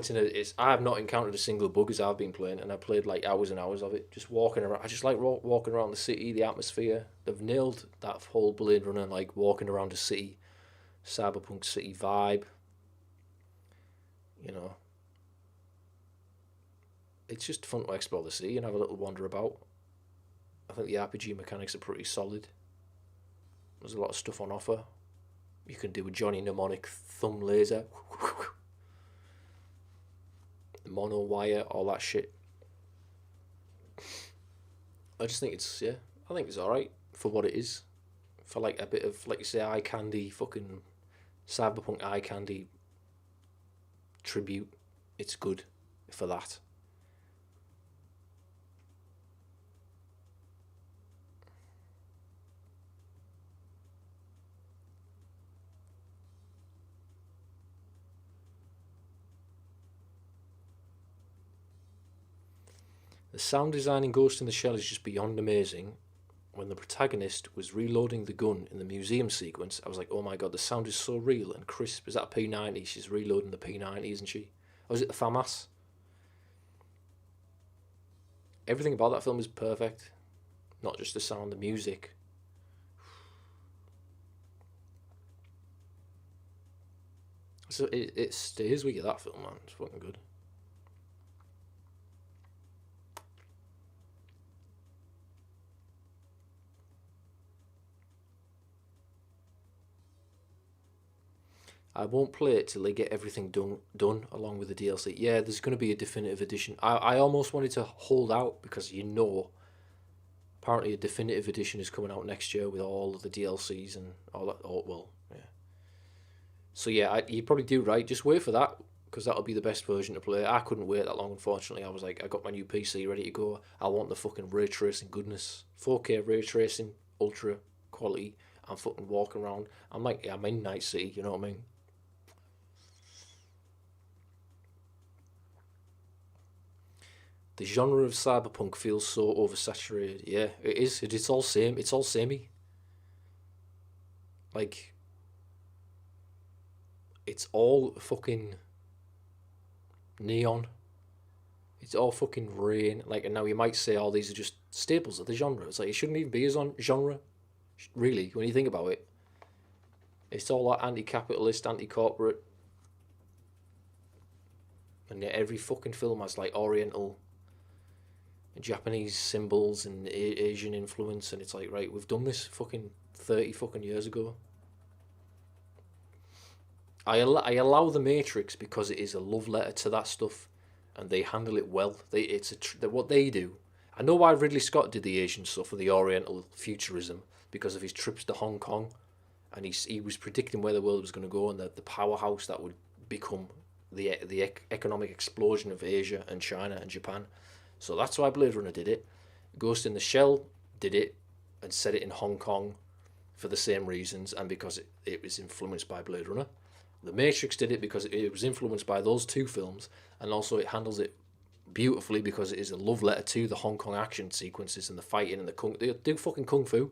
A: I have not encountered a single bug as I've been playing, and I played like hours and hours of it, just walking around. I just like walking around the city, the atmosphere. They've nailed that whole Blade Runner, like walking around the city, cyberpunk city vibe. You know, it's just fun to explore the city and have a little wander about. I think the RPG mechanics are pretty solid. There's a lot of stuff on offer. You can do a Johnny Mnemonic thumb laser. Mono wire, all that shit. I just think I think it's alright for what it is. For like a bit of, like you say, eye candy, fucking cyberpunk eye candy tribute. It's good for that. The sound design in Ghost in the Shell is just beyond amazing. When the protagonist was reloading the gun in the museum sequence, I was like, oh my god, the sound is so real and crisp. Is that a P90? She's reloading the P90, isn't she? Or is it the FAMAS? Everything about that film is perfect. Not just the sound, the music. So it stays with you, that film, man. It's fucking good. I won't play it till they get everything done along with the DLC. Yeah, there's going to be a definitive edition. I almost wanted to hold out because apparently a definitive edition is coming out next year with all of the DLCs and all that. Oh, well, yeah. So yeah, you probably do right. Just wait for that because that'll be the best version to play. I couldn't wait that long, unfortunately. I was like, I got my new PC ready to go. I want the fucking ray tracing goodness. 4K ray tracing, ultra quality. I'm fucking walking around. I'm like, yeah, I'm in Night City, you know what I mean? The genre of cyberpunk feels so oversaturated. Yeah, it is. It's all same. It's all samey. Like, it's all fucking neon. It's all fucking rain. Like, and now you might say, oh, these are just staples of the genre. It's like, it shouldn't even be a genre, really, when you think about it. It's all like anti-capitalist, anti-corporate. And yet every fucking film has like Oriental and Japanese symbols and Asian influence. And it's like, right, we've done this fucking 30 fucking years ago. I allow The Matrix because it is a love letter to that stuff, and they handle it well. What they do. I know why Ridley Scott did the Asian stuff and the Oriental futurism, because of his trips to Hong Kong, and he was predicting where the world was going to go and the powerhouse that would become the economic explosion of Asia and China and Japan. So that's why Blade Runner did it. Ghost in the Shell did it and set it in Hong Kong for the same reasons, and because it was influenced by Blade Runner. The Matrix did it because it was influenced by those two films, and also it handles it beautifully because it is a love letter to the Hong Kong action sequences and the fighting and the kung. They do fucking kung fu,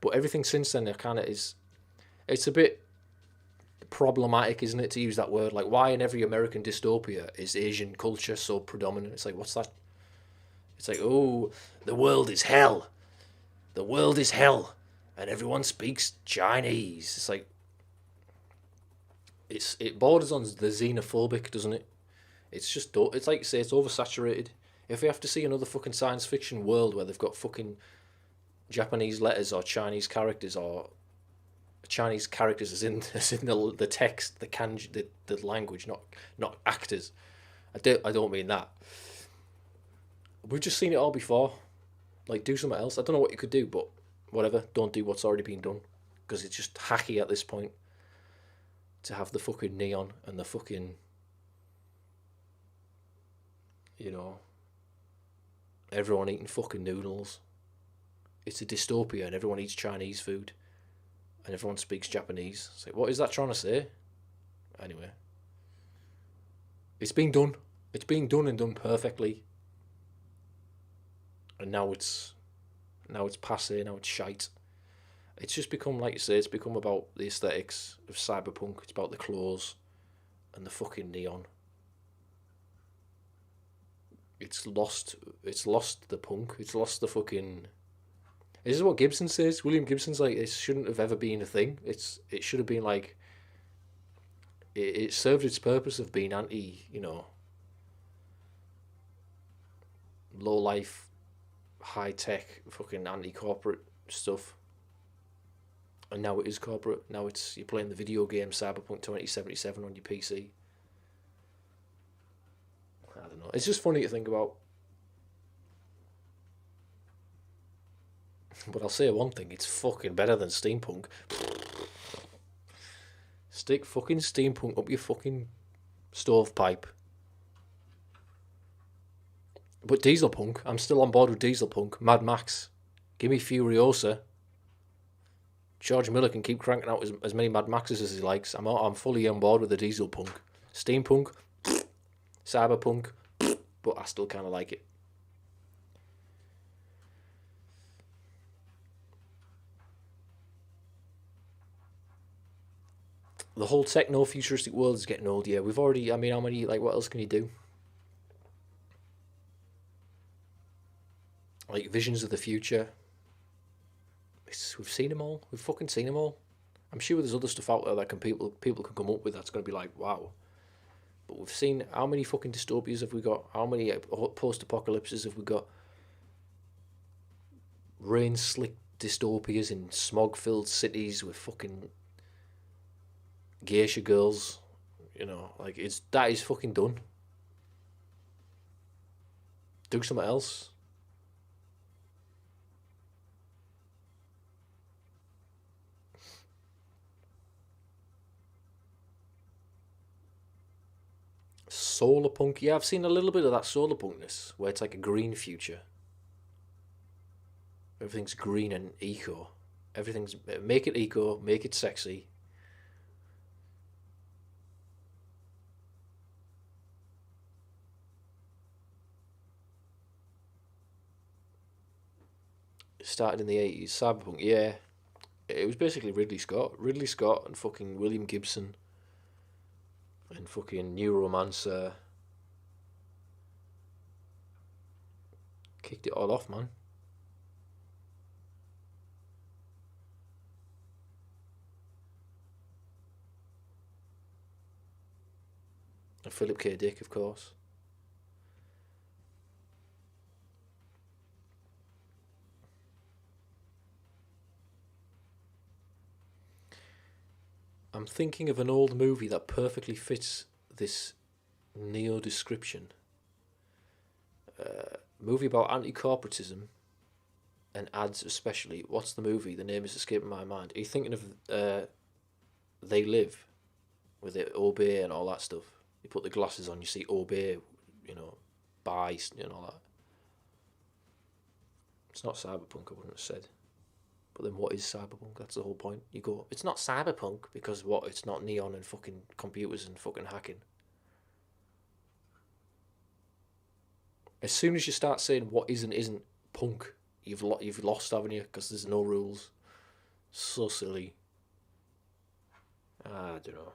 A: but everything since then, it's a bit problematic, isn't it, to use that word? Like, why in every American dystopia is Asian culture so predominant? It's like, what's that? It's like, oh, the world is hell. The world is hell, and everyone speaks Chinese. It's like, it borders on the xenophobic, doesn't it? It's like you say, it's oversaturated. If we have to see another fucking science fiction world where they've got fucking Japanese letters or Chinese characters as in the text, the kanji, the language, not actors. I don't mean that. We've just seen it all before. Like, do something else. I don't know what you could do, but whatever. Don't do what's already been done, because it's just hacky at this point to have the fucking neon and the fucking, you know, everyone eating fucking noodles. It's a dystopia and everyone eats Chinese food and everyone speaks Japanese. It's like, what is that trying to say? Anyway, it's been done. It's been done and done perfectly. And now it's passé, now it's shite. It's just become, like you say, it's become about the aesthetics of cyberpunk. It's about the clothes and the fucking neon. It's lost the punk. It's lost the fucking... This is what Gibson says. William Gibson's like, it shouldn't have ever been a thing. It should have been like... It served its purpose of being anti, low-life, high-tech, fucking anti-corporate stuff. And now it is corporate. Now you're playing the video game Cyberpunk 2077 on your PC. I don't know. It's just funny to think about. But I'll say one thing. It's fucking better than steampunk. Stick fucking steampunk up your fucking stovepipe. But dieselpunk, I'm still on board with dieselpunk. Mad Max. Give me Furiosa. George Miller can keep cranking out as many Mad Maxes as he likes. I'm fully on board with the diesel punk. Steampunk, cyberpunk, but I still kind of like it. The whole techno-futuristic world is getting old, yeah. We've already, how many, what else can you do? Like, visions of the future. We've seen them all. We've fucking seen them all. I'm sure there's other stuff out there that people can come up with that's going to be like, wow. But we've seen, how many fucking dystopias have we got? How many post-apocalypses have we got? Rain-slick dystopias in smog-filled cities with fucking geisha girls. That is fucking done. Do something else. Solar punk, yeah, I've seen a little bit of that solar punkness, where it's like a green future. Everything's green and eco. Everything's make it eco, make it sexy. It started in the 80s. Cyberpunk, yeah. It was basically Ridley Scott and fucking William Gibson and fucking Neuromancer kicked it all off, man. And Philip K. Dick, of course. I'm thinking of an old movie that perfectly fits this neo description. Movie about anti-corporatism and ads, especially. What's the movie? The name is escaping my mind. Are you thinking of They Live, with it obey and all that stuff? You put the glasses on, you see obey, buy, and all that. It's not cyberpunk, I wouldn't have said. But then what is cyberpunk? That's the whole point. You go, it's not cyberpunk because what? It's not neon and fucking computers and fucking hacking. As soon as you start saying what isn't punk, you've lost, haven't you? Because there's no rules. So silly. I don't know.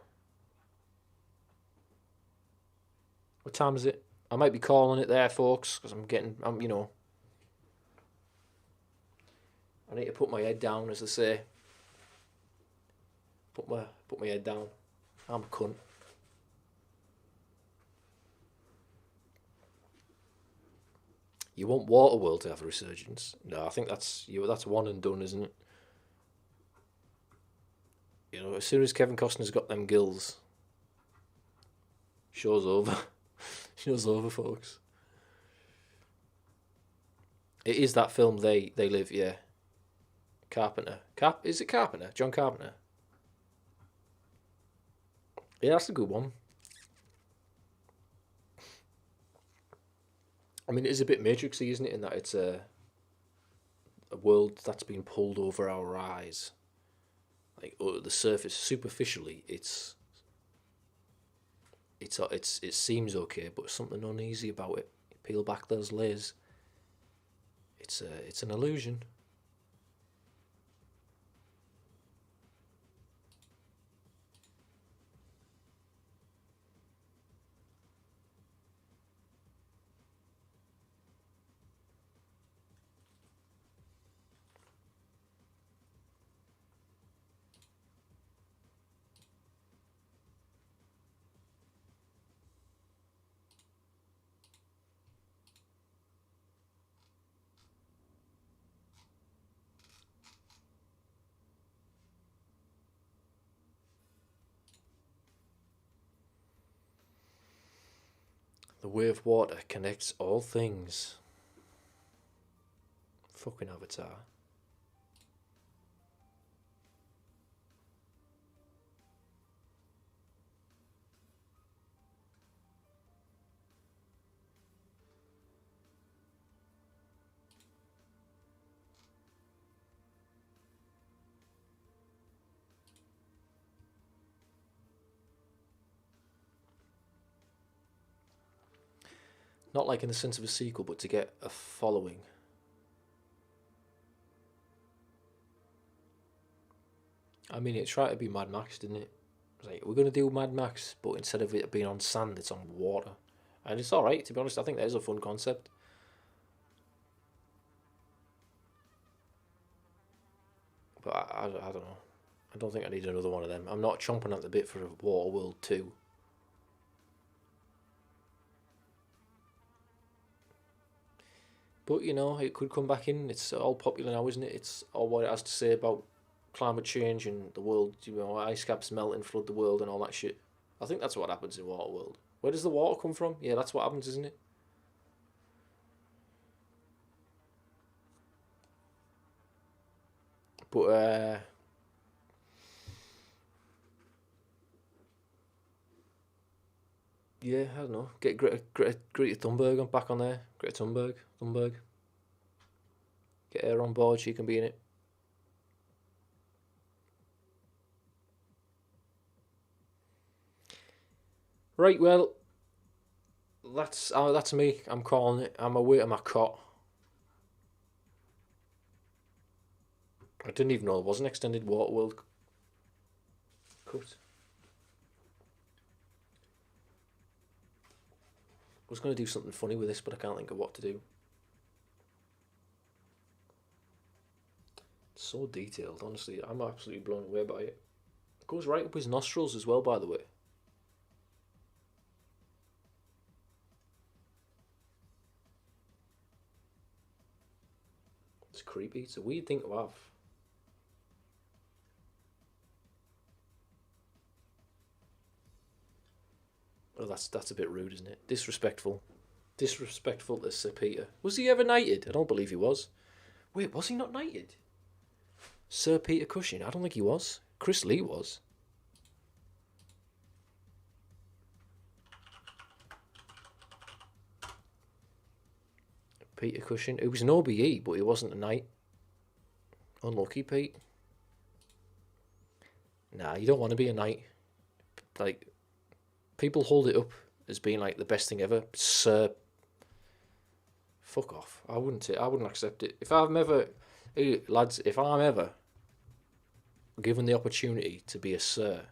A: What time is it? I might be calling it there, folks, because I need to put my head down, as they say. Put my head down. I'm a cunt. You want Waterworld to have a resurgence? No, I think that's one and done, isn't it? As soon as Kevin Costner's got them gills, show's over. Show's over, folks. It is that film They Live, yeah. Carpenter. Is it Carpenter? John Carpenter? Yeah, that's a good one. I mean, it is a bit Matrixy, isn't it? In that it's a world that's been pulled over our eyes. Like the surface, superficially, it seems okay, but something uneasy about it. You peel back those layers. It's an illusion. The way of water connects all things. Fucking Avatar. Not like in the sense of a sequel, but to get a following. I mean, it tried to be Mad Max, didn't it? It's like, we're going to do Mad Max, but instead of it being on sand, it's on water. And it's alright, to be honest. I think that is a fun concept. But I don't know. I don't think I need another one of them. I'm not chomping at the bit for Waterworld 2. But, it could come back in. It's all popular now, isn't it? It's all what it has to say about climate change and the world, ice caps melt and flood the world and all that shit. I think that's what happens in Waterworld. Where does the water come from? Yeah, that's what happens, isn't it? But, yeah, I don't know. Get Greta Thunberg back on there. Greta Thunberg. Get her on board. She can be in it. Right, well, that's me. I'm calling it. I'm away to my cot. I didn't even know there was an extended Waterworld cut. I was going to do something funny with this, but I can't think of what to do. It's so detailed, honestly. I'm absolutely blown away by it. It goes right up his nostrils as well, by the way. It's creepy. It's a weird thing to have. Oh, that's a bit rude, isn't it? Disrespectful. Disrespectful to Sir Peter. Was he ever knighted? I don't believe he was. Wait, was he not knighted? Sir Peter Cushing? I don't think he was. Chris Lee was. Peter Cushing. He was an OBE, but he wasn't a knight. Unlucky, Pete. Nah, you don't want to be a knight. Like, people hold it up as being like the best thing ever. Sir, fuck off. I wouldn't accept it. If I'm ever, hey, lads, if I'm ever given the opportunity to be a sir,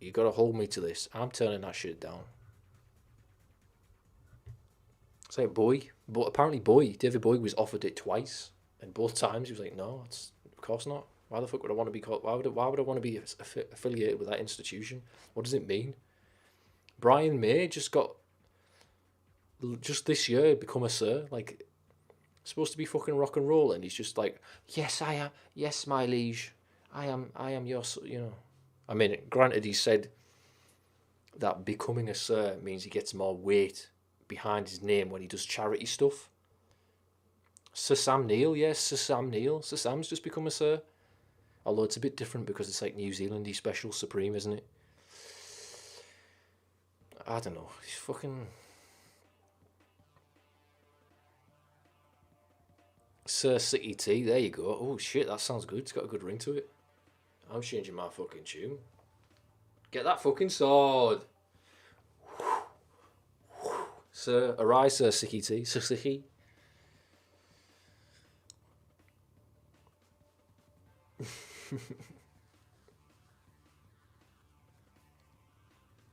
A: you got to hold me to this. I'm turning that shit down. It's like Boy, but apparently David Bowie was offered it twice, and both times he was like, no, it's of course not. Why the fuck would I want to be called? Why would I want to be affiliated with that institution? What does it mean? Brian May just this year become a sir, like supposed to be fucking rock and roll, and he's just like, yes, I am, yes, my liege, I am your, you know. I mean, granted, he said that becoming a sir means he gets more weight behind his name when he does charity stuff. Sir Sam Neill, yes, Sir Sam Neill. Sir Sam's just become a sir. Although it's a bit different because it's like New Zealandy special supreme, isn't it? I don't know. He's fucking Sir City T. There you go. Oh shit, that sounds good. It's got a good ring to it. I'm changing my fucking tune. Get that fucking sword. Sir, arise, Sir Sicky T. Sir Sicky.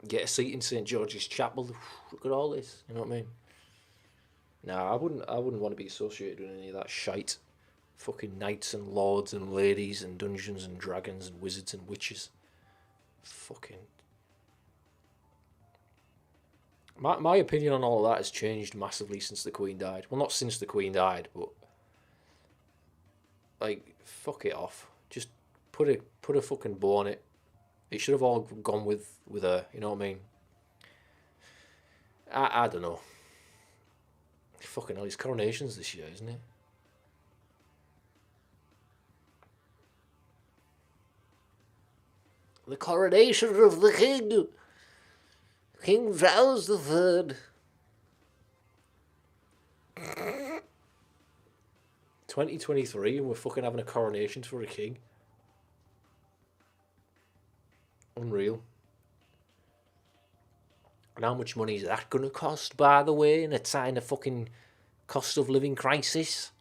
A: Get a seat in St George's Chapel. Look at all this. You know what I mean? Nah, I wouldn't want to be associated with any of that shite. Fucking knights and lords and ladies and dungeons and dragons and wizards and witches. Fucking. My opinion on all of that has changed massively since the Queen died. Well, not since the Queen died, but like, fuck it off. Just put a fucking bow on it. It should have all gone with her. You know what I mean? I don't know. Fucking hell, his coronation's this year, isn't it? The coronation of the king, King Charles III. 2023, and we're fucking having a coronation for a king. Unreal. And how much money is that going to cost, by the way, in a time of fucking cost of living crisis?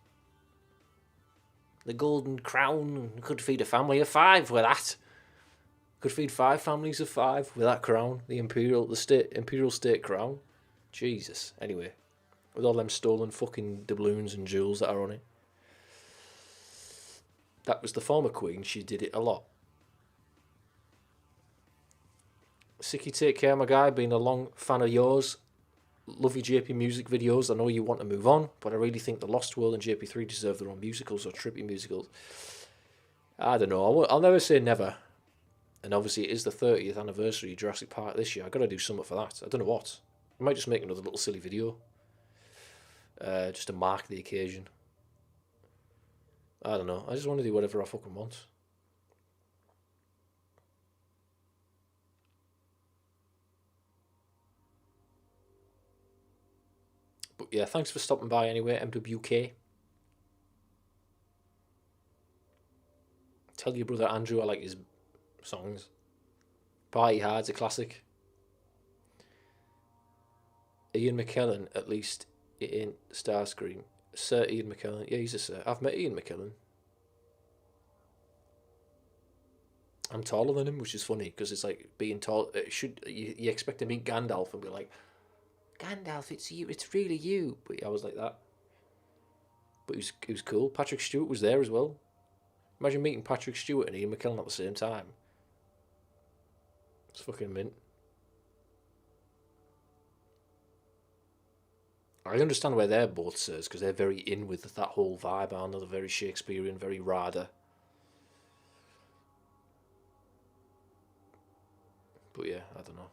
A: The golden crown could feed a family of 5 with that. Could feed 5 families of 5 with that crown. The imperial state crown. Jesus. Anyway, with all them stolen fucking doubloons and jewels that are on it. That was the former queen. She did it a lot. Sicky, take care, my guy. Been a long fan of yours. Love your JP music videos. I know you want to move on, but I really think The Lost World and JP3 deserve their own musicals or trippy musicals. I don't know. I'll never say never. And obviously it is the 30th anniversary of Jurassic Park this year. I've got to do something for that. I don't know what. I might just make another little silly video. Just to mark the occasion. I don't know. I just want to do whatever I fucking want. But yeah, thanks for stopping by anyway, MWK. Tell your brother Andrew I like his songs. Party Hard's a classic. Ian McKellen, at least in Starscream. Sir Ian McKellen. Yeah, he's a sir. I've met Ian McKellen. I'm taller than him, which is funny because it's like being tall. It should you expect to meet Gandalf and be like, Gandalf, it's you. It's really you. But yeah, I was like that. But he was cool. Patrick Stewart was there as well. Imagine meeting Patrick Stewart and Ian McKellen at the same time. It's fucking mint. I understand why they're both sirs because they're very in with that whole vibe, aren't they? They're very Shakespearean, very Rada. But yeah, I don't know.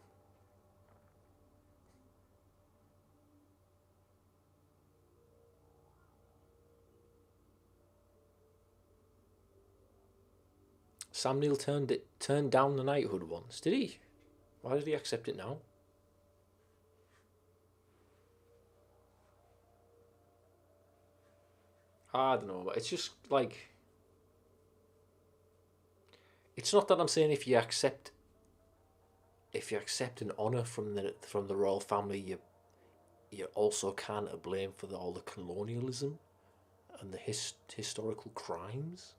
A: Sam Neill turned down the knighthood once, did he? Why did he accept it now? I don't know, but it's just like it's not that I'm saying if you accept an honour from the royal family, you also can't blame for all the colonialism and the historical crimes.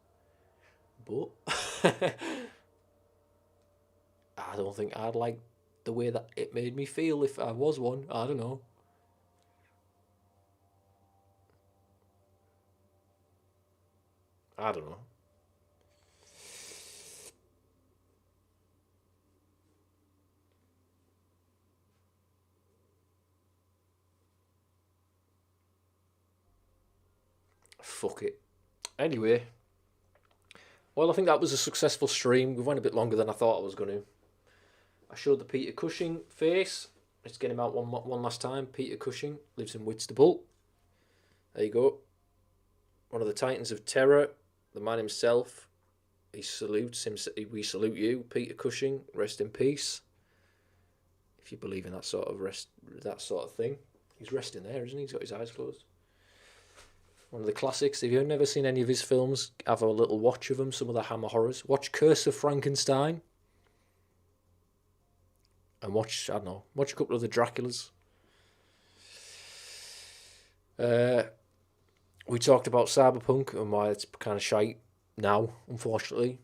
A: But I don't think I'd like the way that it made me feel if I was one. I don't know. I don't know. Fuck it. Anyway, well, I think that was a successful stream. We went a bit longer than I thought I was going to. I showed the Peter Cushing face. Let's get him out one last time. Peter Cushing lives in Whitstable. There you go. One of the titans of terror. The man himself. He salutes him. We salute you, Peter Cushing. Rest in peace. If you believe in that sort of thing. He's resting there, isn't he? He's got his eyes closed. One of the classics. If you've never seen any of his films, have a little watch of them. Some of the Hammer horrors. Watch Curse of Frankenstein. And watch a couple of the Draculas. We talked about Cyberpunk and why it's kind of shite now, unfortunately.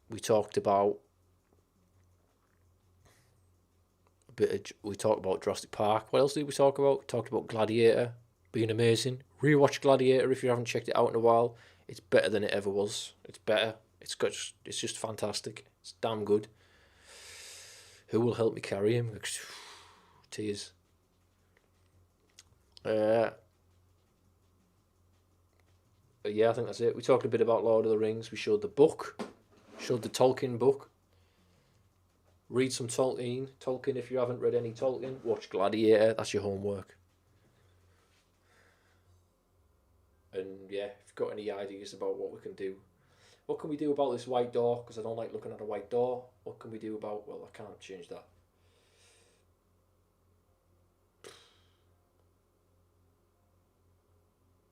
A: We talked about we talked about Jurassic Park. What else did we talk about? Talked about Gladiator being amazing. Rewatch Gladiator if you haven't checked it out in a while. It's better than it ever was. It's better. It's just fantastic. It's damn good. Who will help me carry him? Tears. Yeah, I think that's it. We talked a bit about Lord of the Rings. We showed the book. Showed the Tolkien book. Read some Tolkien if you haven't read any Tolkien. Watch Gladiator. That's your homework. And yeah, if you've got any ideas about what we can do. What can we do about this white door? Because I don't like looking at a white door. What can we do about... Well, I can't change that.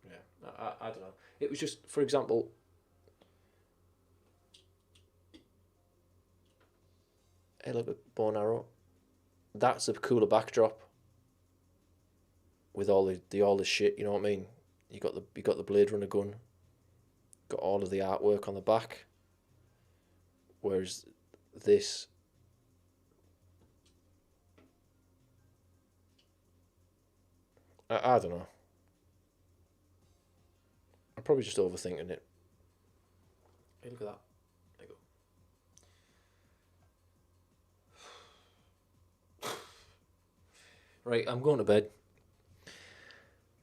A: Yeah, I don't know. It was just, for example... Hey, look at bow and arrow. That's a cooler backdrop. With all the shit, you know what I mean? You got the Blade Runner gun. Got all of the artwork on the back. Whereas this... I don't know. I'm probably just overthinking it. Hey, look at that. There you go. Right, I'm going to bed.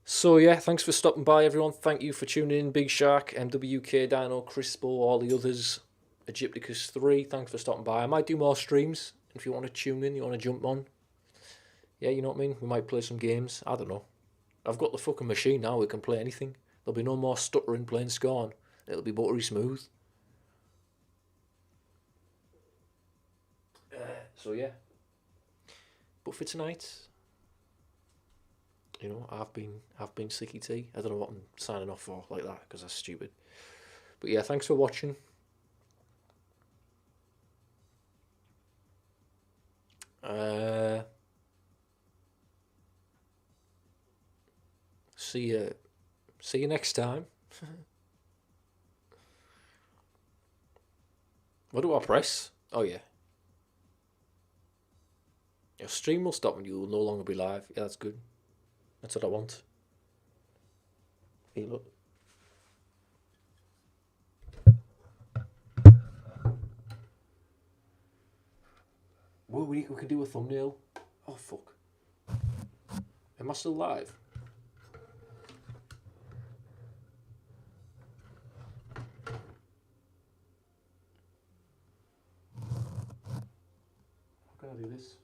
A: So yeah, thanks for stopping by, everyone. Thank you for tuning in. Big Shark, MWK, Dino, Crispo, all the others. Egypticus 3, thanks for stopping by. I might do more streams. If you want to tune in, you want to jump on. Yeah, you know what I mean? We might play some games. I don't know. I've got the fucking machine now. We can play anything. There'll be no more stuttering playing Scorn. It'll be buttery smooth. So yeah. But for tonight, you know, I've been Sicky T. I don't know what I'm signing off for like that because that's stupid. But yeah, thanks for watching. See you next time. What do I press? Oh yeah. Your stream will stop and you will no longer be live. Yeah, that's good. That's what I want. Hey, look. Well, we can do a thumbnail. Oh fuck. Am I still live? How can I do this?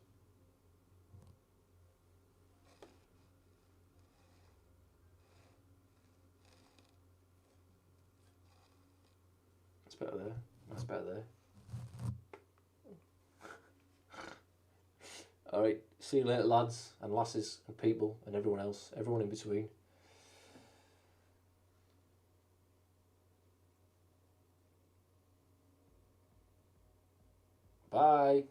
A: That's better there. That's better there. Alright, see you later, lads and lasses and people and everyone else, everyone in between. Bye.